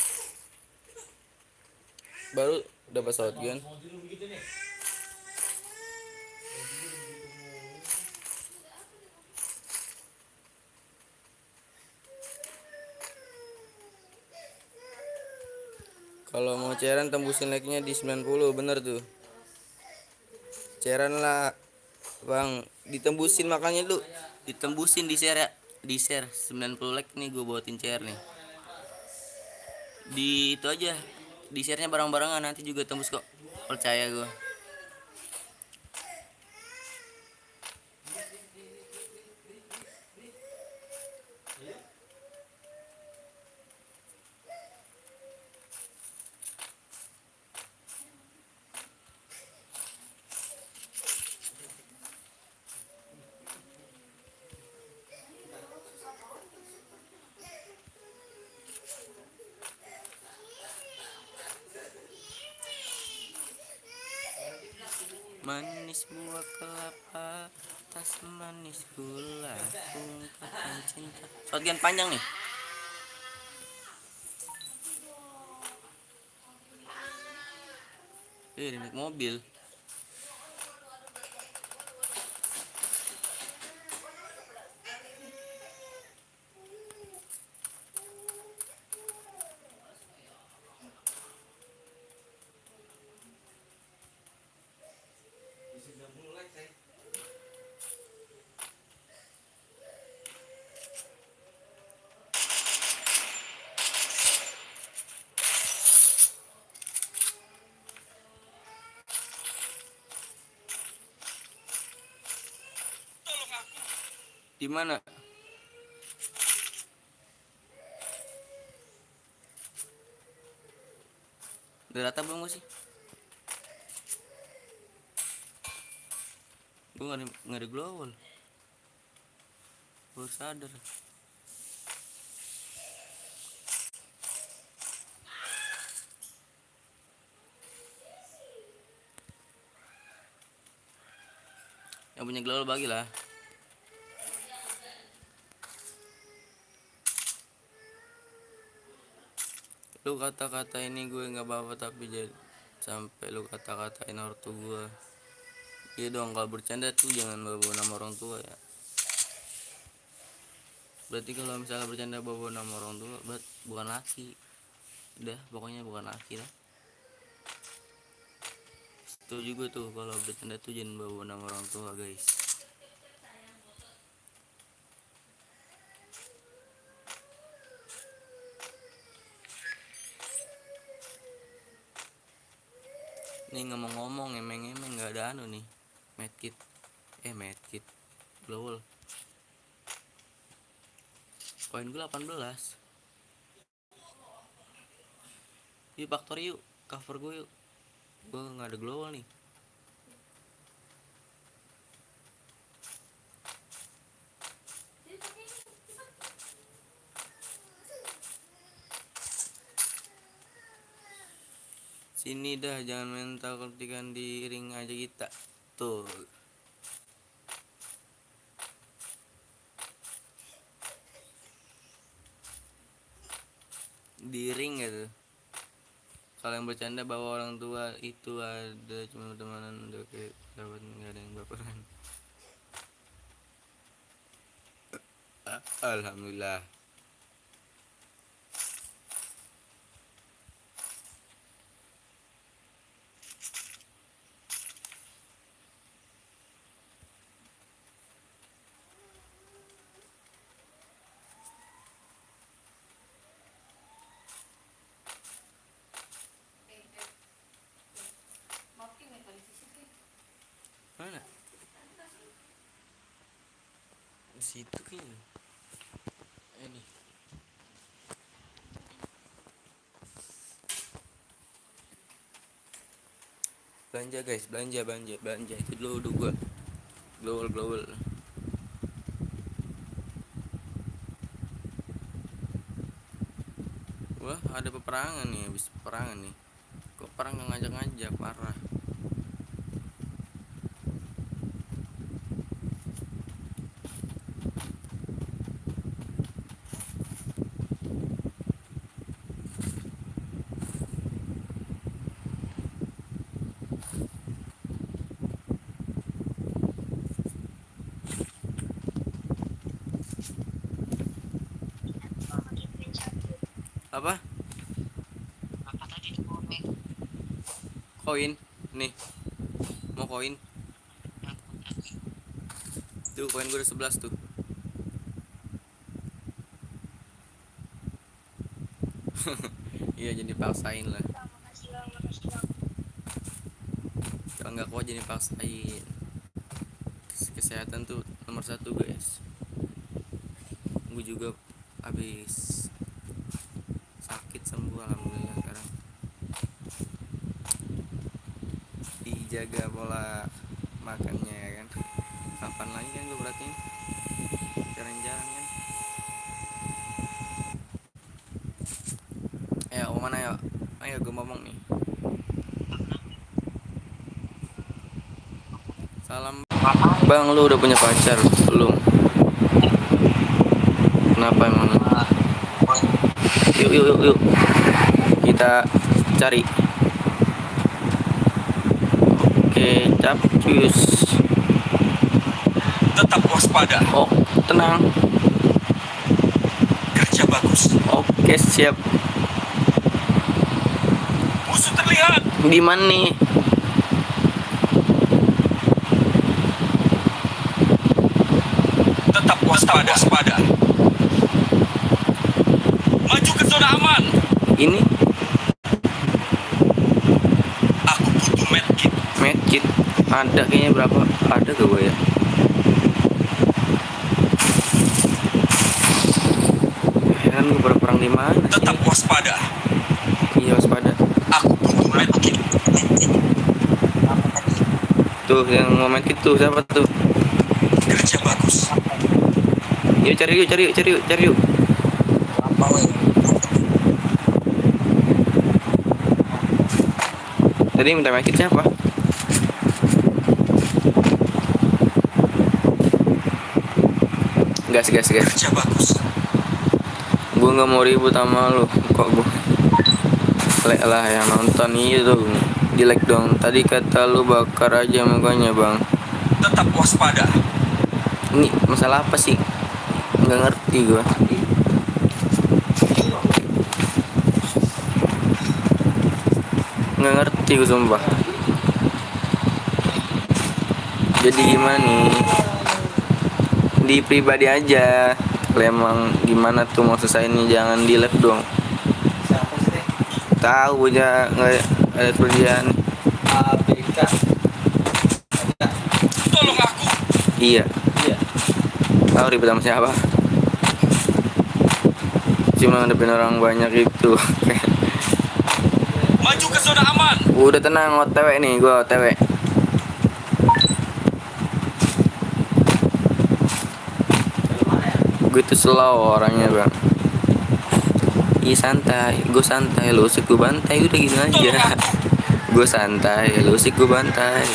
Baru dapat shotgun. Kalau mau cairan tembusin like-nya di 90, bener tuh. Cairan lah bang, ditembusin makanya lu. Ditembusin di share ya. Di share 90 like nih gue buatin CR nih. Di itu aja. Di share-nya bareng-barengan nanti juga tembus kok. Percaya gue. Manis buah kelapa, tas manis gula, ungkapan cinta. Shotgun panjang nih. Dia naik mobil. Tolong aku. Di mana? Udah rata belum gua sih? Gue nggak ada glowal. Baru sadar. Yang punya glowal bagilah. Lu kata-kata ini gue nggak apa-apa, tapi jadi sampai lu kata-katain ortu gue. Iya dong, kalau bercanda tuh jangan bawa nama orang tua ya. Berarti kalau misalnya bercanda bawa nama orang tua, berarti bukan laki. Udah, pokoknya bukan laki lah. Itu juga tuh, kalau bercanda tuh jangan bawa nama orang tua guys. Nih ngomong-ngomong, emeng-emeng nggak ada anu nih, medkit, medkit, glowal. Koin gue 18. Yuk faktor yuk, cover gue yuk. Gue nggak ada glowal nih. Sini dah, jangan mental ketikan di ring aja kita. Tuh. Di ring gitu. Kalau yang bercanda bawa orang tua itu ada cuma temenan, udah kayak dapat, nggak ada yang baperan. Alhamdulillah. Mana? Di situ kayaknya. Ini. Belanja guys, belanja. Itu dulu gua. Glowal. Wah, ada peperangan nih, habis peperangan nih. Kok perang nggak ngajak-ngajak, parah. Apa? Apa tadi di komen? Koin. Nih. Mau koin? Tuh, koin gue udah 11 tuh. Iya, jadi paksain lah. Makasih bang. Kalau nggak kuat jadi paksain. Kesehatan tuh nomor 1 guys. Gue juga habis sakit, sembuh alhamdulillah sekarang. Dijaga pola makannya ya kan. Kapan lagi kan gue perhatiin, jarang-jarang kan. Ayo mana ayo gue ngomong nih. Bang, lu udah punya pacar belum? Kenapa emang? Yuk, yuk, yuk, yuk. Kita cari. Oke, capcus. Tetap waspada. Oh, tenang. Kerja bagus. Oke, siap. Musuh terlihat. Gimana nih? Tetap waspada. Maju ke zona aman. Ini Aku butuh medkit. medkit. Ada kayaknya berapa? Ada gak gue ya? Heran gue pada perang di mana sih? Tetap waspada. Iya, waspada. Aku butuh medkit. Tuh yang mau medkit tuh siapa tuh? Kerja bagus. Yuk cari yuk, cari yuk, cari yuk, cari yuk. Tadi minta medkit siapa? Gas. Kerja bagus. Gue nggak mau ribut sama lu. Kok gue like lah yang nonton itu di like dong. Tadi kata lu bakar aja mukanya bang. Tetap waspada. Ini masalah apa sih? Nggak ngerti gue. Nggak ngerti gue sumpah. Jadi gimana nih? Di pribadi aja. Kalau emang gimana tuh mau selesainya, jangan di live dong. Tahu aja nggak ada kerjaan. Tolong aku. Iya. Tahu ribet sama siapa? Cuma ngadepin orang banyak itu. Maju ke zona aman. Udah tenang, OTW nih, gua OTW. Gue tuh slow orangnya bang. Ih santai, gue santai, lu usik gue bantai, udah gitu aja. Gue santai, lu usik gue bantai.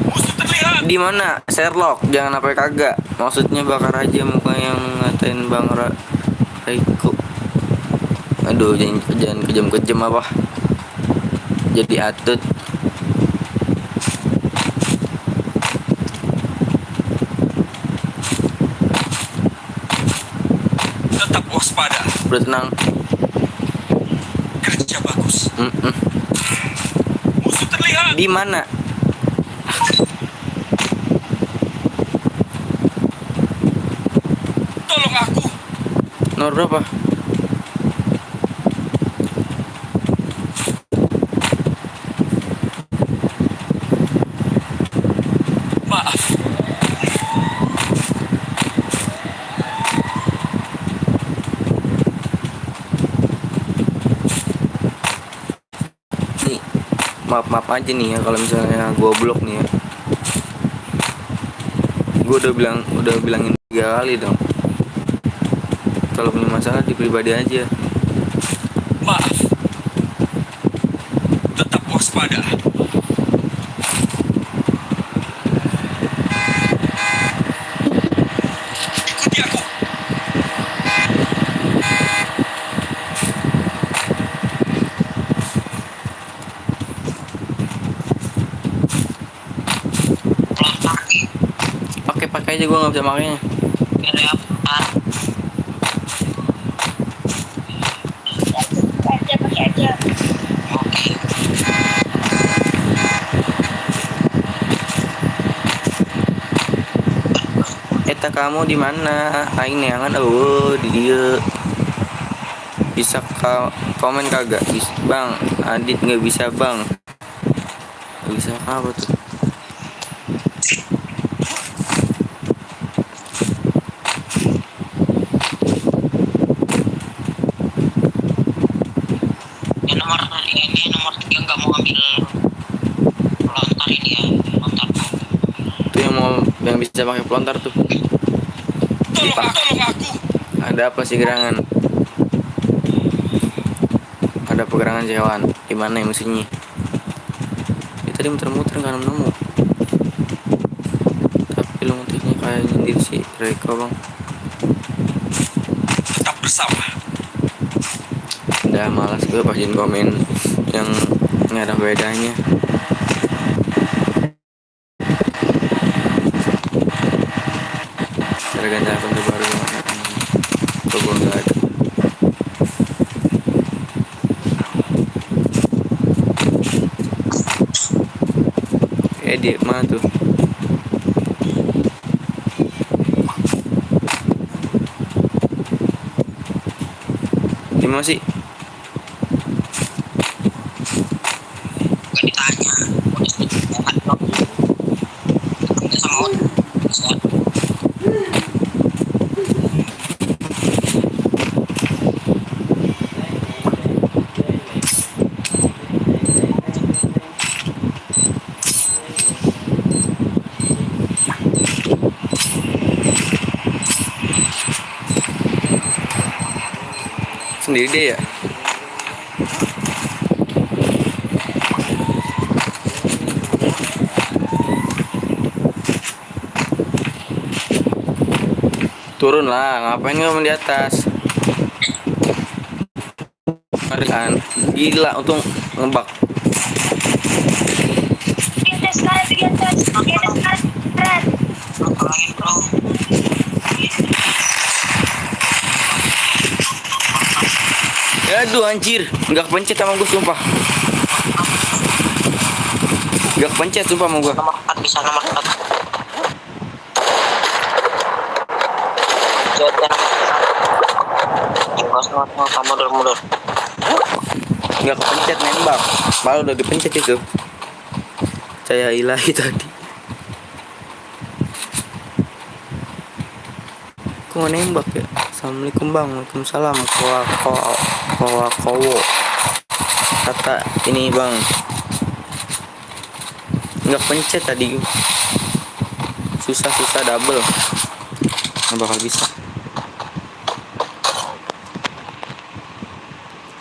Musuh terlihat. Di mana Sherlock? Jangan apa kagak. Maksudnya bakar aja muka yang ngatain Bang Raiko. Aduh, jangan kejam apa. Jadi atut. Tetap waspada. Udah tenang. Kerja bagus. Musuh terlihat. Di mana? Tolong aku. Nomor berapa? Maaf. Nih, maaf aja nih ya kalau misalnya gue blok nih ya. Gue udah bilangin 3 kali dong. Kalau punya masalah di pribadi aja. Maaf. Tetap waspada. Ikuti aku. Pakai aja, gue nggak bisa makainya. Pakai aja. Eta kamu di mana? Aing neangan di dia. Bisa komen kagak? Bang, Adit nggak bisa bang. Nggak bisa apa tuh? Ini nomor 3 nggak mau ambil pelontar ini ya, pelontar. Tuh yang bisa pakai pelontar tuh. Tolong aku. Ada apa sih gerangan? Ada pegerangan hewan. Di mana ya musuhnya? Dia tadi muter-muter nggak nemu. si Reko bang. Tetap bersama. Udah malas gue bacain komen yang nggak ada bedanya. Ada ganti akun tuh baru. Kok gue nggak ada. Dia mana tuh? Di mana sih? Gak ditanya. Udah sedikit banget bro. Udah sama sendiri dia ya. Turun lah, ngapain kamu di atas? Kan gila, untung ngebak. Tolongin bro. Aduh anjir, nggak kepencet sama gue sumpah. Nggak kepencet sumpah sama gue. Nomor 4 bisa nomor 4. Jatuh. Mundur mundur. Nggak kepencet nembak, malah udah dipencet itu. Saya ilahi tadi. Kok nggak nembak ya? Assalamualaikum bang, waalaikumsalam. Kowo. Kata ini bang, nggak pencet tadi. Susah double. Nggak bakal bisa.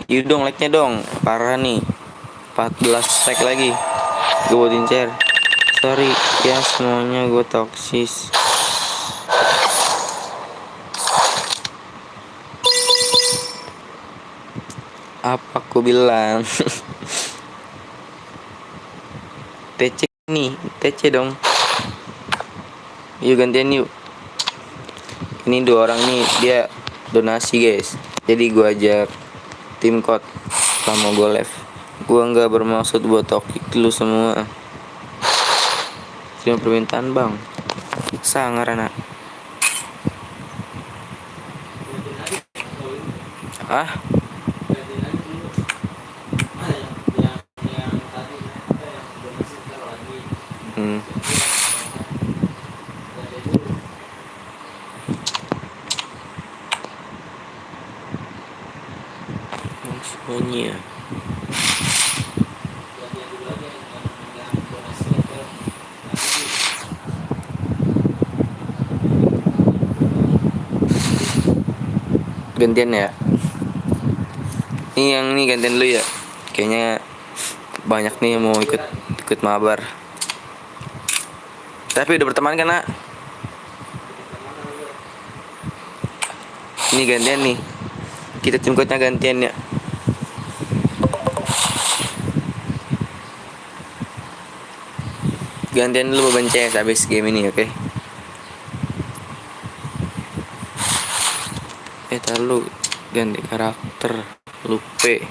Yuk dong, like-nya dong. Parah nih. 14 like lagi. Gue buatin share. Sorry ya semuanya, gue toksis. Apa aku bilang? TC nih, TC dong. Yuk gantian yuk. Ini 2 orang nih, dia donasi guys. Jadi gue ajak tim code sama gue live. Gue nggak bermaksud buat tokik lu semua. Cuma permintaan bang. Sangar anak. Ah? Semuanya. Gantian ya. Ini yang ini gantian dulu ya. Kayaknya banyak nih yang mau ikut mabar. Tapi udah berteman kan nak? Ini gantian nih. Kita tim coachnya gantian ya. Gantian dulu beban CS habis game ini, oke? Tar lu ganti karakter lupe.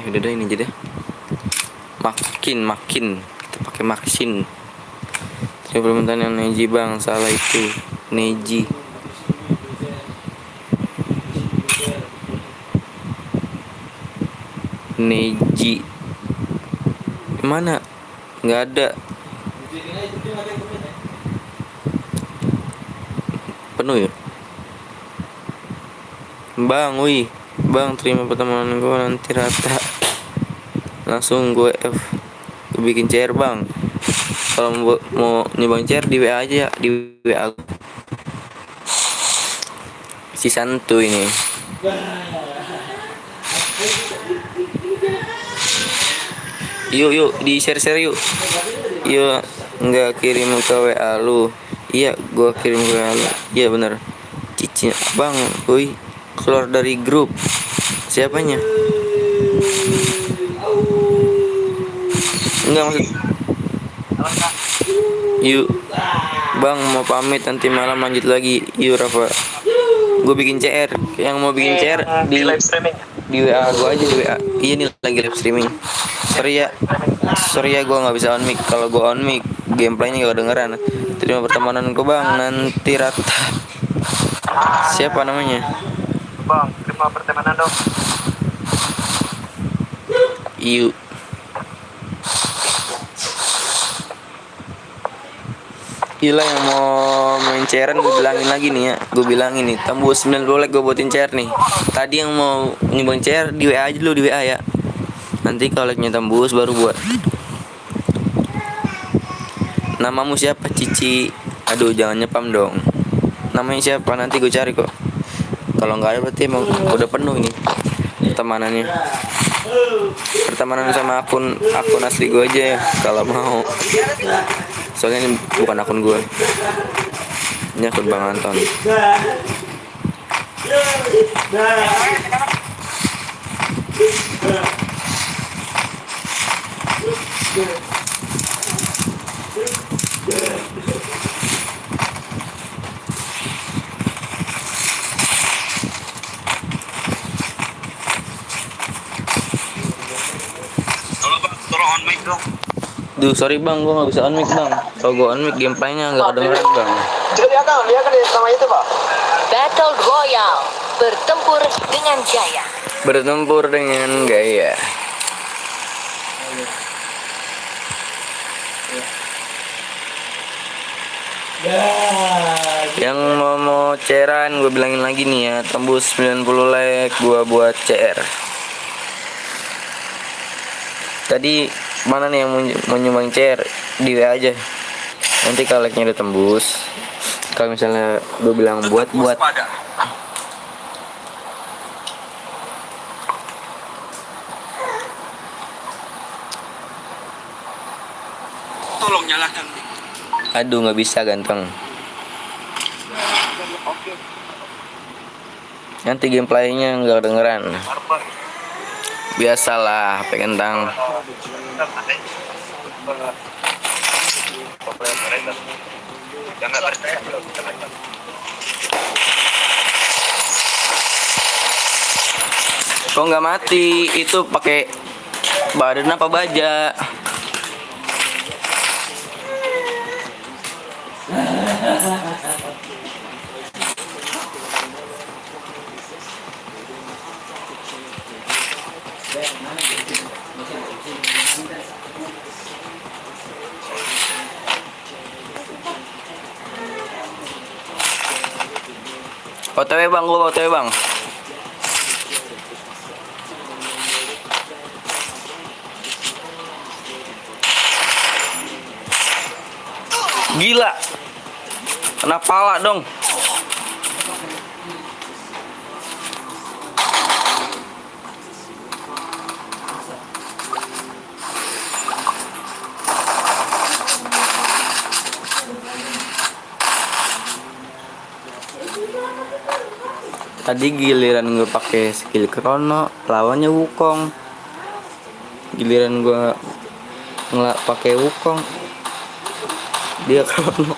Udah ini aja deh. Makin kita pakai maksin. Saya permintaan yang Neji bang, salah itu Neji. Mana? Nggak ada. Penuh ya? Bang, wih, bang terima pertemanan gue nanti rata. Langsung gue gue bikin CR bang. Kalau mau nyumbang CR di WA aja, di WA. Si santu ini. Yuk di share yuk. Yuk. Enggak, kirim ke WA lu. Iya, gua kirim ke WA lu. Iya bener. Cici, bang, woi, keluar dari grup. Siapanya? Enggak maksud. Yuk, bang mau pamit nanti malam lanjut lagi. Yuk Rafa. Gue bikin CR. Yang mau bikin CR di live streaming. di WA gue aja di WA. Iya nih lagi live streaming. Sorry ya gue nggak bisa on mic. Kalau gue on mic gameplaynya gak kedengeran. Terima pertemananku bang, nanti rata. Siapa namanya? Bang, terima pertemanan dong. Yuk. Gila yang mau main CR gue bilangin lagi nih ya. Gue bilangin nih tembus 90 like gue buatin CR nih. Tadi yang mau nyumbang CR di WA aja dulu, di WA ya. Nanti kalau like-nya tembus baru buat. Namamu siapa Cici? Aduh jangan nyepam dong. Namanya siapa nanti gue cari kok. Kalau nggak ada berarti emang udah penuh ini pertemanannya. Pertemanan sama akun asli gue aja ya kalau mau. Soalnya ini bukan akun gue. Ini akun Bang Anton. Tolong on mic dong. Duh sorry bang, gue gak bisa on mic bang. Kalau gue on mic gameplaynya gak kedengeran bang. Dia kan sama itu, Pak. Battle Royale. Bertempur dengan jaya. Bertempur dengan gaya. Yang mau ceran gue bilangin lagi nih ya, tembus 90 like gue buat CR. Tadi mana nih yang mau nyumbang CR di WA aja. Nanti kalau like-nya udah tembus, kalau misalnya gue bilang buat Waspada. Tolong nyalakan. aduh nggak bisa ganteng. Nanti gameplaynya nggak kedengeran. Biasalah HP kentang. Kok nggak mati? Itu pakai badan apa baja? OTW bang, gua OTW bang. Gila, kena pala dong. Tadi giliran gue pakai skill Krono, lawannya Wukong. Giliran gue nggak pakai Wukong, dia Krono.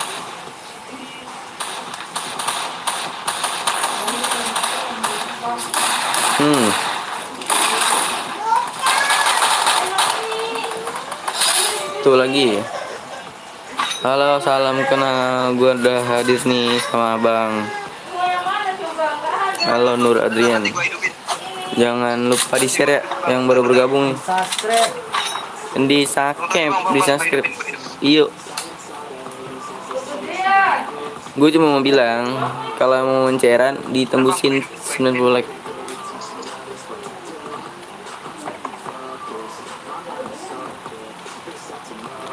Tuh lagi. Halo, salam kenal. Gue udah hadir nih sama abang. Halo Nur Adrian. Jangan lupa di share ya yang baru bergabung. Di subscribe. Iyo. Gue cuma mau bilang kalau mau menceran ditembusin 90 like.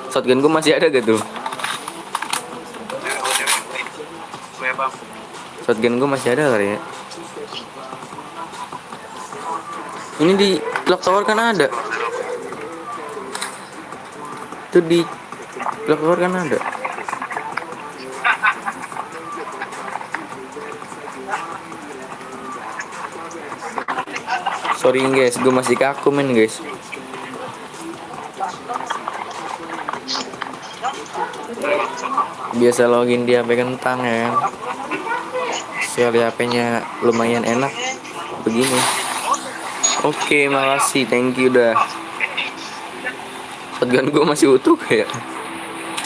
Shotgun gue masih ada gak tuh? Shotgun gue masih ada kali ya. Ini di Clock Tower kan ada. Itu di Sebelah keluar kan ada. Sorry guys, gue masih kaku men guys. Biasa login di HP kentang ya kan. Sekali HP-nya lumayan enak begini. Oke, makasih, thank you dah. Shotgun gue masih utuh kayak.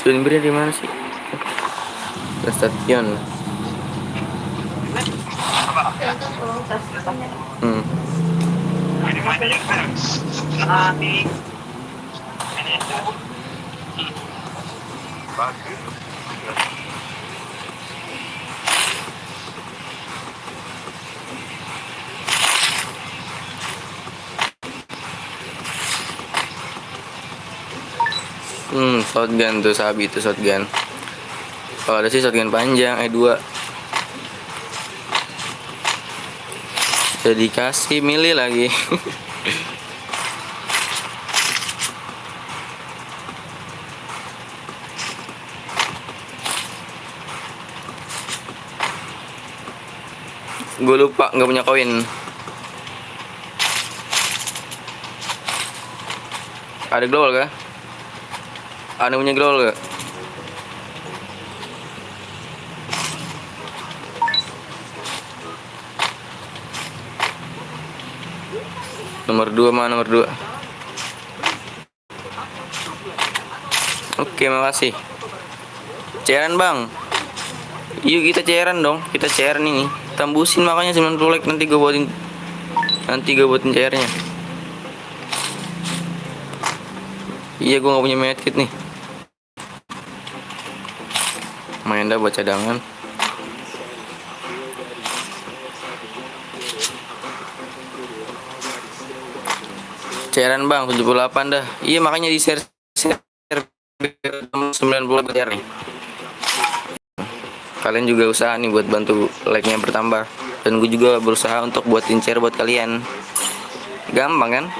Sumbernya di mana sih? Stasiun. Shotgun tuh sabi itu shotgun. Kalau ada sih shotgun panjang E2. Jadi kasih milih lagi. Gue lupa nggak punya koin. Ada global kah? Ada punya global gak? Nomor 2 mana nomor 2? Oke, makasih. Cairan bang. Yuk kita cairan dong. Kita cairan ini. Tambusin makanya 90 like nanti gue buatin cairnya. Iya gue gak punya medkit nih. Main dah buat cadangan. Cairan bang 78 dah. Iya makanya di share 90 share nih. Kalian juga usaha nih buat bantu like-nya bertambah. Dan gue juga berusaha untuk buatin share buat kalian. Gampang kan?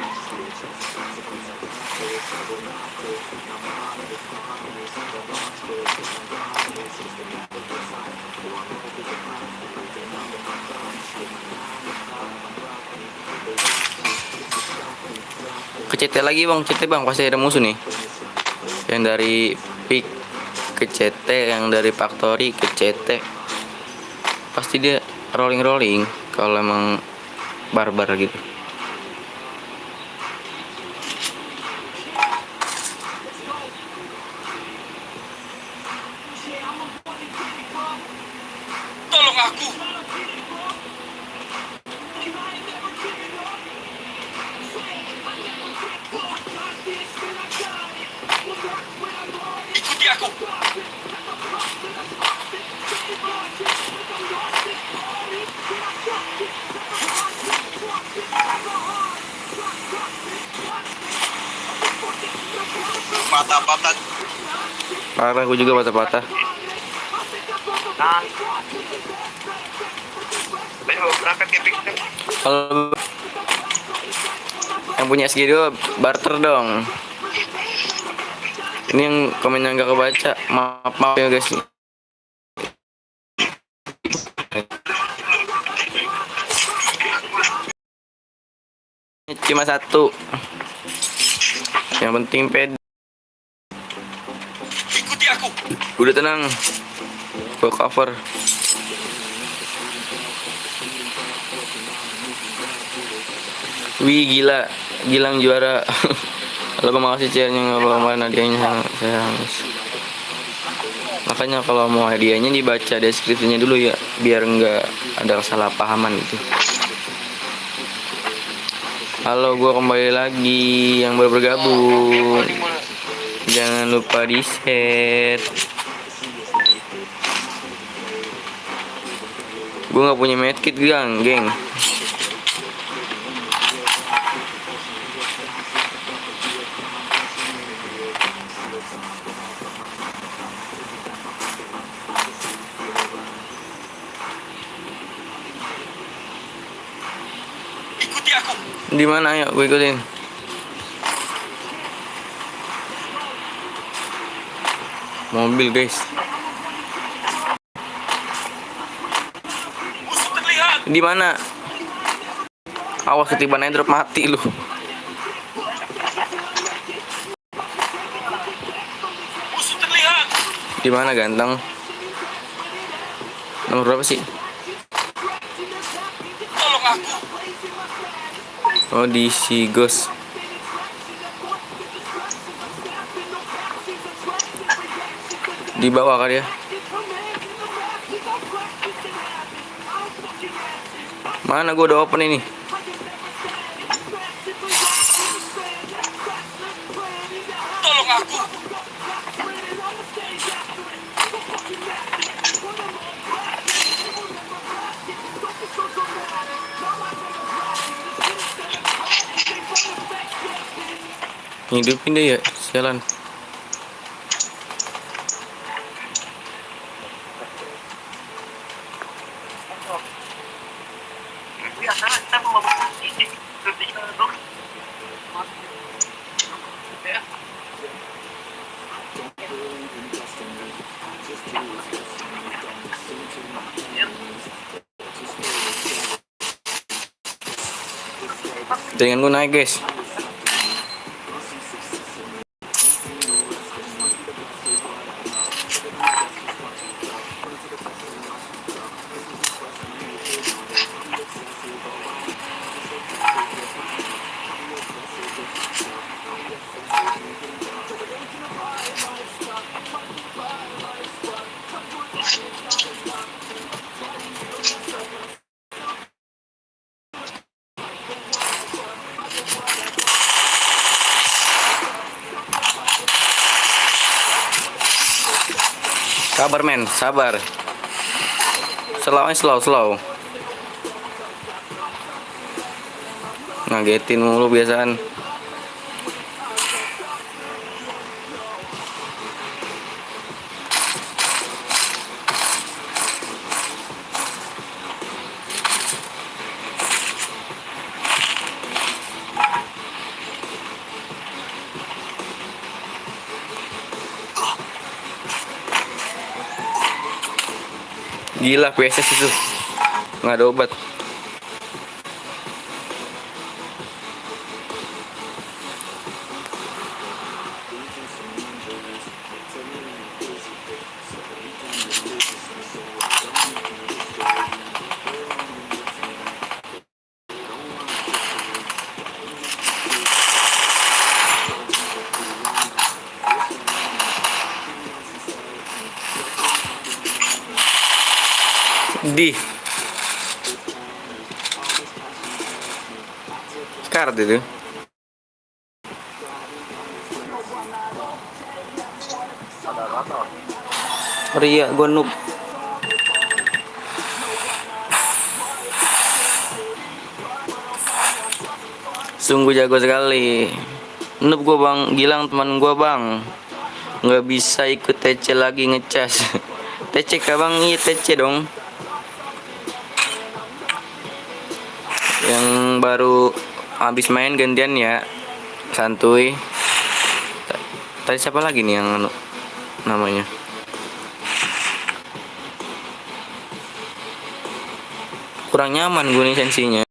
Ke CT lagi bang, CT bang pasti ada musuh nih. Yang dari pick ke CT, yang dari factory ke CT, pasti dia rolling kalau emang barbar gitu. Tolong aku. Ikuti aku. Mata patah. Parah, gue juga patah-patah. Nah. Besok berangkat ke Pixel. Kalau yang punya SG2 barter dong. Ini yang komennya nggak kebaca. Maaf ya guys. Cuma satu. Yang penting ped. Ikuti aku. Udah tenang. Gue cover. Wih gila, Gilang juara. Kalau mau kasih chairnya nggak mau hadiahnya saya hangus. Makanya kalau mau hadiahnya dibaca deskripsinya dulu ya, biar nggak ada kesalahpahaman gitu. Halo, gua kembali lagi yang baru bergabung. Jangan lupa di share. Gua nggak punya medkit geng. Ikuti aku. Di mana ya? Gue ikutin. Mobil guys. Musuh terlihat. Di mana? Awas ketiban airdrop mati lu. Musuh terlihat. Di mana ganteng? Nomor berapa sih? Tolong aku. Oh di si Ghost. Di bawah kali ya. Mana gua udah open ini? Tolong aku. Hidupin deh ya, jalan. Biasa kita mau ini. Jaringan gua naik guys. Sabar men, sabar. Slow. Ngagetin mulu biasaan. Gila PSS itu nggak ada obat. Di kart itu Ria gua noob. Sungguh jago sekali. Noob gua bang, Gilang teman gua bang. Nggak bisa ikut TC lagi ngecas. TC kah bang? Iya TC dong. Yang baru habis main gantian ya, santuy. Tadi siapa lagi nih yang namanya? Kurang nyaman gue nih sensinya.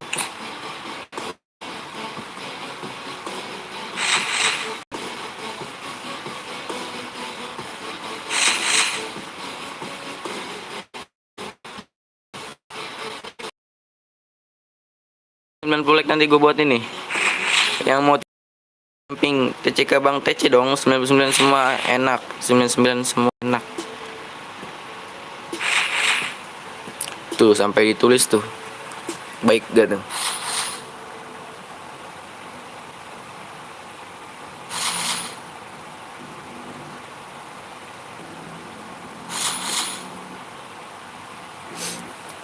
Like nanti gue buat ini. Yang mau camping TCK Bang TC dong, 99 semua enak, 99 semua enak. Tuh sampai ditulis tuh. Baik gak tuh?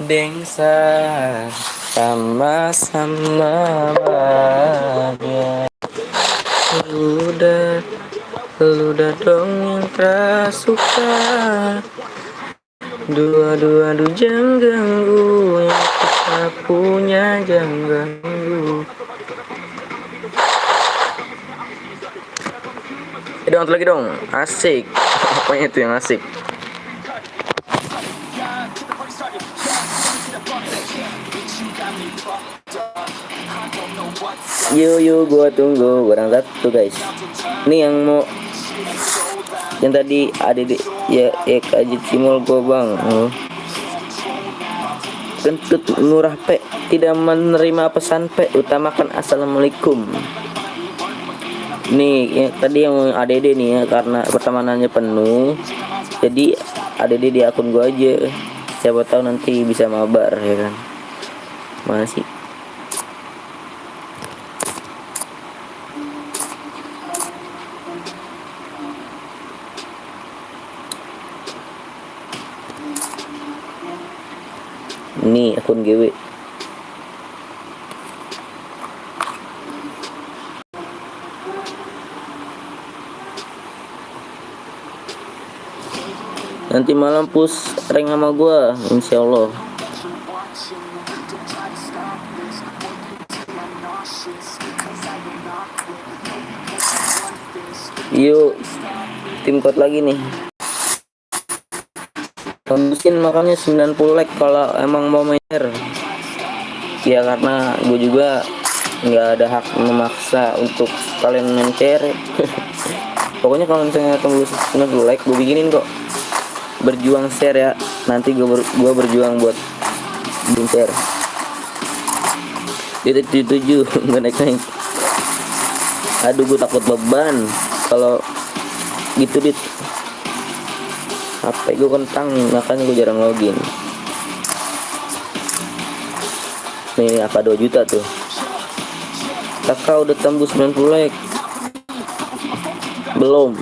Dengsa sama-sama bahagia. Ludah dong yang tersuka. Dua-dua jangan ganggu, yang kita punya jangan ganggu. Dong lagi dong, asik. Pokoknya itu yang asik. Yuk, gua tunggu barang satu guys. Ini yang tadi ada di ya kaji cimol gua bang. Kentut murah pe, tidak menerima pesan pe, utamakan assalamualaikum. Nih tadi yang ADD nih ya, karena pertemanannya penuh, jadi ADD di akun gua aja. Siapa tahu nanti bisa mabar ya kan. Mana sih? Ini akun GW. Nanti malam push rank sama gua, insyaallah. Yuk, tim code lagi nih. Tembusin makanya 90 like kalau emang mau main share. Ya karena gue juga nggak ada hak memaksa untuk kalian main share. Pokoknya kalau misalnya tembus 90 like gue bikinin kok. Berjuang share ya. Nanti gue berjuang buat bikin share. Itu 7 nggak naik. Aduh gue takut beban kalau gitu dit. HP gue kentang, makanya gue jarang login. Nih apa 2 juta tuh. Kakak udah tembus 90 like. Belum.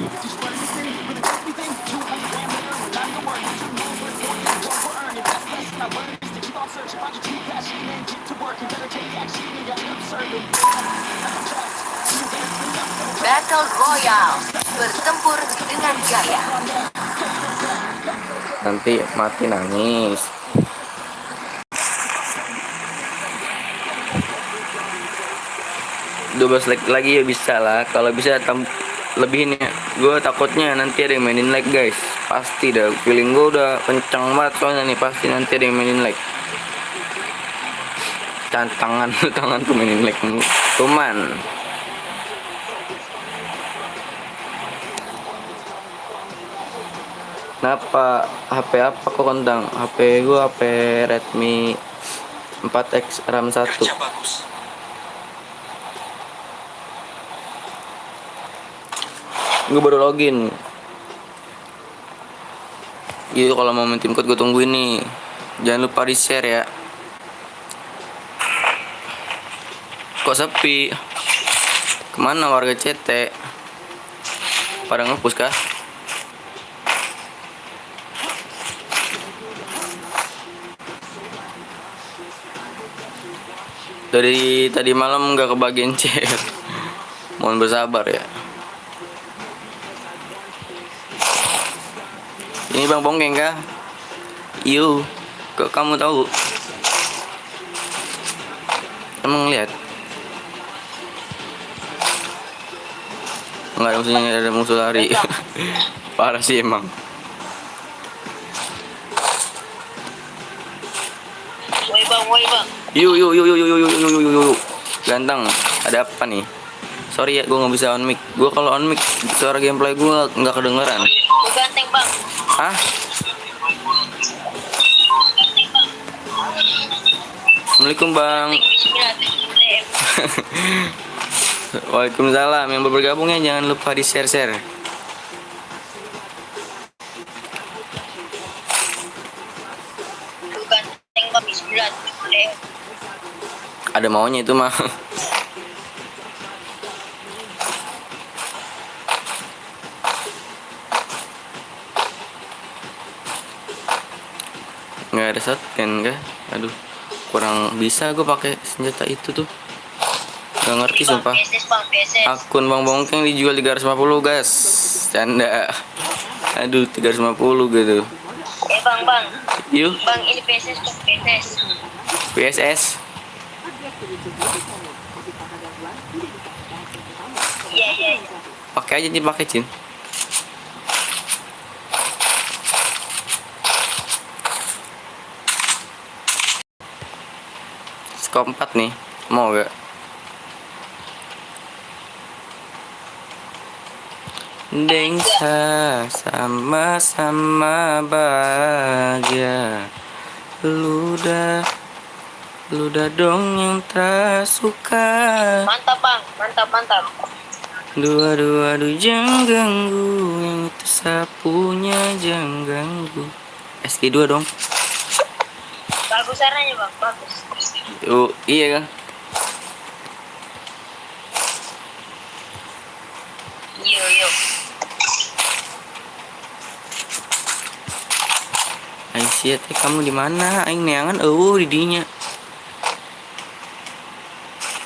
Battle Royale, bertempur dengan gaya. Nanti mati nangis. Dua like lagi ya bisa lah. Kalau bisa lebihin ya. Gue takutnya nanti ada yang mainin like guys. Pasti dah. Feeling gue udah kencang banget soalnya nih. Pasti nanti ada yang mainin like. Tangan tuh mainin like. Cuman kenapa HP apa kok kentang? HP gua HP Redmi 4X RAM 1. Kerja bagus. Gue baru login. Yuk kalau mau main tim code gue tungguin nih. Jangan lupa di share ya. Kok sepi? Kemana warga CT? Pada ngepus kah? Dari tadi malam nggak kebagian chat. Mohon bersabar ya. Ini Bang Bongkeng kah? Iyo, kok kamu tahu? Emang lihat? Enggak ada musuhnya, ada musuh lari. Parah sih emang. Woi bang. Yuk. Ganteng. Ada apa nih? Sorry ya, gue nggak bisa on mic. Gue kalau on mic suara gameplay gue nggak kedengeran. Gue ganteng bang. Hah? Assalamualaikum bang. Waalaikumsalam. Yang baru bergabung ya jangan lupa di share. Gue ganteng bang. Bismillah. Ada maunya itu mah. Nggak ada shotgun kah? Aduh, kurang bisa gue pakai senjata itu tuh. Gak ngerti sumpah. Akun Bang Bongkeng dijual 350 guys. Canda. Aduh 350 gitu. Bang. Yuk. Bang ini PSS tuh PSS. Iya. Pakai aja nih pakai Cin. skop 4 nih. Mau gak? Dengsa sama-sama bahagia. Ludah dong yang tak suka. Mantap bang, mantap. Dua jangan ganggu, yang itu sapunya jangan ganggu. SG2 dong. Bagus caranya bang, bagus. Iya kan? Yo. Aing siat kamu di mana? Aing neangan di dinya.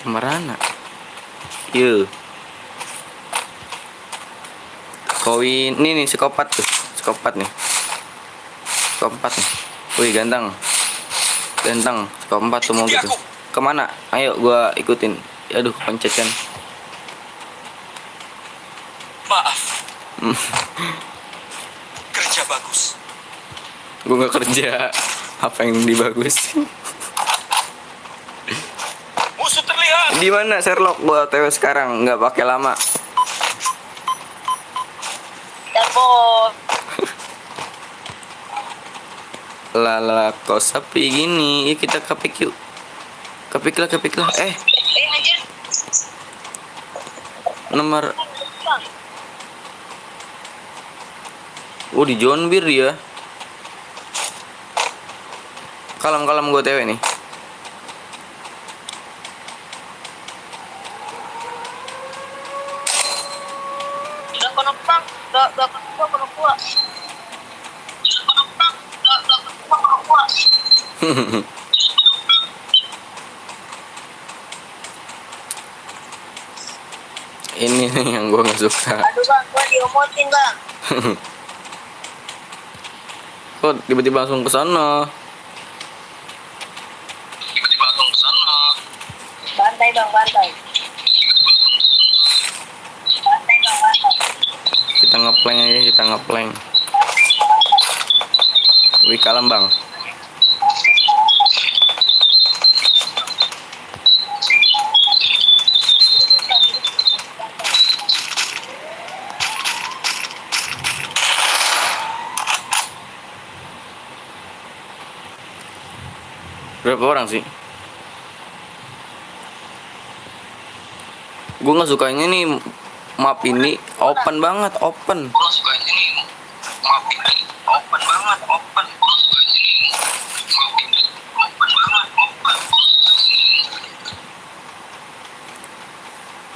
Marana. Yo. Koin nih skopat tuh. Skopat nih. Wih ganteng. Skopat tuh mau gitu. Kemana? Ayo gua ikutin. Aduh pencet kan. Maaf. Kerja bagus. Gue nggak kerja. Apa yang dibagus? Musuh terlihat. Di mana Sherlock? Gua TW sekarang, nggak pakai lama. Telepon. Lala kok sepi gini? Ya kita kepik yuk. Kepik lah. Anjir. Nomor. Bang. Di John Bir ya. Kalem gue TW nih. Udah kono bang, udah kono kuat. Ini nih yang gue nggak suka. Aduh bang, gua diomotin bang. Kok tiba-tiba langsung ke sana? Bantai bang, bantai. Kita ngeplank aja. Wih kalem bang. Berapa orang sih? Gue nggak sukanya nih map ini open banget.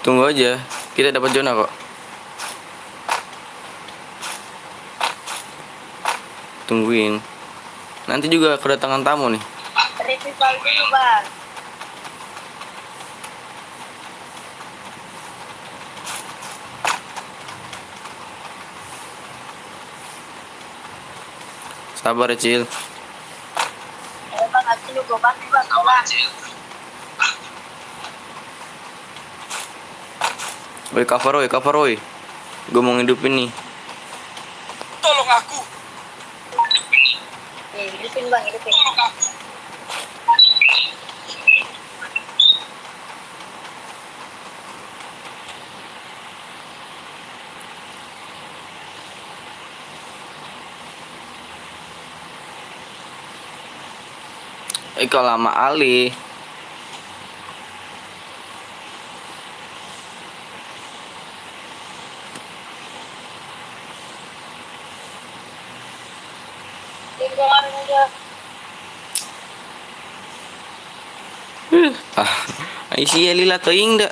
Tunggu aja, kita dapat zona kok. Tungguin. Nanti juga kedatangan tamu nih. Revival dulu bang. Sabar ya, Cil. Bang, aku juga bantu bang. Woi cover woi. Gue mau ngidupin nih. Tolong aku. Nih, hidupin bang, hidupin. Kalau lama Ali. Tinggalan aja. Aisyah lila teing dah.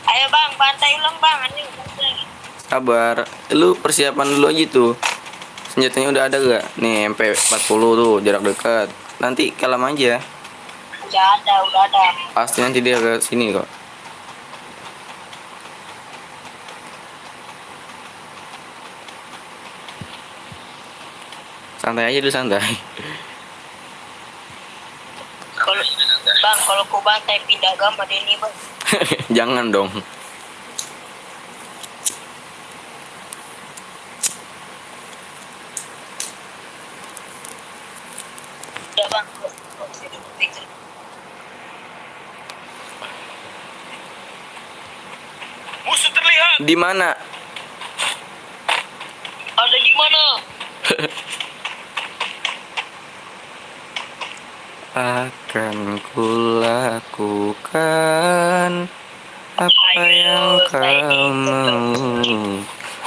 Ayo bang, bantai ulang bang. Anjing, bantai. Sabar. Lu persiapan dulu aja tuh. Senjatanya udah ada gak? Nih MP40 tuh jarak dekat. Nanti kalem aja. Udah ada. Pasti nanti dia ke sini kok. Santai aja dulu, santai. Kalau ku bantai pindah agama deh nih bang. Jangan dong. Musuh terlihat. Di mana? Ada di mana? Akan kulakukan apa yang kau mau.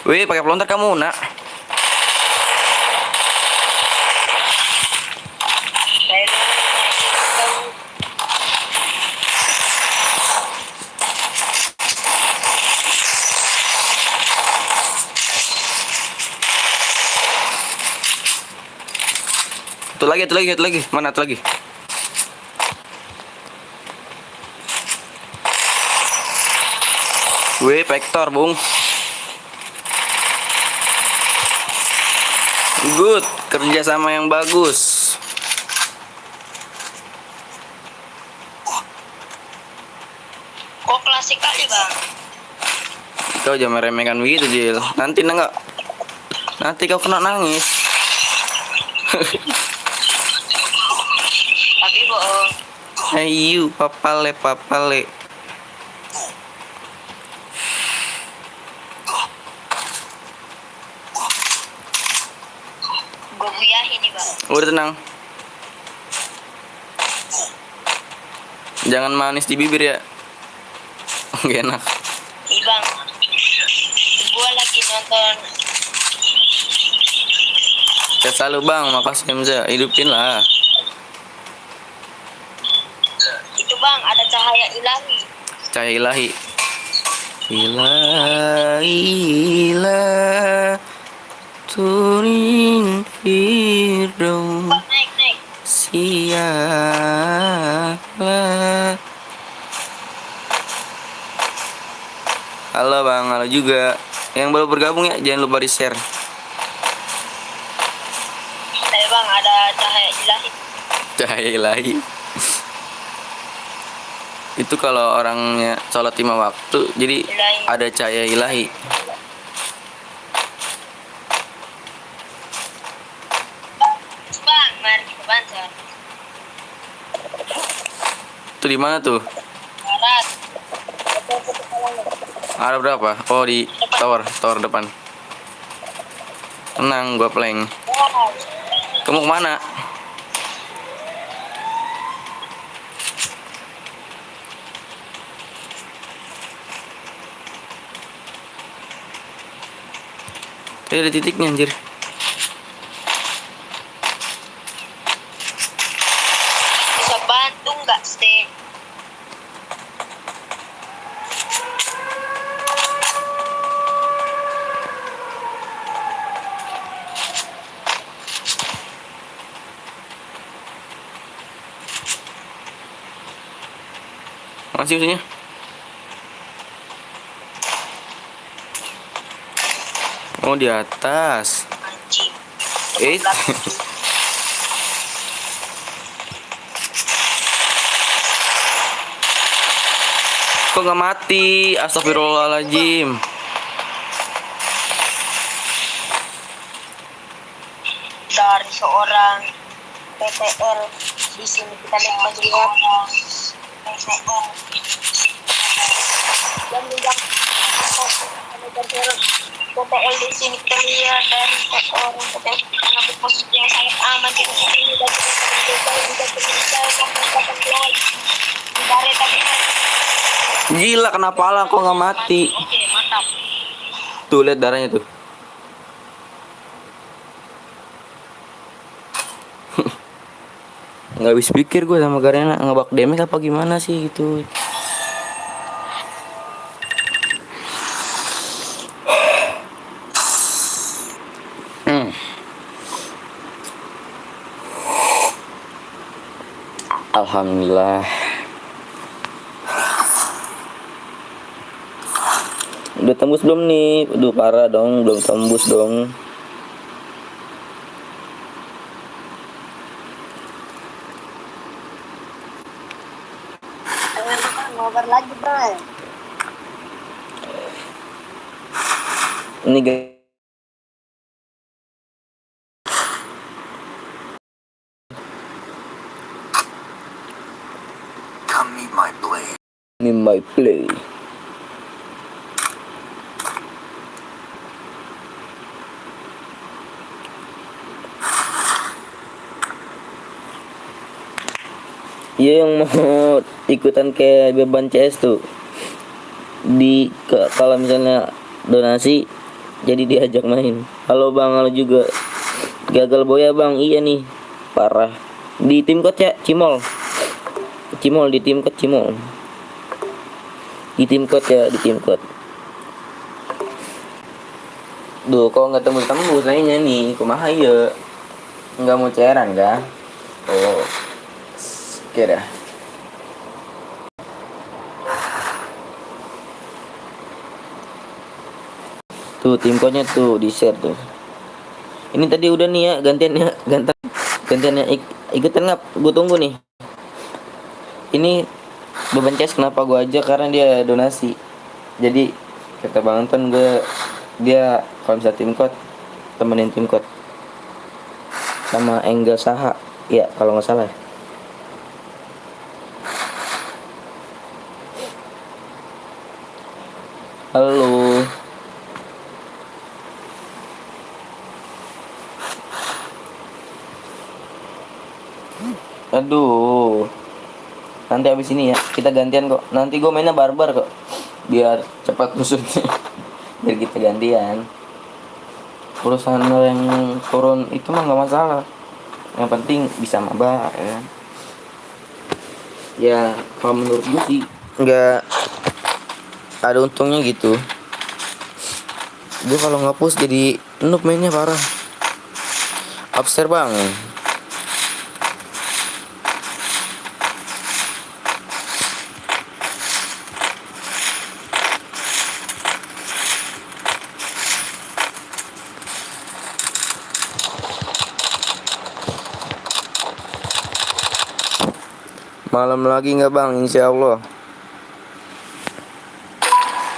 Wih, pakai pelontar kamu, nak. Saya Satu lagi. Mana satu lagi? Wih, vektor, Bung. Good, kerja sama yang bagus. kok klasik kali bang. Kau jangan meremehkan begitu, Jil. Nanti kau kena nangis. Tapi bohong. Ayu, papale. Gue buyahin nih bang. Udah tenang. Jangan manis di bibir ya. Gak enak. Ih bang. Gue lagi nonton. Sehat selalu bang, makasih Hamza. Hidupin lah. Itu bang ada cahaya ilahi. Cahaya ilahi. Ilah turin firdaus Bang naik. sialah. Halo bang, halo juga. Yang baru bergabung ya, jangan lupa di share. Saya bang ada cahaya ilahi. Cahaya ilahi. Itu kalau orangnya sholat 5 waktu, jadi Ilahi. ada cahaya ilahi. Bang mari kita bantu. Itu di mana tuh? Barat. Ada berapa? Oh di tower depan. Tenang, gua plank. Kamu kemana? Tadi ada titiknya anjir. Bisa bantu nggak sih? Masih musuhnya? Oh di atas. Anjing. Eh. Kok nggak mati? Astagfirullahaladzim. Dari seorang PTL di sini kita lihat melihat PTL dan menjam PTL di sini kita lihat dari seorang PTL mengambil posisi yang sangat aman di sini dan Gila kenapa lah kok nggak mati? Oke, mantap. Tuh lihat darahnya tuh. Nggak habis pikir gue sama Garena ngebak damage apa gimana sih gitu. Alhamdulillah. Udah tembus belum nih? Aduh parah dong, belum tembus dong. Ngobrol lagi, Bro. Ini guys. Me my play. Iya yang mau ikutan kayak beban CS tuh kalau misalnya donasi jadi diajak main. Halo bang, halo juga. Gagal boya bang, iya nih parah. Di tim coach ya, Cimol di tim coach Cimol. Di tim coach ya, di tim coach. Duh, kalau nggak tembus lainnya nih, kumaha ya? Nggak mau cairan kan? Oh, oke dah. Tuh tim coachnya tuh di share tuh. Ini tadi udah nih ya, gantiannya ikutan ngap, gue tunggu nih. Ini beban CS kenapa gue aja, karena dia donasi. Jadi kata Bang Anton, dia kalau bisa tim code temenin tim code sama Engel Saha ya kalau nggak salah. Halo. Aduh, nanti abis ini ya kita gantian kok. Nanti gue mainnya barbar kok, biar cepat musuhnya. Biar kita gantian. Urusan yang turun itu mah nggak masalah. Yang penting bisa maba ya. Ya kalau menurut gue sih nggak ada untungnya gitu. Gue kalau ngapus jadi noob mainnya parah. Upstairs bang. Malam lagi nggak bang? Insya Allah.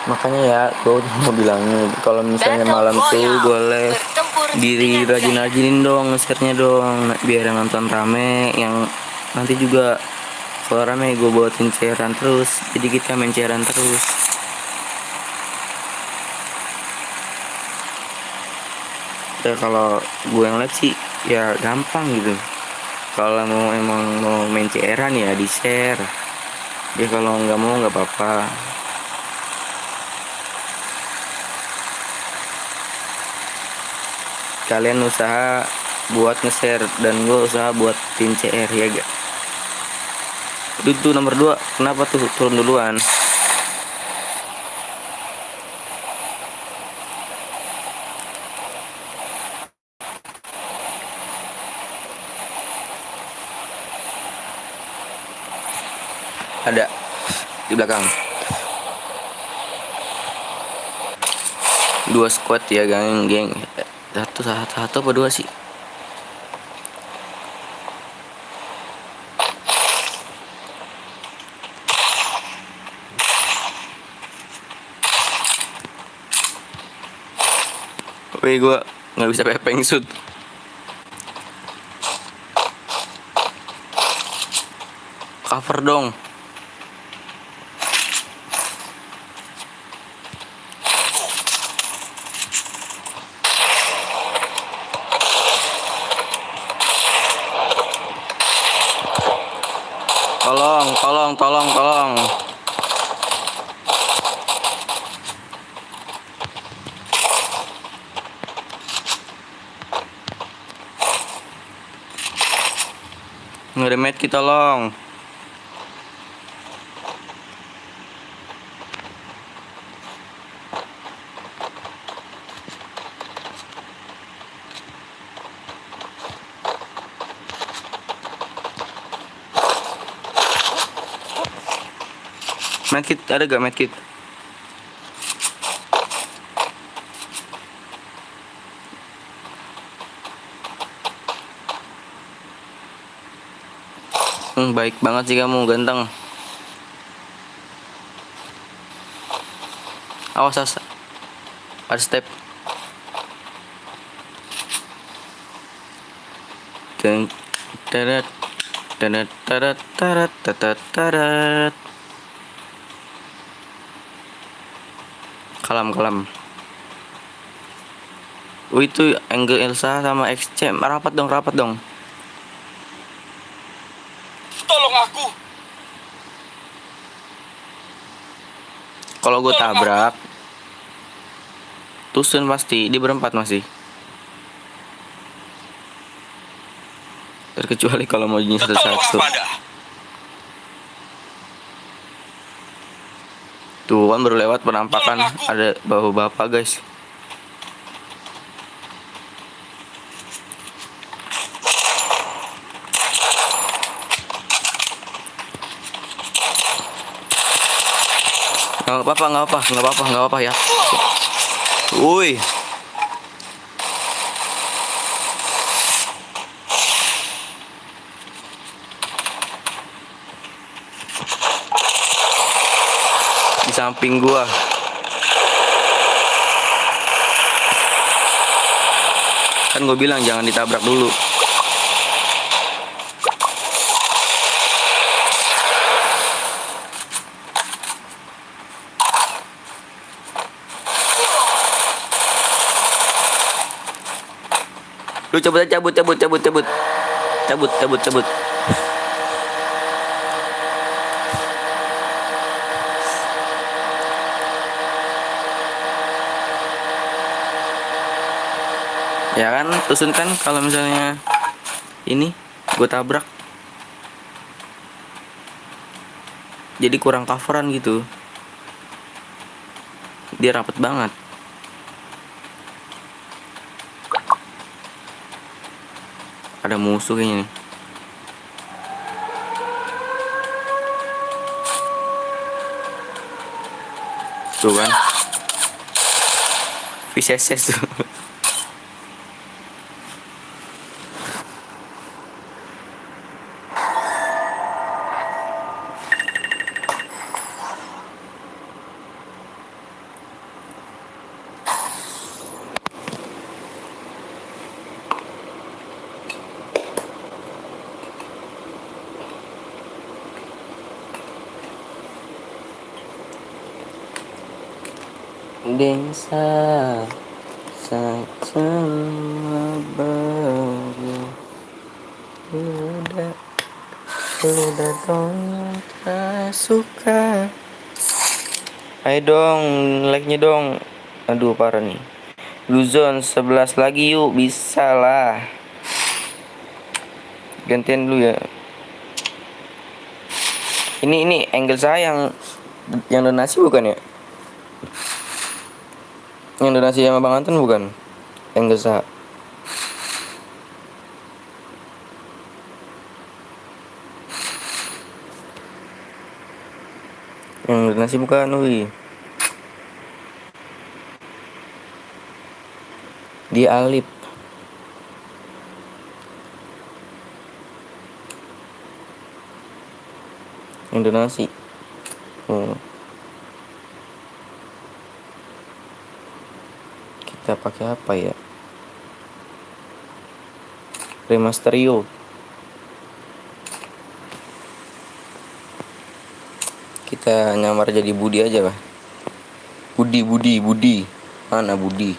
Makanya ya gue mau bilangin kalau misalnya malam tuh gue live diri rajin-rajinin dong nge-share-nya dong, biar yang nonton rame. Yang nanti juga kalau rame gue buatin cairan terus, jadi kita main cairan terus. Ya kalau gue yang live sih ya gampang gitu. Kalau emang mau main cairan ya di share. Ya kalau nggak mau nggak apa-apa. Kalian usaha buat nge-share dan gue usaha buat tim CR ya gak? Itu nomor 2. Kenapa tuh turun duluan? Ada di belakang. 2 squad ya geng. Satu apa 2 sih? Wih, gue nggak bisa pepeng shoot. Cover dong. Tolong. Nggak ada medkit, tolong. Medkit ada gak medkit? Baik banget sih kamu, ganteng. Awas, ada step. Tarat. Kalam. Itu Angel Elsa sama XC rapat dong. Tolong aku. Kalau gue tabrak Tusun pasti, dia berempat masih. Terkecuali kalau mau jenis Tolong satu-satu. apa dah? Tuh kan baru lewat penampakan ada bahu bapak guys. Nggak apa-apa ya. Woi. Di samping gua. Kan gue bilang jangan ditabrak dulu. Lu cabut. Ya kan, Tusun kan kalau misalnya ini gue tabrak jadi kurang coveran gitu. Dia rapet banget. Ada musuh kayaknya nih. Tuh kan Viseses tuh. Desa sama baru udah dong tak suka. Ayo dong, like-nya dong. Aduh parah nih. Blue Zone 11 lagi yuk, bisa lah. Gantian dulu ya. Ini angle saya yang donasi bukan ya? Yang donasi sama Bang Anton bukan? Angle saya. Yang donasi bukan, wih. Di Alip. Yang donasi. Kita pakai apa ya? Remasterio. Kita nyamar jadi Budi aja lah. Budi. Mana Budi?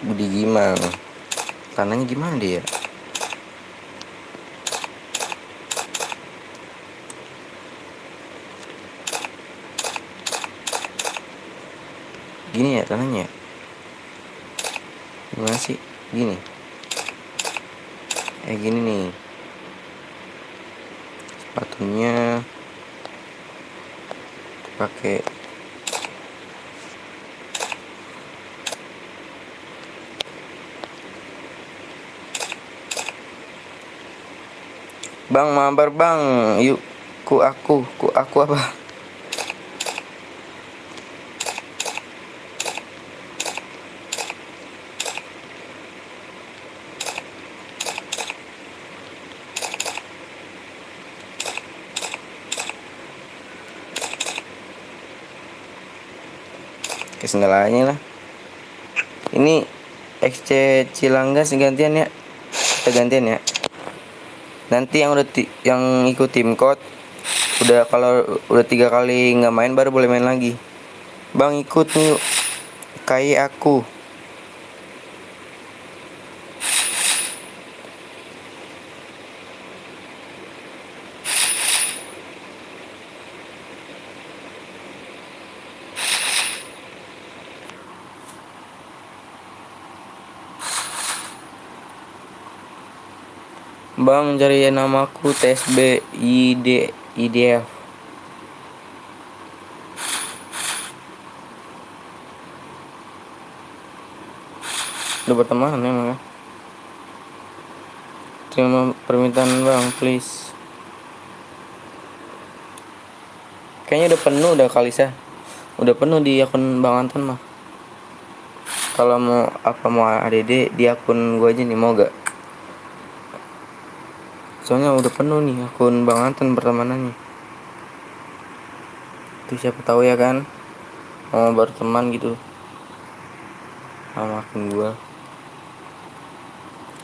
Budi gimana? Tanahnya gimana dia? Gini ya tanahnya. Gimana sih? Gini. Gini nih. Sepatunya pakai Bang, mabar bang, yuk ku aku apa? Ke sendalanya lah. Ini XC Cilanggas gantian ya. Kita gantian ya. Nanti yang yang ikut tim code udah, kalau udah 3 kali nggak main baru boleh main lagi. Bang ikut nih yuk, kayak aku. Bang cari namaku TSB IDF. Udah berteman emang ya. Terima permintaan bang, please. Kayaknya udah penuh udah Kalisa. Udah penuh di akun Bang Anton mah. Kalau mau ADD di akun gua aja nih, mau gak? Soalnya udah penuh nih akun Bang Anton pertemanannya. Tuh siapa tahu ya kan mau berteman gitu sama akun gua.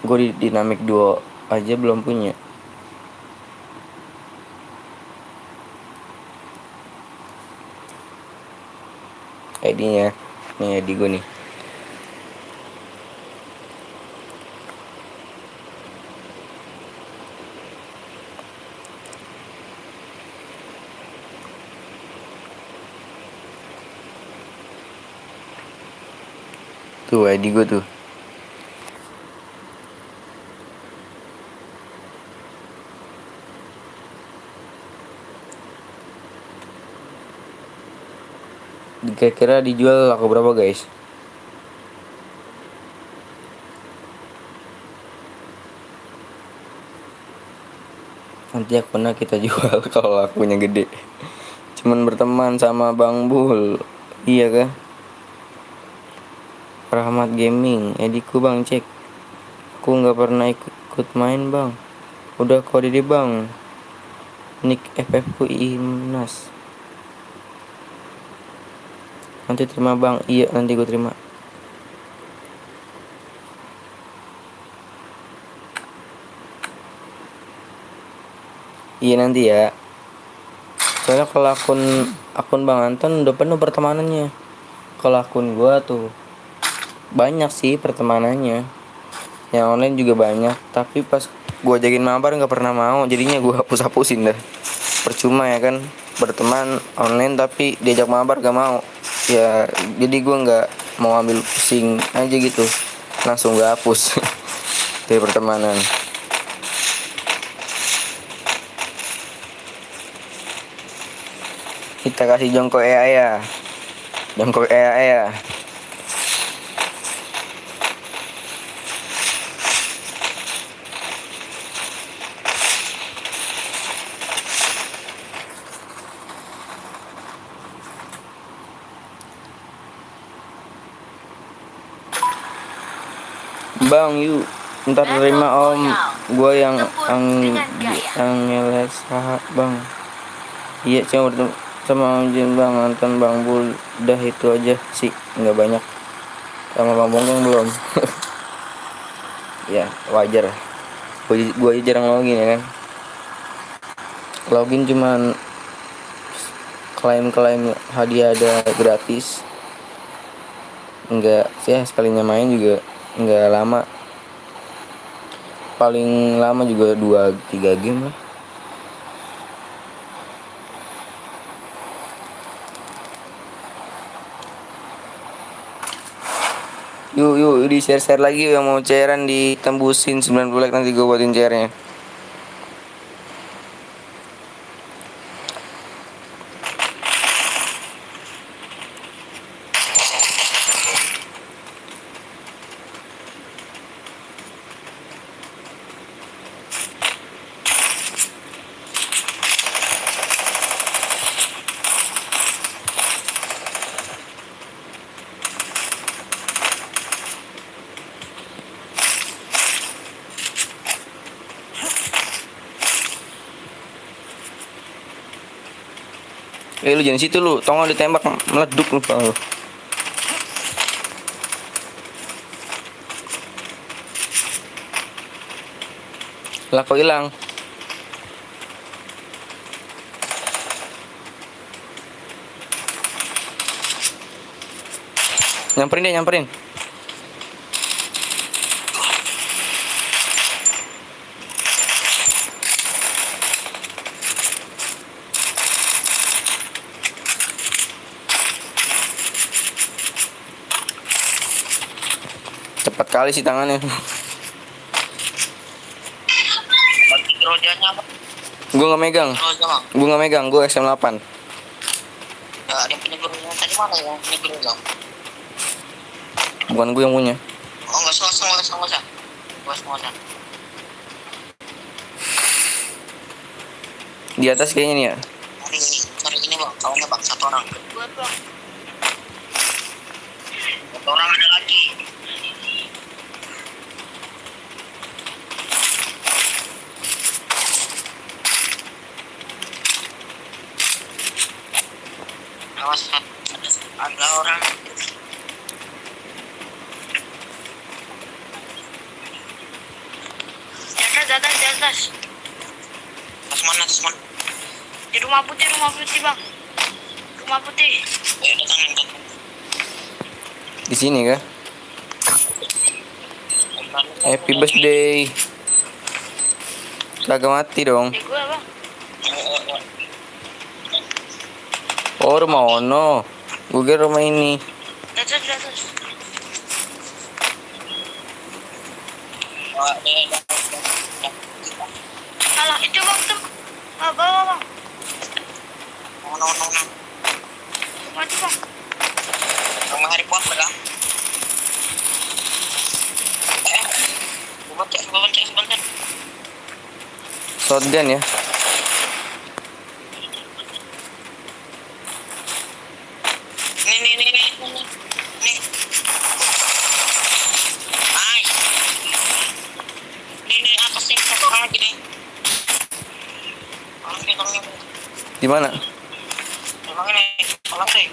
Gua di Dynamic Duo aja belum punya. ID-nya nih, ID gua nih. Tuh ID gue tuh. Kira-kira dijual laku berapa guys? Nanti akunnya kita jual kalau lakunya gede. Cuman berteman sama Bang Bul. Iya kah? Rahmat Gaming, ediku bang cek. Aku nggak pernah ikut main bang. Udah kode deh bang. Nick FF ku Imnas. Nanti terima bang. Iya nanti gue terima. Iya nanti ya. Soalnya kalau akun Bang Anton udah penuh pertemanannya. Kalau akun gua tuh banyak sih pertemanannya. Yang online juga banyak, tapi pas gua ajakin mabar nggak pernah mau, jadinya gua hapus-hapusin dah. Percuma ya kan berteman online tapi diajak mabar gak mau. Ya jadi gua nggak mau ambil pusing aja gitu, langsung gak hapus dari pertemanan. Kita kasih jongkok ya. Jongkok ya. Bang, yuk ntar terima om. Gua yang LSH bang. Iya cuma bertemu sama om Jin Bang Anton Bang Bul. Udah itu aja sih, nggak banyak. Sama Bang Bonggong belum. Ya wajar. Gua aja jarang login ya kan. Login cuman klaim hadiah ada gratis. Enggak sih, sekalinya main juga enggak lama, paling lama juga 2-3 game lah. Yuk di share lagi yang mau cairan ditembusin 90 like, nanti gue buatin cairnya. Lu jangan situ lu, tongol ditembak meleduk lu bang lu. Lah kok hilang? Nyamperin dia, nyamperin. Cepat kali sih tangannya. Bagi Grojanya apa? Gue nggak megang. Groja bang. Gue nggak megang. Gue SM8. Ya, ada yang punya Groja tadi mana ya? Punya Groja. Bukan gue yang punya. Oh nggak usah, nggak usah, nggak usah. Nggak usah, nggak usah. Di atas kayaknya nih ya. Cari ini bang, kawannya bang, satu orang. Buat bang. Satu orang ada lagi. Awas, ada orang. Di atas. Tas mana, tas mana? Di rumah putih bang. Rumah putih. Ayo datangin, datangin. Di sini kah? Happy birthday. Kagak mati dong. Di gue bang. Oh, rumah Ono. Gue kira rumah ini. Di atas. Alah itu bang tuh. Bawa bang. No. Rumah itu bang. Rumah Harry Potter kan? Sebentar. Shotgun ya. Nih. Nih. Nice. Nih, atas nih, satu orang lagi nih. Tolongin. Di mana? Tolongin nih, tolong nih.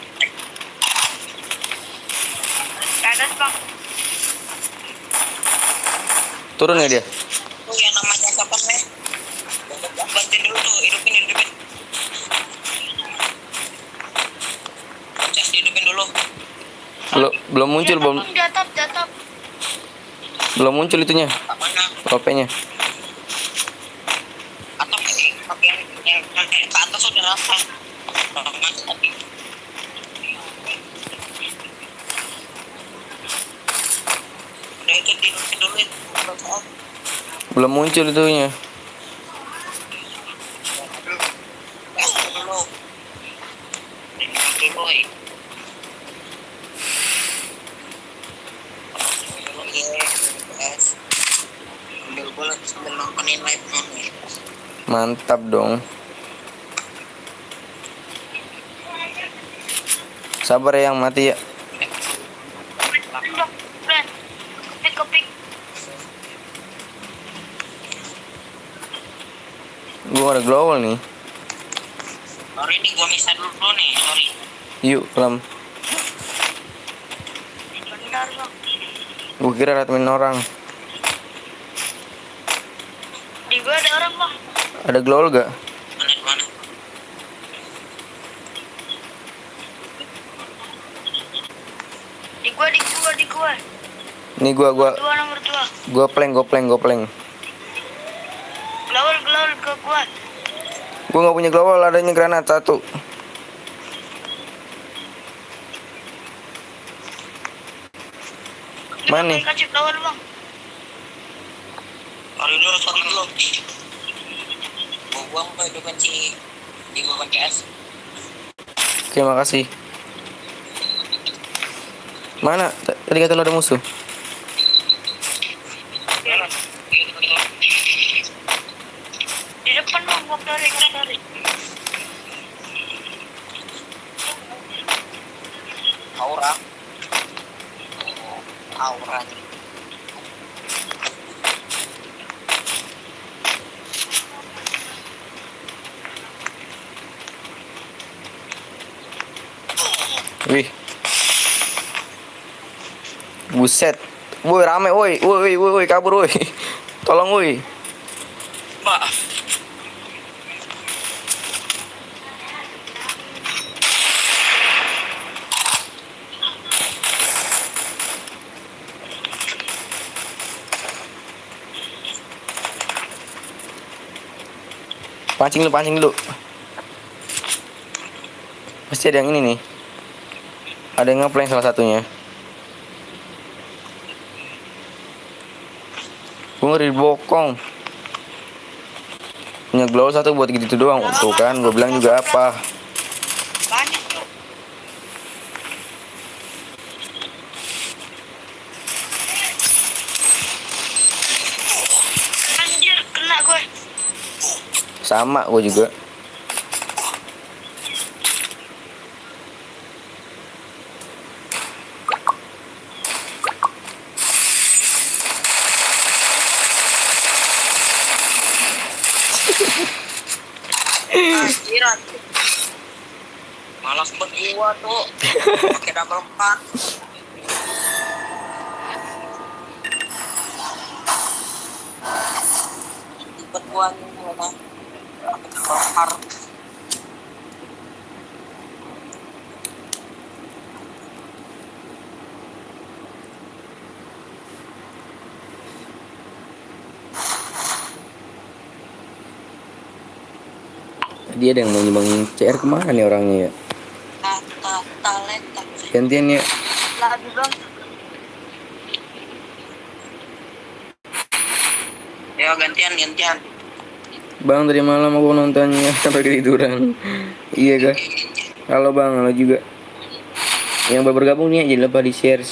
Di atas bang. Turun nggak dia? Tuh yang namanya siapa nih? Bantuin dulu tuh, hidupin. Cek hidupin dulu. Belum muncul, belum Di atap. belum muncul itunya. Mana? HP-nya. Atau yang ke atas udah rasa. Udah itu dihidupin dulu itu. Belum muncul itunya. Dulu. Dulu. Ambil bola sambil nontonin live nih. Mantap dong. Sabar ya yang mati ya. Bang. Kepik. Gua ada global nih. Sorry nih, gua misa dulu nih, sorry. Yuk, kelam. Bentar bang. Gua kira admin orang. Di gue ada orang bang. Ada global gak? Mana? Di gue. Nih gua Nomor 2. gua plank. Gelawal ke gue. Gua nggak punya global, adanya granat satu. Mana nih? Kasih gelawal bang. Sorry dulu. Gua buang tuh itu kunci di gua PS. Oke, makasih. Mana? Tadi kata lo ada musuh. Di depan bang. Gua dari. Aura. Wih. Buset. Woi, rame woi. Woi, kabur woi. Tolong woi. Mbak. Pancing dulu. Pasti ada yang ini nih. Ada yang ngeplank salah satunya. Gue ngeri bokong. Punya glow satu buat gitu doang. Tuh kan, gue bilang juga apa. Banyak tuh. Anjir, kena gue. Sama gue juga. Anjir, anjir. Malas banget gua tuh. Pakai double 4. Cepet gua nih, pakai double 4. Dia ada yang mau nyumbang CR kemana nih orangnya ya? Talenta. Gantian ya. Lagi bang. Ya gantian. Bang dari malam aku nontonnya sampai ketiduran. Iya kah? Halo bang, halo juga. Yang baru bergabung nih jangan lupa di share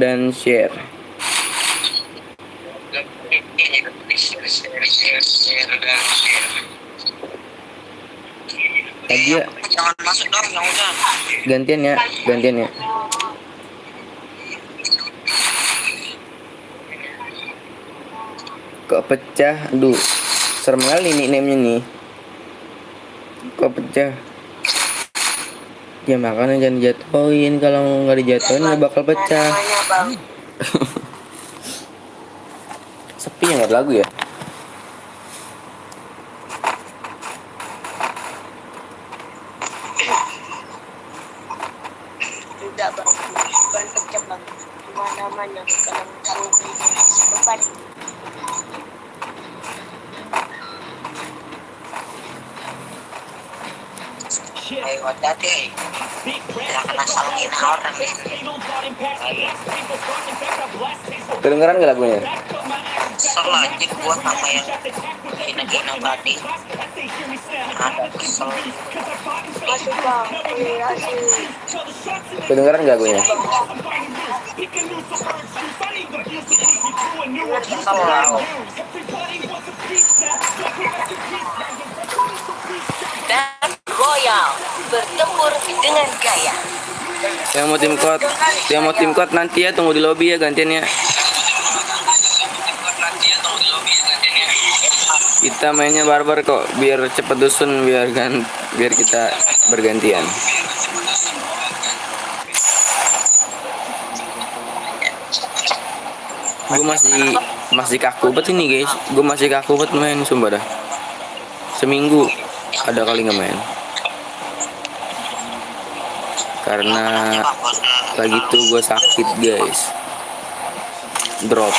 dan share. Tadi ya, Jangan masuk dong, yang udah. gantian ya. Kok pecah? Aduh, serem kali nih name-nya nih. Kok pecah? Ya makanya jangan dijatuhin. Kalau nggak dijatuhin nggak bakal pecah. Namanya bang. Sepi ya nggak ada lagu ya? Tidak bang. Bukan pecah bang. Cuma namanya kalau taruh beban. Ayo hati-hati. Jangan kena salin orang ini. Kedengeran nggak lagunya? Kesel aja gua sama yang hina-hina tadi. Ada kesel. Masuk bang. Iya sih. Kedengeran nggak lagunya? Kesel lah. Battle Royale. Bertempur dengan gaya. Yang mau tim code nanti ya, tunggu di lobby ya gantian ya. Kita mainnya barbar kok, biar cepet dusun, biar kita bergantian. Gue masih kaku banget ini guys. Gue masih kaku banget main sumpah dah. Seminggu ada kali nggak main. Karena lagi tuh gue sakit guys. Drop.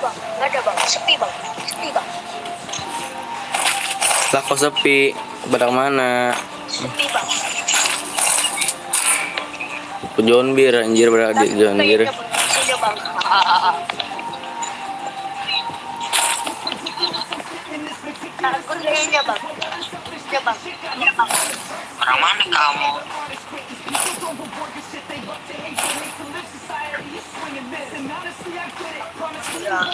Bang, nggak ada bang. Sepi bang. Lah kok sepi? Pada mana? Sepi bang. Ke John Bir anjir, berada di John Bir. Sudah bang. Aku kayaknya bang. Sudah bang. Orang mana kamu? Ya.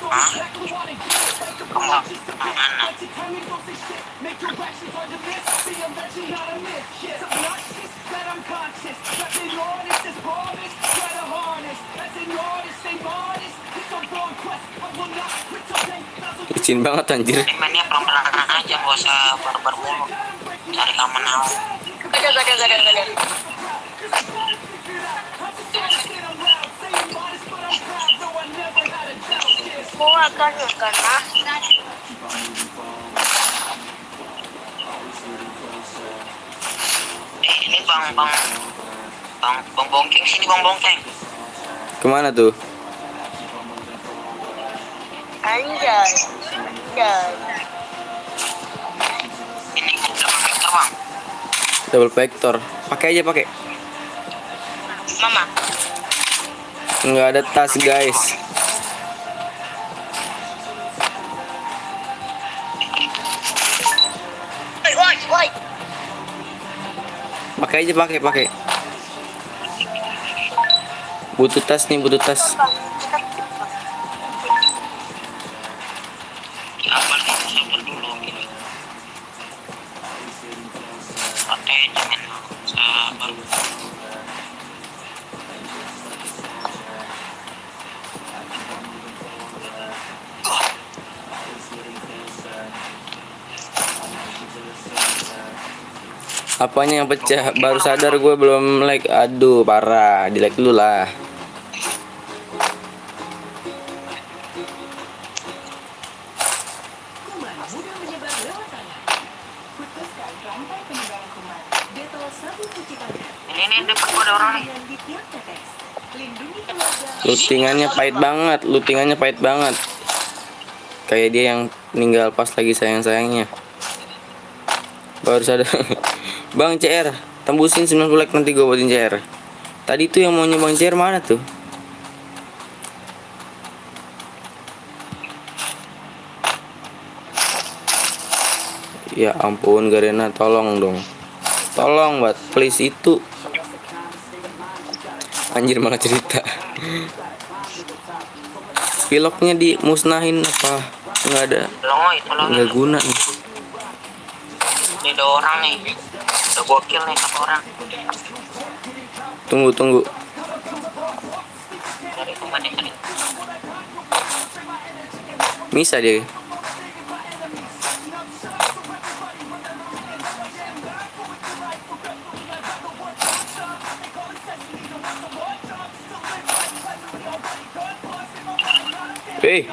Hah? Kamu mana? Licin banget anjir. Mainnya pelan-pelan aja, gak usah barbar mulu. Cari aman aja. Gada. Mau akan ah. Ini bang Bang Bongkeng sini Bang Bongkeng. Kemana tuh? Anjay. Anjay. Ini double vector Bang. Double vector. Pakai aja pakai. Mama. Nggak ada tas guys. Woi. Pakai aja pakai. Butuh tas nih, butuh tas. Sabar dulu. Santai jangan sabar. Apanya yang pecah? Baru sadar gue belum like. Aduh parah, di like dulu lah. Kuman mudah menyebar lewat tangan. Putuskan rantai penyebaran kuman. Detol sabun cuci tangan. Ini depan gua ada orang nih. Dan di tiap tetes. Lindungi keluarga. Lootingannya pahit banget. Kayak dia yang meninggal pas lagi sayang-sayangnya. Baru sadar. Bang CR, tembusin 90 like nanti gue buatin CR. Tadi tuh yang maunya Bang CR mana tuh? Ya ampun Garena, tolong dong. Tolong buat please itu. Anjir malah cerita. Piloknya dimusnahin apa? Nggak ada. Tolong. Nggak guna nih. Ini ada orang nih. Udah gua kill nih satu orang. Tunggu. Dari kemana tadi? Bisa dia. Hei,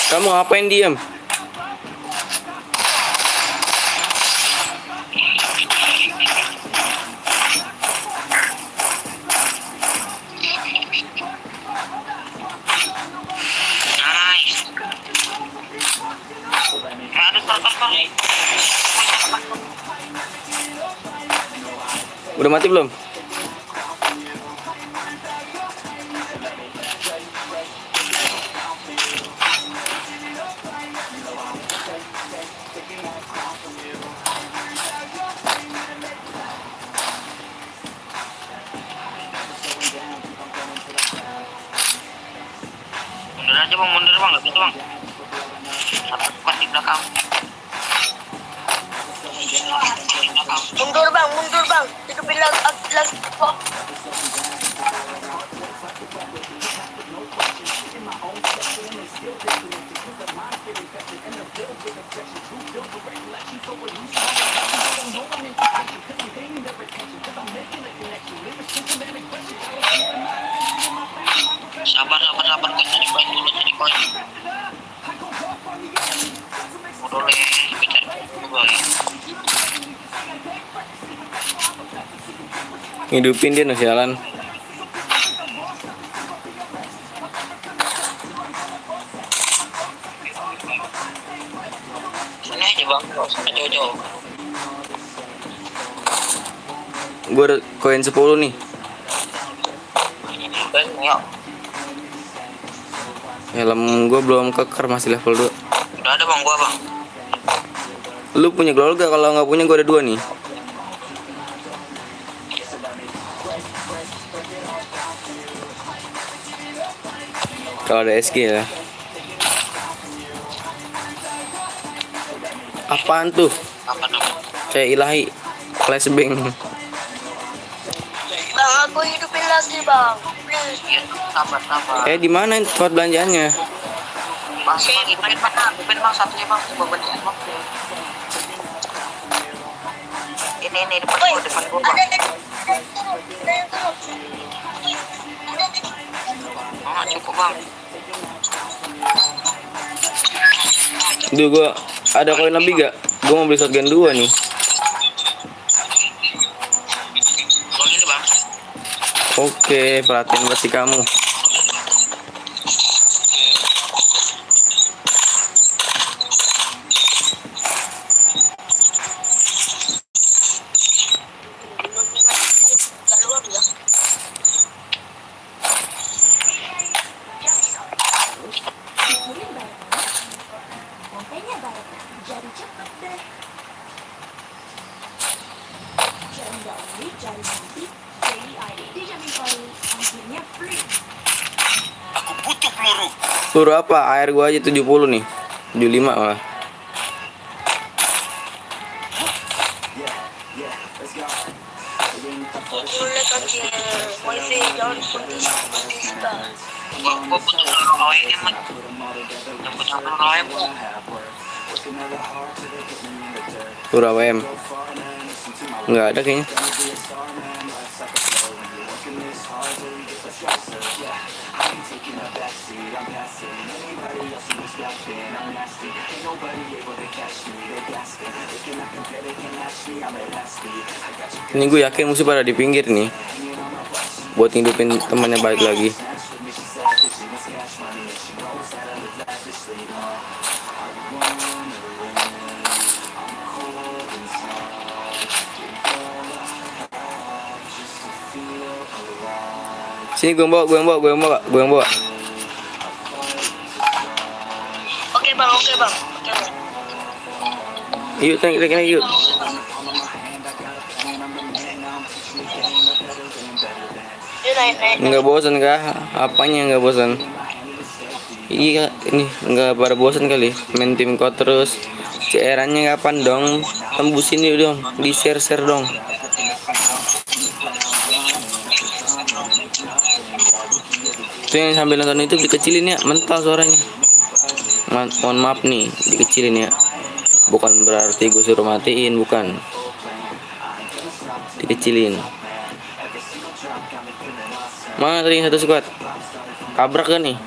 kamu ngapain diam? Nice. Aduh, tor. Udah mati belum? Mundur bang, nggak gitu bang. Satu squad di belakang. Mundur bang. Itu bilang lagi kok. Sabar, kita cobain dulu cari koin. Boleh, kita cari koin. Hidupin dia sialan. Sini aja bang, nggak usah jauh-jauh. Gue ada koin 10 nih. Yuk. Helm gue belum keker, masih level 2. Udah ada bang, gua bang. Lu punya glow gak? Kalau nggak punya gue ada 2 nih. Kalau ada SG ya. Apaan tuh? Apa namanya? Kayak ilahi. Flashbang. Bang, aku hidupin lagi bang. Please. Iya, sabar. Di mana tempat belanjaannya? Bang, hidupin bang satunya bang, coba bantuin bang. Ini depan Woi, gua bang. ada yang turun. Oh, cukup bang. Duh, gue ada koin lebih gak? Gue mau beli shotgun 2 nih. Oke, perhatiin pasti kamu. Gak luar ya. Pikirin bareng. Montenya bareng. Jadi cepet deh. Cari nggak unik, cari nanti. JID dijamin paling ongkirnya free. Aku butuh peluru. Peluru apa? Air gua aja 70 nih. 75 malah. Mulai kasih wifi jauh seperti suka. Gua butuh OEM. Yang punya OEM. Peluru AWM. Nggak ada kayaknya. Ini gue yakin musuh pada di pinggir nih. Buat ngidupin temannya balik lagi. Sini gue yang bawa. Oke bang. Oke bang. Yuk, naik yuk. Dia naik. Nggak bosan kah? Apanya nggak bosan? Iya, ini nggak pada bosan kali. Main tim kau terus. CR-nya kapan dong? Tembusin yuk dong. Di share dong. Itu yang sambil nonton itu dikecilin ya, mental suaranya. Mohon maaf nih, dikecilin ya. Bukan berarti gue suruh matiin, bukan. Dikecilin. Mana tadi yang satu squad? Tabrak kan nih?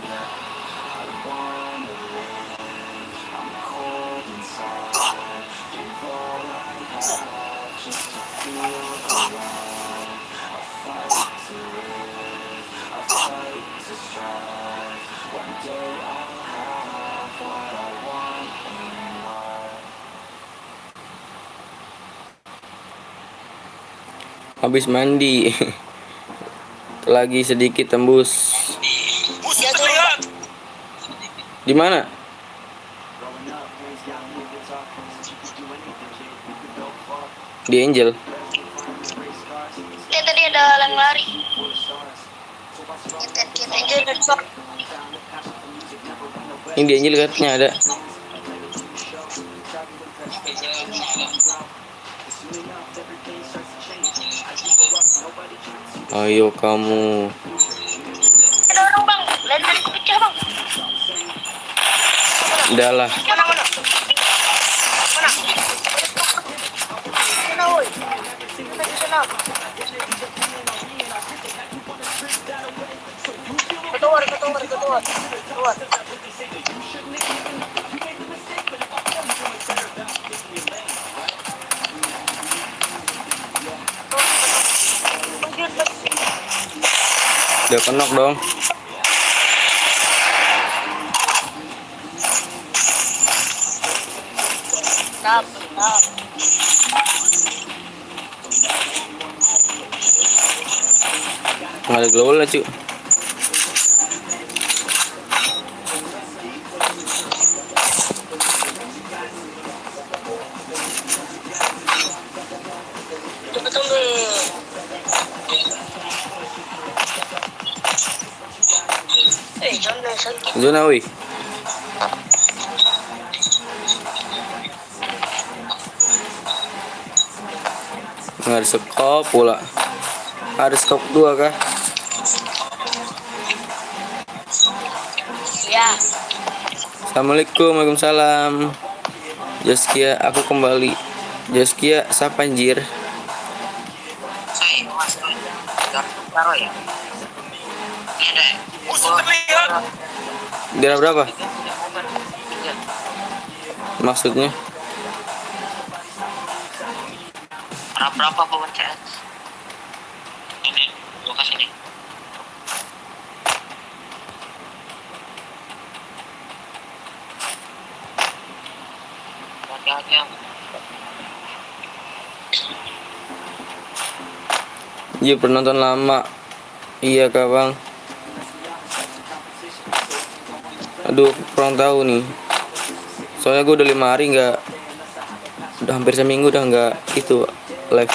Habis mandi. Lagi sedikit tembus. Musuh terlihat. Di mana? Di Angel. Tadi ada yang lari. Kita aja ada shot. Ini di Angel katanya ada. Ayo kamu. Ada orang bang. Lain dari pecah bang. Udah lah. Mana? Mana woi? Kita di sana. Keluar. Udah kenok dong. Stop. Nggak ada global lah cuy. Tunggu. Jangan sakit. Zona wih. Nggak ada skop pula. Ada skop 2 kah? Ya. Assalamualaikum, waalaikumsalam. Jaskia, aku kembali. Jaskia, siapa anjir? Saya mas taruh ya. Ini ada. Musuh terlihat. Daerah berapa? Maksudnya? Berapa bawa CS? Ini lokasi ini. Ya. Iya penonton lama. Iya kak bang. Aduh kurang tahu nih. Soalnya gue udah 5 hari nggak, udah hampir seminggu udah nggak itu live.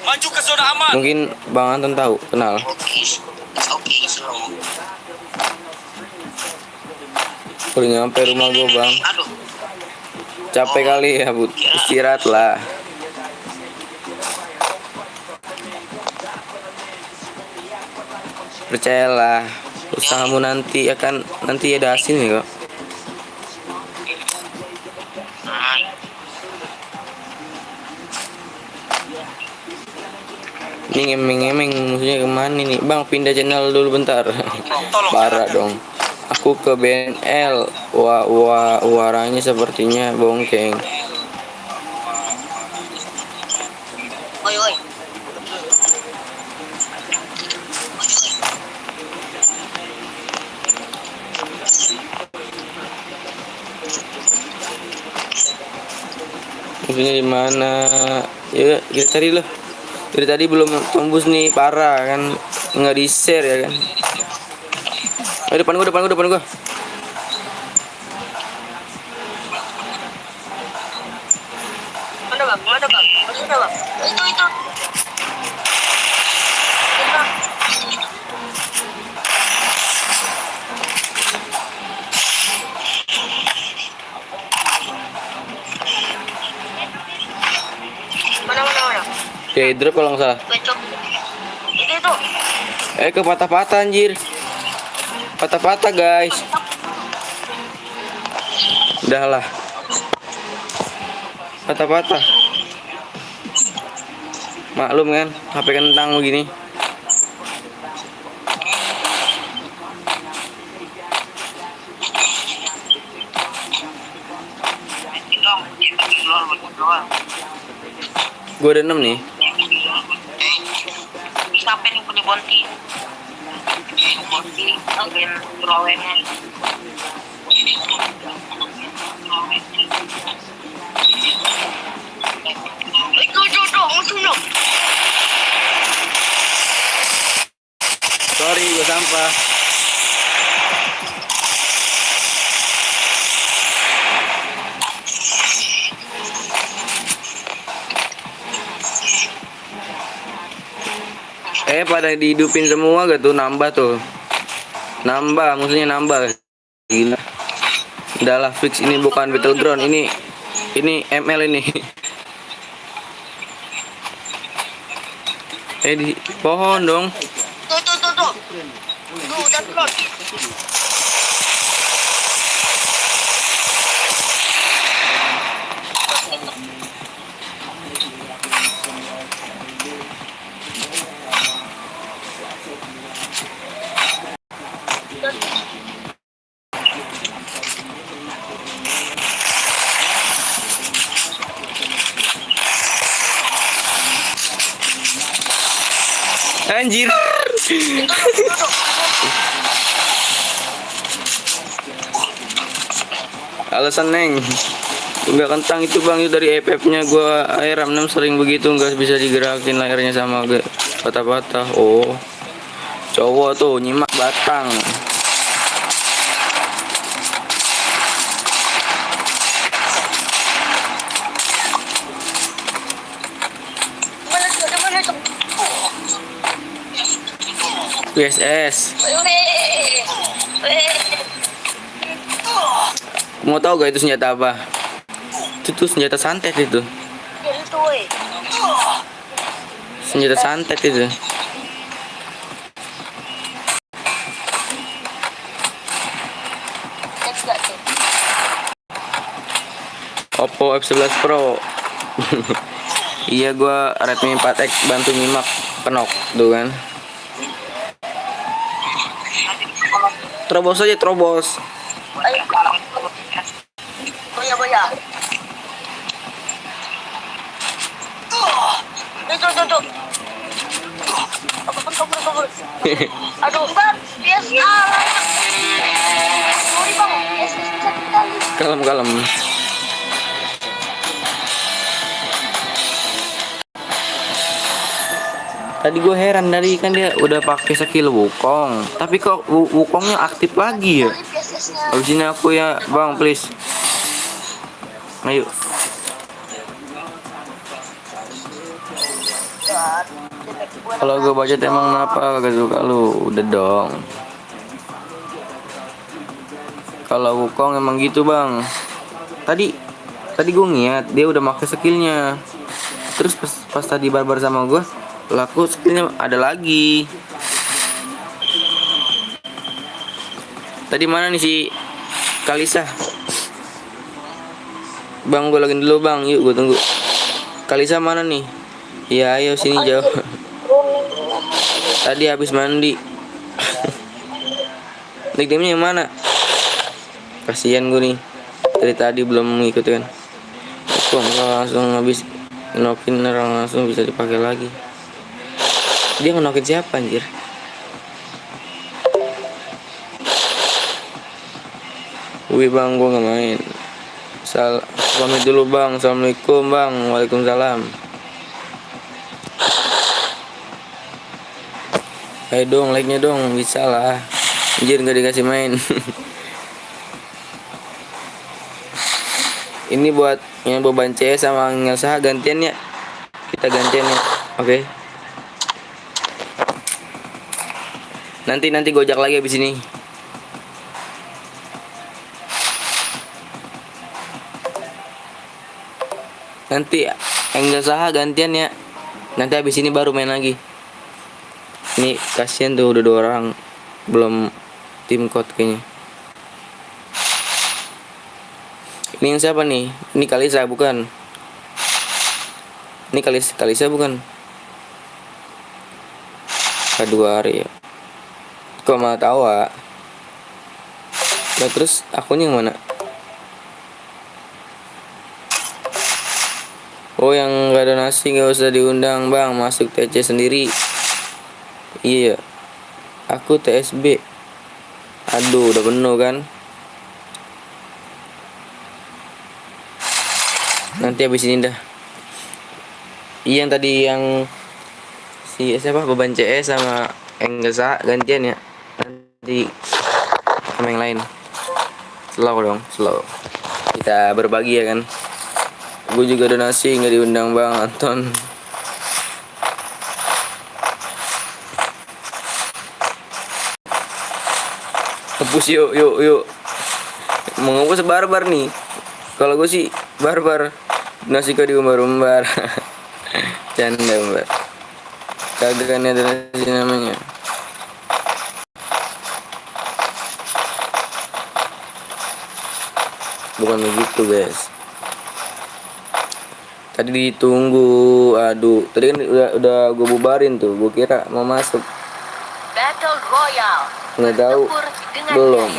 Maju ke zona aman. Mungkin bang Anton tahu, kenal. Oke, slow. Udah nyampe rumah gue bang. Aduh, Capek kali ya bu, istirahat lah. Percayalah, usahamu nanti ada hasilnya kok. nah, Ini ngemeng-ngemeng musuhnya kemana nih bang? Pindah channel dulu bentar. Parah dong. Aku ke BNL. Waranya sepertinya bongkeng. oi. Musuhnya di mana? Ya kita cari loh. Dari tadi belum tembus nih, parah kan, nggak di share ya kan. Depan gua. Mana bang? Maksudnya bang? Itu. Mana? Ya drop kalau nggak salah. Becok. Itu. Ke patah-patah anjir. Patah-patah guys. Udah lah. Patah-patah. Maklum kan, HP kentang begini. Gue ada 6 nih. Siapa yang punya bonti? Bonti, agen terlawengan. Itu musuhnya. Sorry, gue sampah. Pada dihidupin semua gak tuh, nambah tuh. Nambah, musuhnya nambah. Gila. Udah lah fix, ini bukan battleground, ini ML ini. Di pohon dong. Tuh. Udah turun. Anjir. Alasan neng nggak kentang itu bang, itu dari EPF-nya gua RAM 6 sering begitu, nggak bisa digerakin layarnya sama patah-patah. Oh cowok tuh nyimak batang. USS. Mau tahu gak itu senjata apa? Itu tuh senjata santet itu. Senjata santet itu. Oppo F11 Pro. Iya gua Redmi 4X bantu nyimak penok tuh kan. Terobos aja, terobos. Boya. Tuh. Kabur. Aduh, Bang. Biasa. Sorry, Bang. Kalem. Tadi gue heran tadi kan dia udah pakai skill Wukong, tapi kok Wukongnya aktif lagi ya? Abis ini aku ya bang, please. Ayo. Kalau gue baca emang kenapa gak suka lu? Udah dong. Kalau Wukong emang gitu bang. Tadi gue ngeliat dia udah pakai skillnya. Terus pas tadi barbar sama gue, laku skillnya ada lagi. Tadi mana nih si Kalisa? Bang, gue login dulu bang. Yuk, gue tunggu. Kalisa mana nih? Ya, ayo sini jauh. Tadi habis mandi. Nickname-nya yang mana? Kasihan gue nih. Dari tadi belum ngikutin. Kok langsung habis ngenokin orang langsung bisa dipakai lagi. Dia ngenokin siapa anjir? Wih bang, gue gak main. Pamit dulu bang. Assalamualaikum bang. Waalaikumsalam. Ayo dong, like-nya dong. Bisa lah. Anjir gak dikasih main. Ini buat yang beban CS sama Ngelsa gantian ya. Kita gantian ya. Oke. Nanti gojak lagi abis ini. Nanti Engel Saha gantian ya. Nanti habis ini baru main lagi. Ini kasihan tuh udah 2 orang belum tim code kayaknya. Ini yang siapa nih? Ini Kalisa bukan? Ini Kalisa bukan? Kedua hari ya. Kok malah tawa? Nah terus akunnya yang mana? Oh yang gak ada nasi gak usah diundang bang, masuk TC sendiri. Iya, aku TSB. Aduh udah penuh kan. Nanti habis ini dah. Iya yang tadi yang si siapa beban CS sama Enggesa gantian ya. Nanti sama yang lain. Slow dong, slow. Kita berbagi ya kan. Gue juga ada nasi nggak diundang bang Anton. Hapus yuk. Mau ngapus barbar nih. Kalau gue sih barbar. Nasi kau diumbar-umbar. Canda umbar. Kagak kan ada nasi namanya. Bukan begitu guys. Tadi ditunggu, aduh, tadi kan udah gue bubarin tuh, gue kira mau masuk. Battle Royale. Nggak tahu, belum.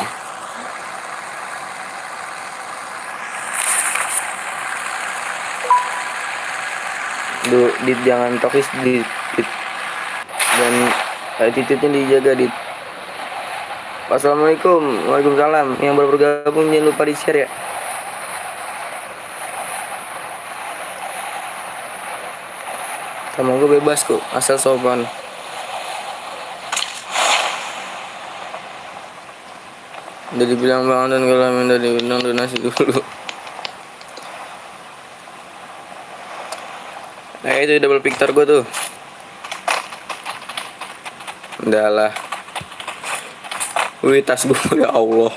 Duh, jangan tokis dan attitude-nya dijaga dit. Assalamualaikum, waalaikumsalam. Yang baru bergabung jangan lupa di share ya. Sama gue bebas kok, asal sopan. Udah dibilang bang dan kalau minta diundang donasi dulu. Nah itu double picture gue tuh. Udah lah. Wih tas gue ya Allah.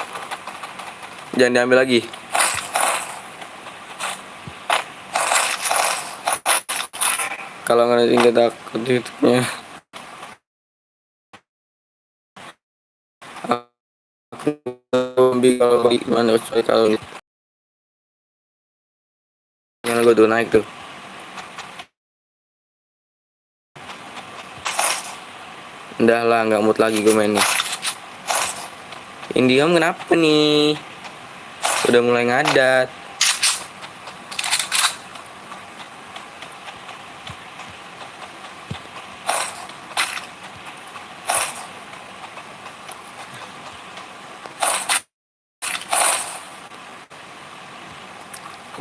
Jangan diambil lagi. Kalau nggak tinggal takut YouTube-nya. Aku kalau gimana kalau yang gue tuh naik tuh. Udah lah nggak mood lagi gue main nih. Indiam kenapa nih? Udah mulai ngadat.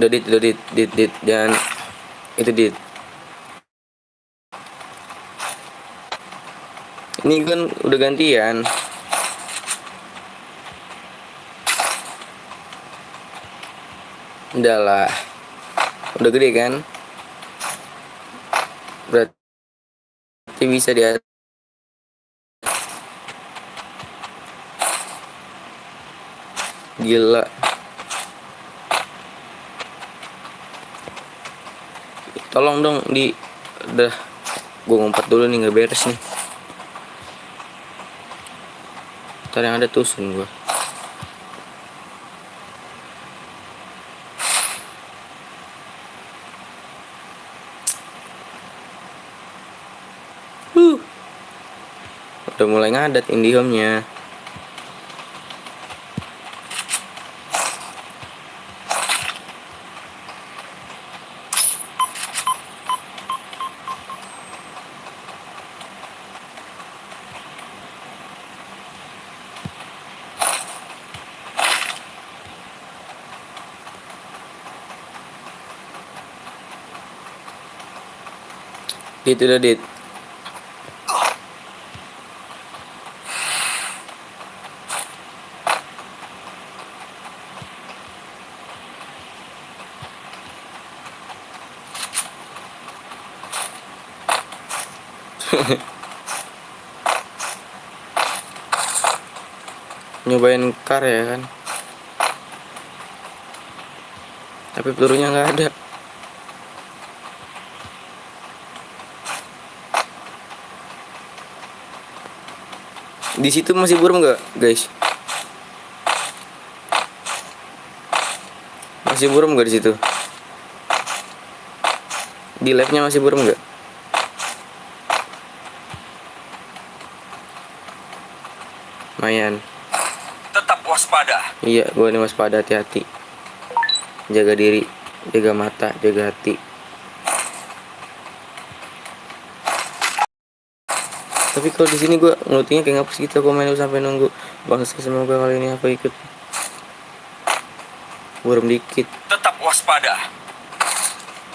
Udah dit jangan itu dit. Ini kan udah gantian. Udah lah. Udah gede kan? Berarti bisa dia. Gila. Tolong dong di. Udah. Gue ngumpet dulu nih, nggak beres nih. Ntar yang ada tusun gue. Udah mulai ngadat IndiHome-nya. Dit udah dit. Nyobain kar ya kan, tapi pelurunya nggak ada. Di situ masih burem nggak guys? Masih burem nggak di situ? Di live-nya masih burem nggak? Lumayan. Tetap waspada. Iya, gue nih waspada, hati-hati. Jaga diri, jaga mata, jaga hati. Tapi kalau di sini gue ngelutingnya kayak ngapus gitu, aku main sampai nunggu. Bang, semoga kali ini aku ikut. Burem dikit. Tetap waspada.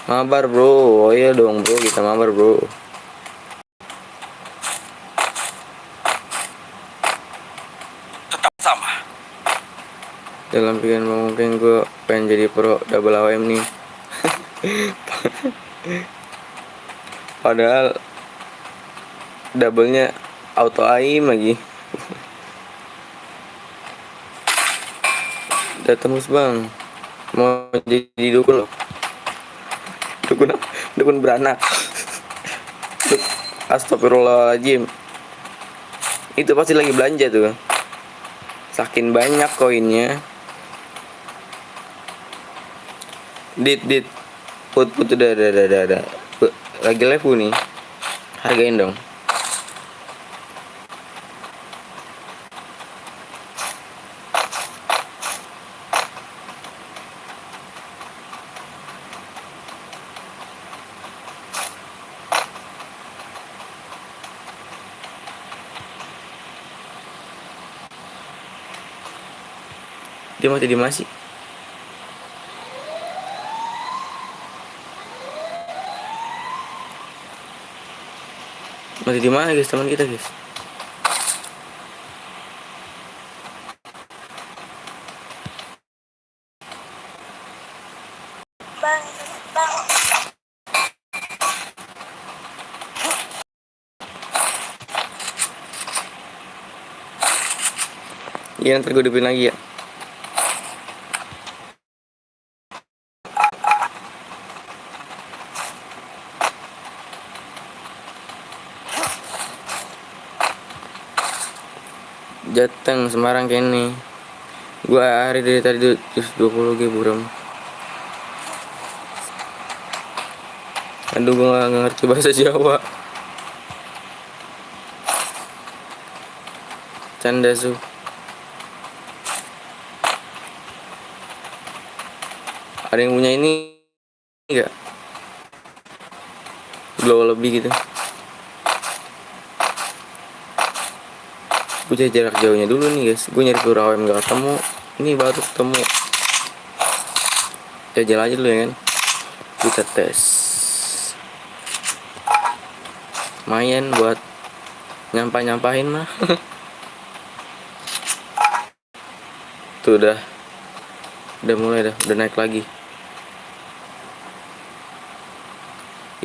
Mabar bro, oh iya dong bro, kita mabar bro. Tetap sama. Dalam pikiran mungkin gue pengen jadi pro double AWM nih. Padahal doublenya auto aim lagi. Udah tembus bang, mau jadi dukun loh. Dukun beranak. Astagfirullahaladzim. Itu pasti lagi belanja tuh, saking banyak koinnya. Dit put udah lagi live nih, hargain dong. Dia mati di masih. Masih di mana guys, teman kita guys? Bang, bang. Iya, ntar gue hidupin lagi ya. Jateng Semarang kene. Gua hari dari tadi 20 g buram. Aduh, gua nggak ngerti bahasa Jawa. Canda su. Ada yang punya ini enggak? Glow lebih gitu. Gue cari jarak jauhnya dulu nih guys. Gue nyari peluru AWM gak ketemu. Ini baru ketemu. Jajal aja dulu ya kan. Kita tes. Lumayan buat nyampahin mah. Tuh udah mulai udah naik lagi.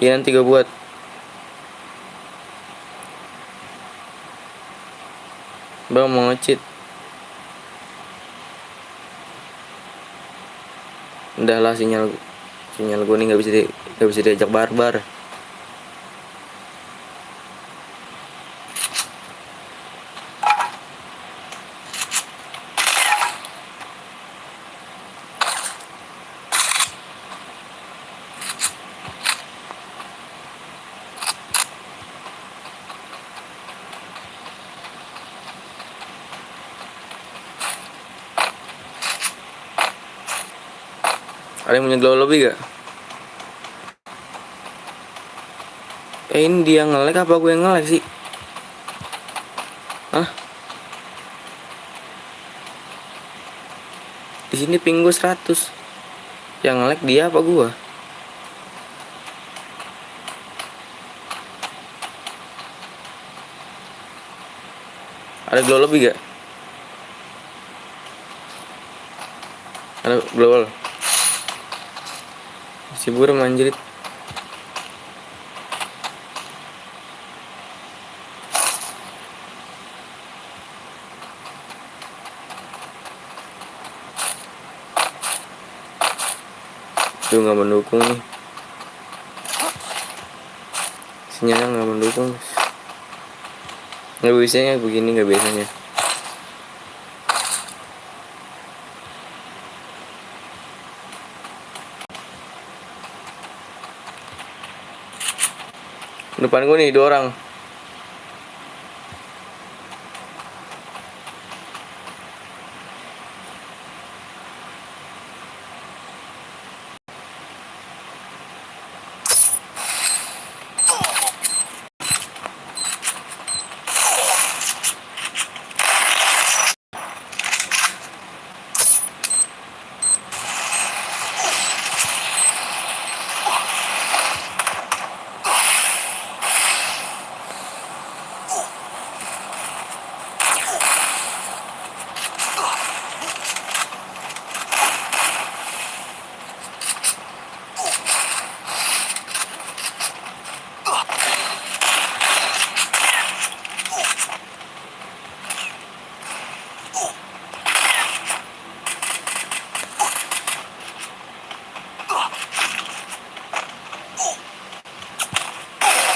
Iya nanti gue buat. Bang mau nge-cheat. Udah lah, sinyal gue nih nggak bisa diajak barbar. Ada yang punya glow lebih gak? Ini dia nge-lag apa gue yang nge-lag sih? Hah? Di sini ping gue 100. Yang nge-lag dia apa gue? Ada glow lebih gak? Ada glow. Si buram anjrit. Tuh nggak mendukung nih. Sinyalnya nggak mendukung. Nggak biasanya begini, nggak biasanya. Depan gue nih 2 orang.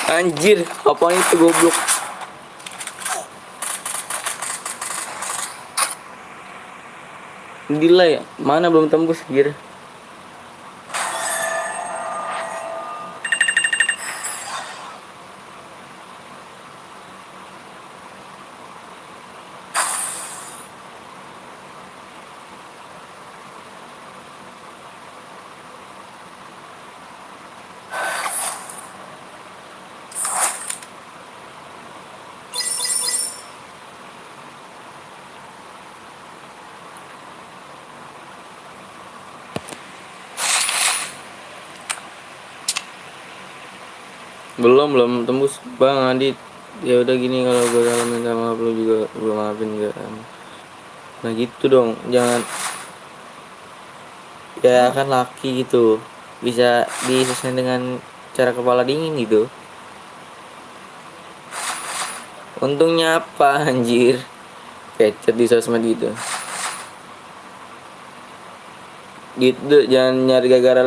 Anjir, apa itu goblok? Delay, mana belum tembus gear. Belum tembus Bang Adit. Ya udah gini, kalau gue salah minta maaf, lu juga gue maafin gak? Nah gitu dong, jangan. Ya kan laki gitu, bisa diselesaikan dengan cara kepala dingin gitu. Untungnya apa anjir, kecet di sosmed gitu. Gitu, jangan nyari gara-gara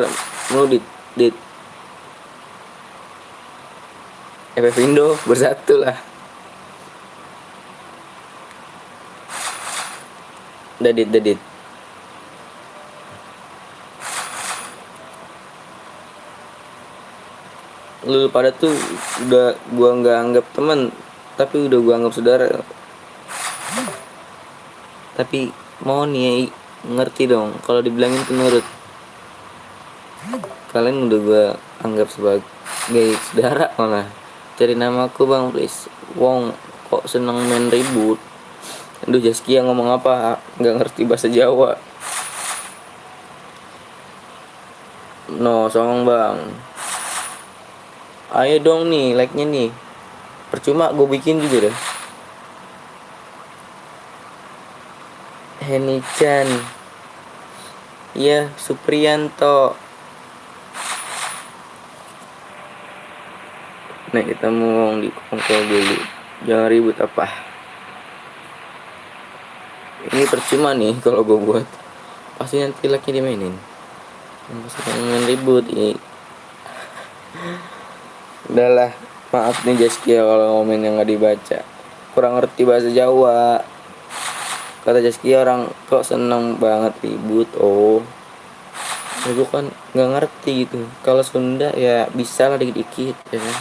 mulu dit. Indo bersatu lah. Dadit. Lu pada tuh udah gua nggak anggap teman, tapi udah gua anggap saudara. Tapi mau nih ngerti dong, kalau dibilangin penurut. Kalian udah gua anggap sebagai saudara malah. Cari namaku bang please. Wong kok seneng main ribut. Aduh Jaskia ngomong apa, nggak ngerti bahasa Jawa. No song bang. Ayo dong nih like nya nih. percuma gue bikin juga deh. Heni-chan, iya Supriyanto. Nah kita mau di kongkol dulu, jangan ribut apa. Ini percuma nih kalau gue buat, pasti nanti lagi dimainin. Pasti pengen ribut ini. Udahlah, maaf nih Jaskia kalau komen yang nggak dibaca. Kurang ngerti bahasa Jawa. Kata Jaskia orang kok seneng banget ribut. Oh, ya gue kan nggak ngerti gitu. Kalau Sunda ya bisa lah dikit-dikit ya kan.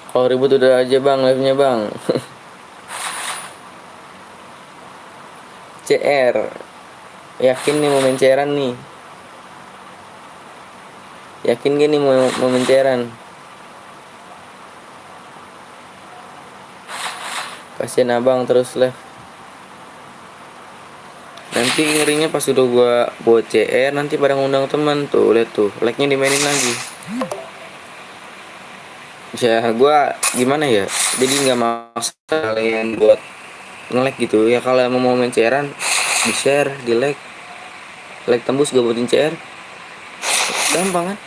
Kalau ribut udah aja bang, live-nya bang. CR, yakin nih mau main CR-an nih? Yakin gak nih mau main CR-an? Kasian abang terus live. Nanti ngerinya pas udah gua buat CR, nanti pada ngundang teman tuh, lihat tuh, like-nya dimainin lagi. Ya gua gimana ya, jadi nggak maksa kalian buat nge-like gitu ya. Kalau mau main CR-an di share, di like tembus gue buatin CR, gampang kan.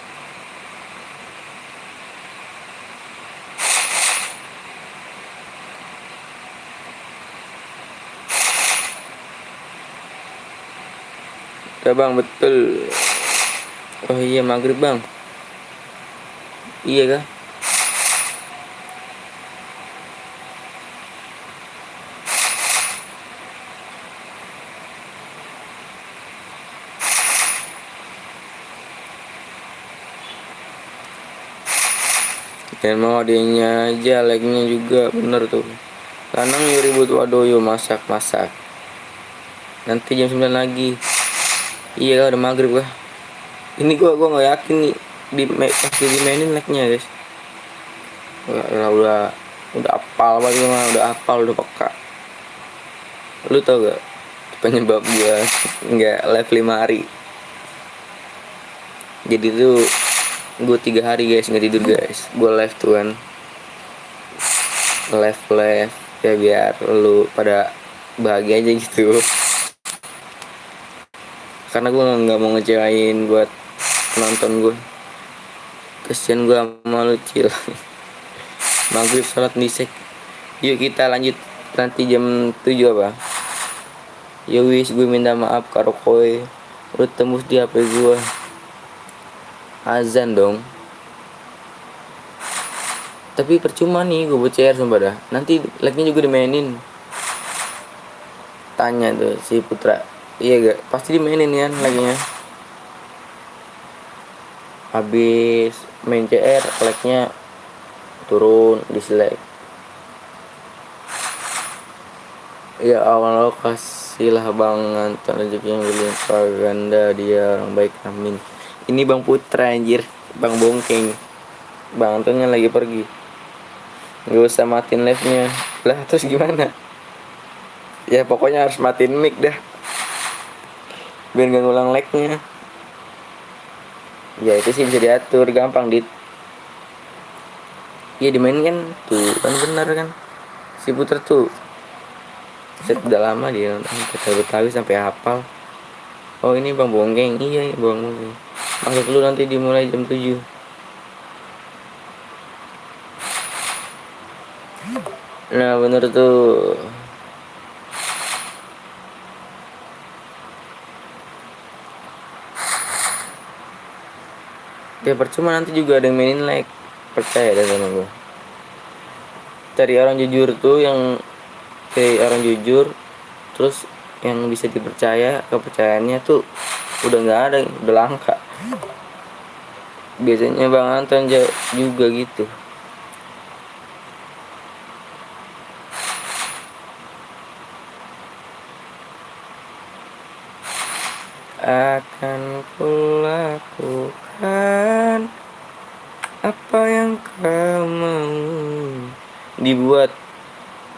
Ya bang, betul. Oh iya maghrib bang. Iya kah? Dan mau adanya aja, like-nya juga bener tuh. Lanang yo ribut wadoyo masak. Nanti jam 9 lagi. Iya kah, udah maghrib kah? Ini gua nggak yakin nih pasti dimainin like-nya guys. Udah apal banget mah, udah apal, udah peka. Lu tau gak penyebab gua nggak live 5 hari? Jadi tuh gue 3 hari guys nggak tidur guys. Gue live tuh kan, live ya biar lu pada bahagia aja gitu. Karena gue nggak mau ngecewain buat penonton gue. Kasian gue sama lu cil. Maghrib sholat nisek. Yuk kita lanjut nanti jam 7 apa. Ya wis, gue minta maaf karo koe, lu tembus di HP gue. Azan dong. Tapi percuma nih gue buat CR sumpah dah. Nanti like-nya juga dimainin. Tanya tuh si Putra. Iya gak? Pasti dimainin kan like-nya. Habis main CR like-nya turun, dislike. Ya awal kasihlah bang ngantar rezeki yang berlimpah ganda, dia orang baik, amin. Ini Bang Putra anjir, Bang Bongkeng. Bang Antonnya lagi pergi. Gak usah matiin live-nya. Lah terus gimana? Ya pokoknya harus matiin mic dah, biar gak ngulang like-nya. Ya itu sih bisa diatur, gampang dit. Iya dimainin kan, tuh kan benar kan. Si Putra tuh set udah lama dia nonton Betawi sampai hafal. Oh ini Bang Bongkeng, iya Bang Bongkeng. Masuk lu nanti dimulai jam 7. Nah bener tuh. Ya percuma nanti juga ada yang mainin like. Percaya deh sama gue. Cari orang jujur tuh, yang kayak orang jujur, terus yang bisa dipercaya, kepercayaannya tuh udah nggak ada, udah langka. Biasanya Bang Anton juga gitu. Akan kulakukan apa yang kau mau. Dibuat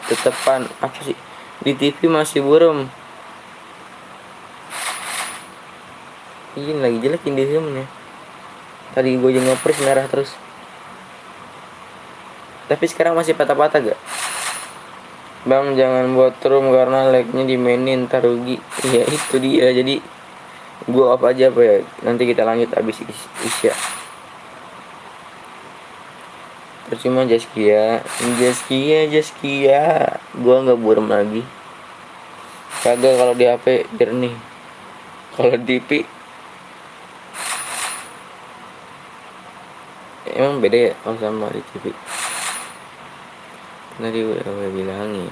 tetepan apa sih? Di TV masih buram. Ini lagi jelek ini filmnya. Tadi gue aja ngepres merah terus. Tapi sekarang masih patah-patah gak? Bang jangan buat room karena lagnya dimainin ntar rugi. Iya itu dia, jadi gua off aja apa ya, nanti kita lanjut abis isya. Percuma Jaskia, gua nggak burem lagi. Kagak, kalau di HP jernih, kalau di TV emang beda ya kalau sama di TV. Tadi udah bilangin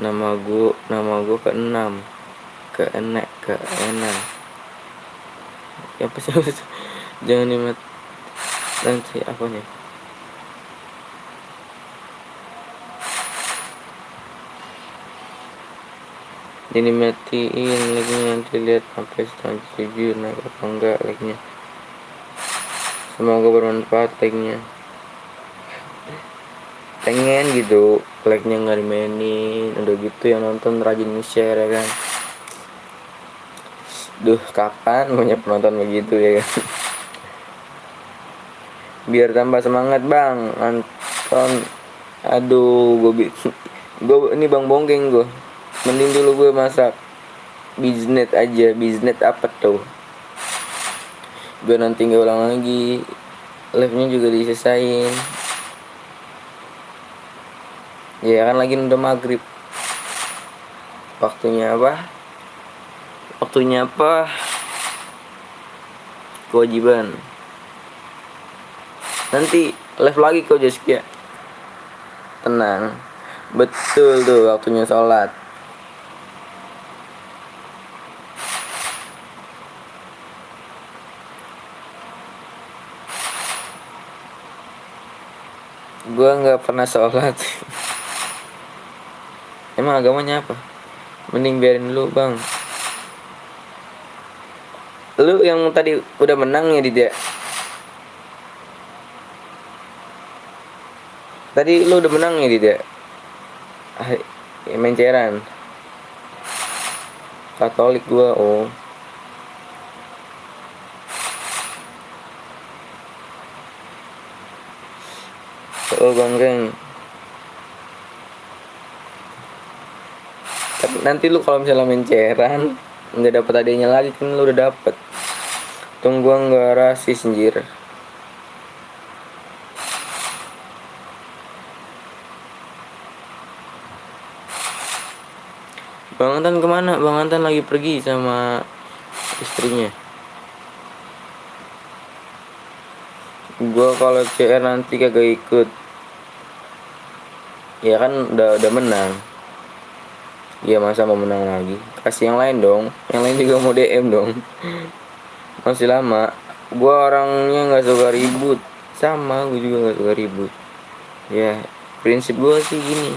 nama gua keenam ya apa sih jangan dimat nanti apanya ini matiin lagi, nanti lihat sampai setengah 7 naik apa enggak lagi-nya. Semoga bermanfaat like-nya. Pengen gitu like-nya nggak dimainin, udah gitu yang nonton rajin share ya kan. Duh kapan punya penonton begitu ya kan. Biar tambah semangat bang nonton. Aduh gue ini bang bonggeng gue, mending dulu gue masak bisnet aja. Bisnet apa tuh, gue nanti nggak ulang lagi, live nya juga diselesain. Ya kan lagi udah maghrib. Waktunya apa kewajiban. Nanti live lagi kok Jaskia, tenang. Betul tuh waktunya sholat. Gua nggak pernah sholat. Emang agamanya apa? Mending biarin dulu bang. Lu yang tadi udah menang ya Dida? Tadi lu udah menang ya Dida? Ya, menceran Katolik gua. Oh bang Geng. Tapi nanti lu kalau misalnya menceran nggak dapat adanya lagi kan lu udah dapet. Tunggu gua nggak rasis anjir. Bang Antan kemana? Bang Antan lagi pergi sama istrinya. Gua kalau CR nanti kagak ikut. Ya kan udah menang. Ya masa mau menang lagi? Kasih yang lain dong. Yang lain juga mau DM dong. Masih lama. Gua orangnya nggak suka ribut. Sama, gue juga nggak suka ribut. Ya prinsip gua sih gini.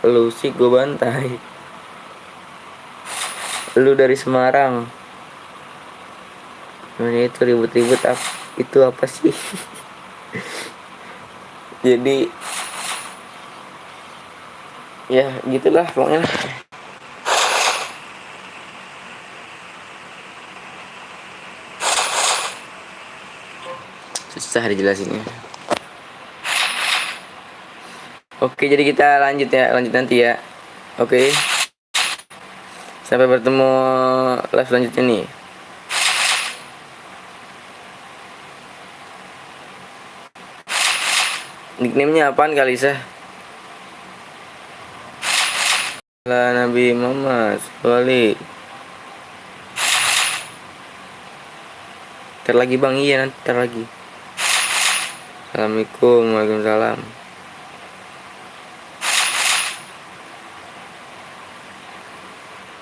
Lu sih gue bantai. Lu dari Semarang. Ini itu ribut-ribut itu apa sih? Jadi ya gitulah pokoknya. Susah dijelasinnya. Oke, jadi kita lanjut nanti ya. Oke. Sampai bertemu live selanjutnya nih. Nickname-nya apaan Kalisa? Nabi Muhammad balik. Ntar lagi bang, iya nanti ntar lagi. Assalamualaikum, waalaikumsalam.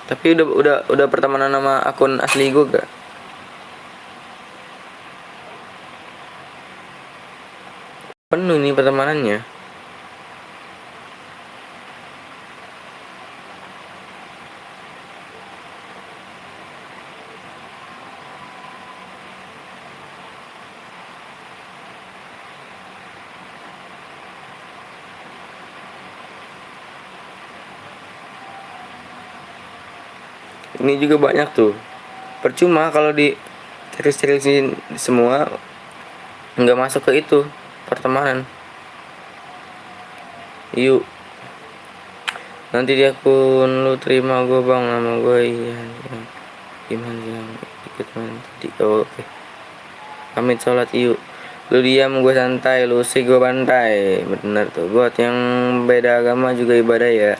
Tapi udah pertemanan sama akun asli gue gak? Penuh nih pertemanannya. Ini juga banyak tuh. Percuma kalau di steril semua nggak masuk ke itu. pertemanan. Yuk. Nanti di akun lu terima gue bang, nama gue Ian. Gimana yang ikut main tadi? Oh, oke. Pamit sholat yuk. Lu diam gue santai, lu sih gue bantai. Bener tuh. Buat yang beda agama juga ibadah ya.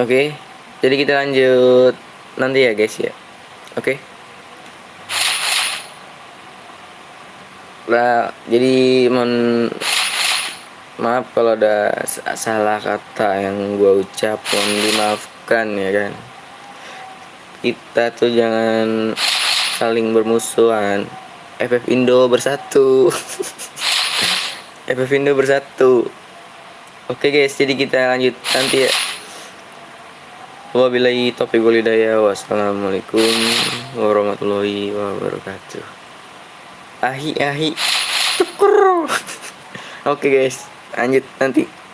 Oke. Jadi kita lanjut nanti ya guys ya. Oke. Lah, jadi maaf kalau ada salah kata yang gue ucap, mohon dimaafkan ya kan. Kita tuh jangan saling bermusuhan. FF Indo bersatu. FF Indo bersatu. Oke guys, jadi kita lanjut nanti ya. Wabillahi taufiq wal hidayah. Wassalamualaikum warahmatullahi wabarakatuh. Ahi. Syukur. Oke guys, lanjut nanti.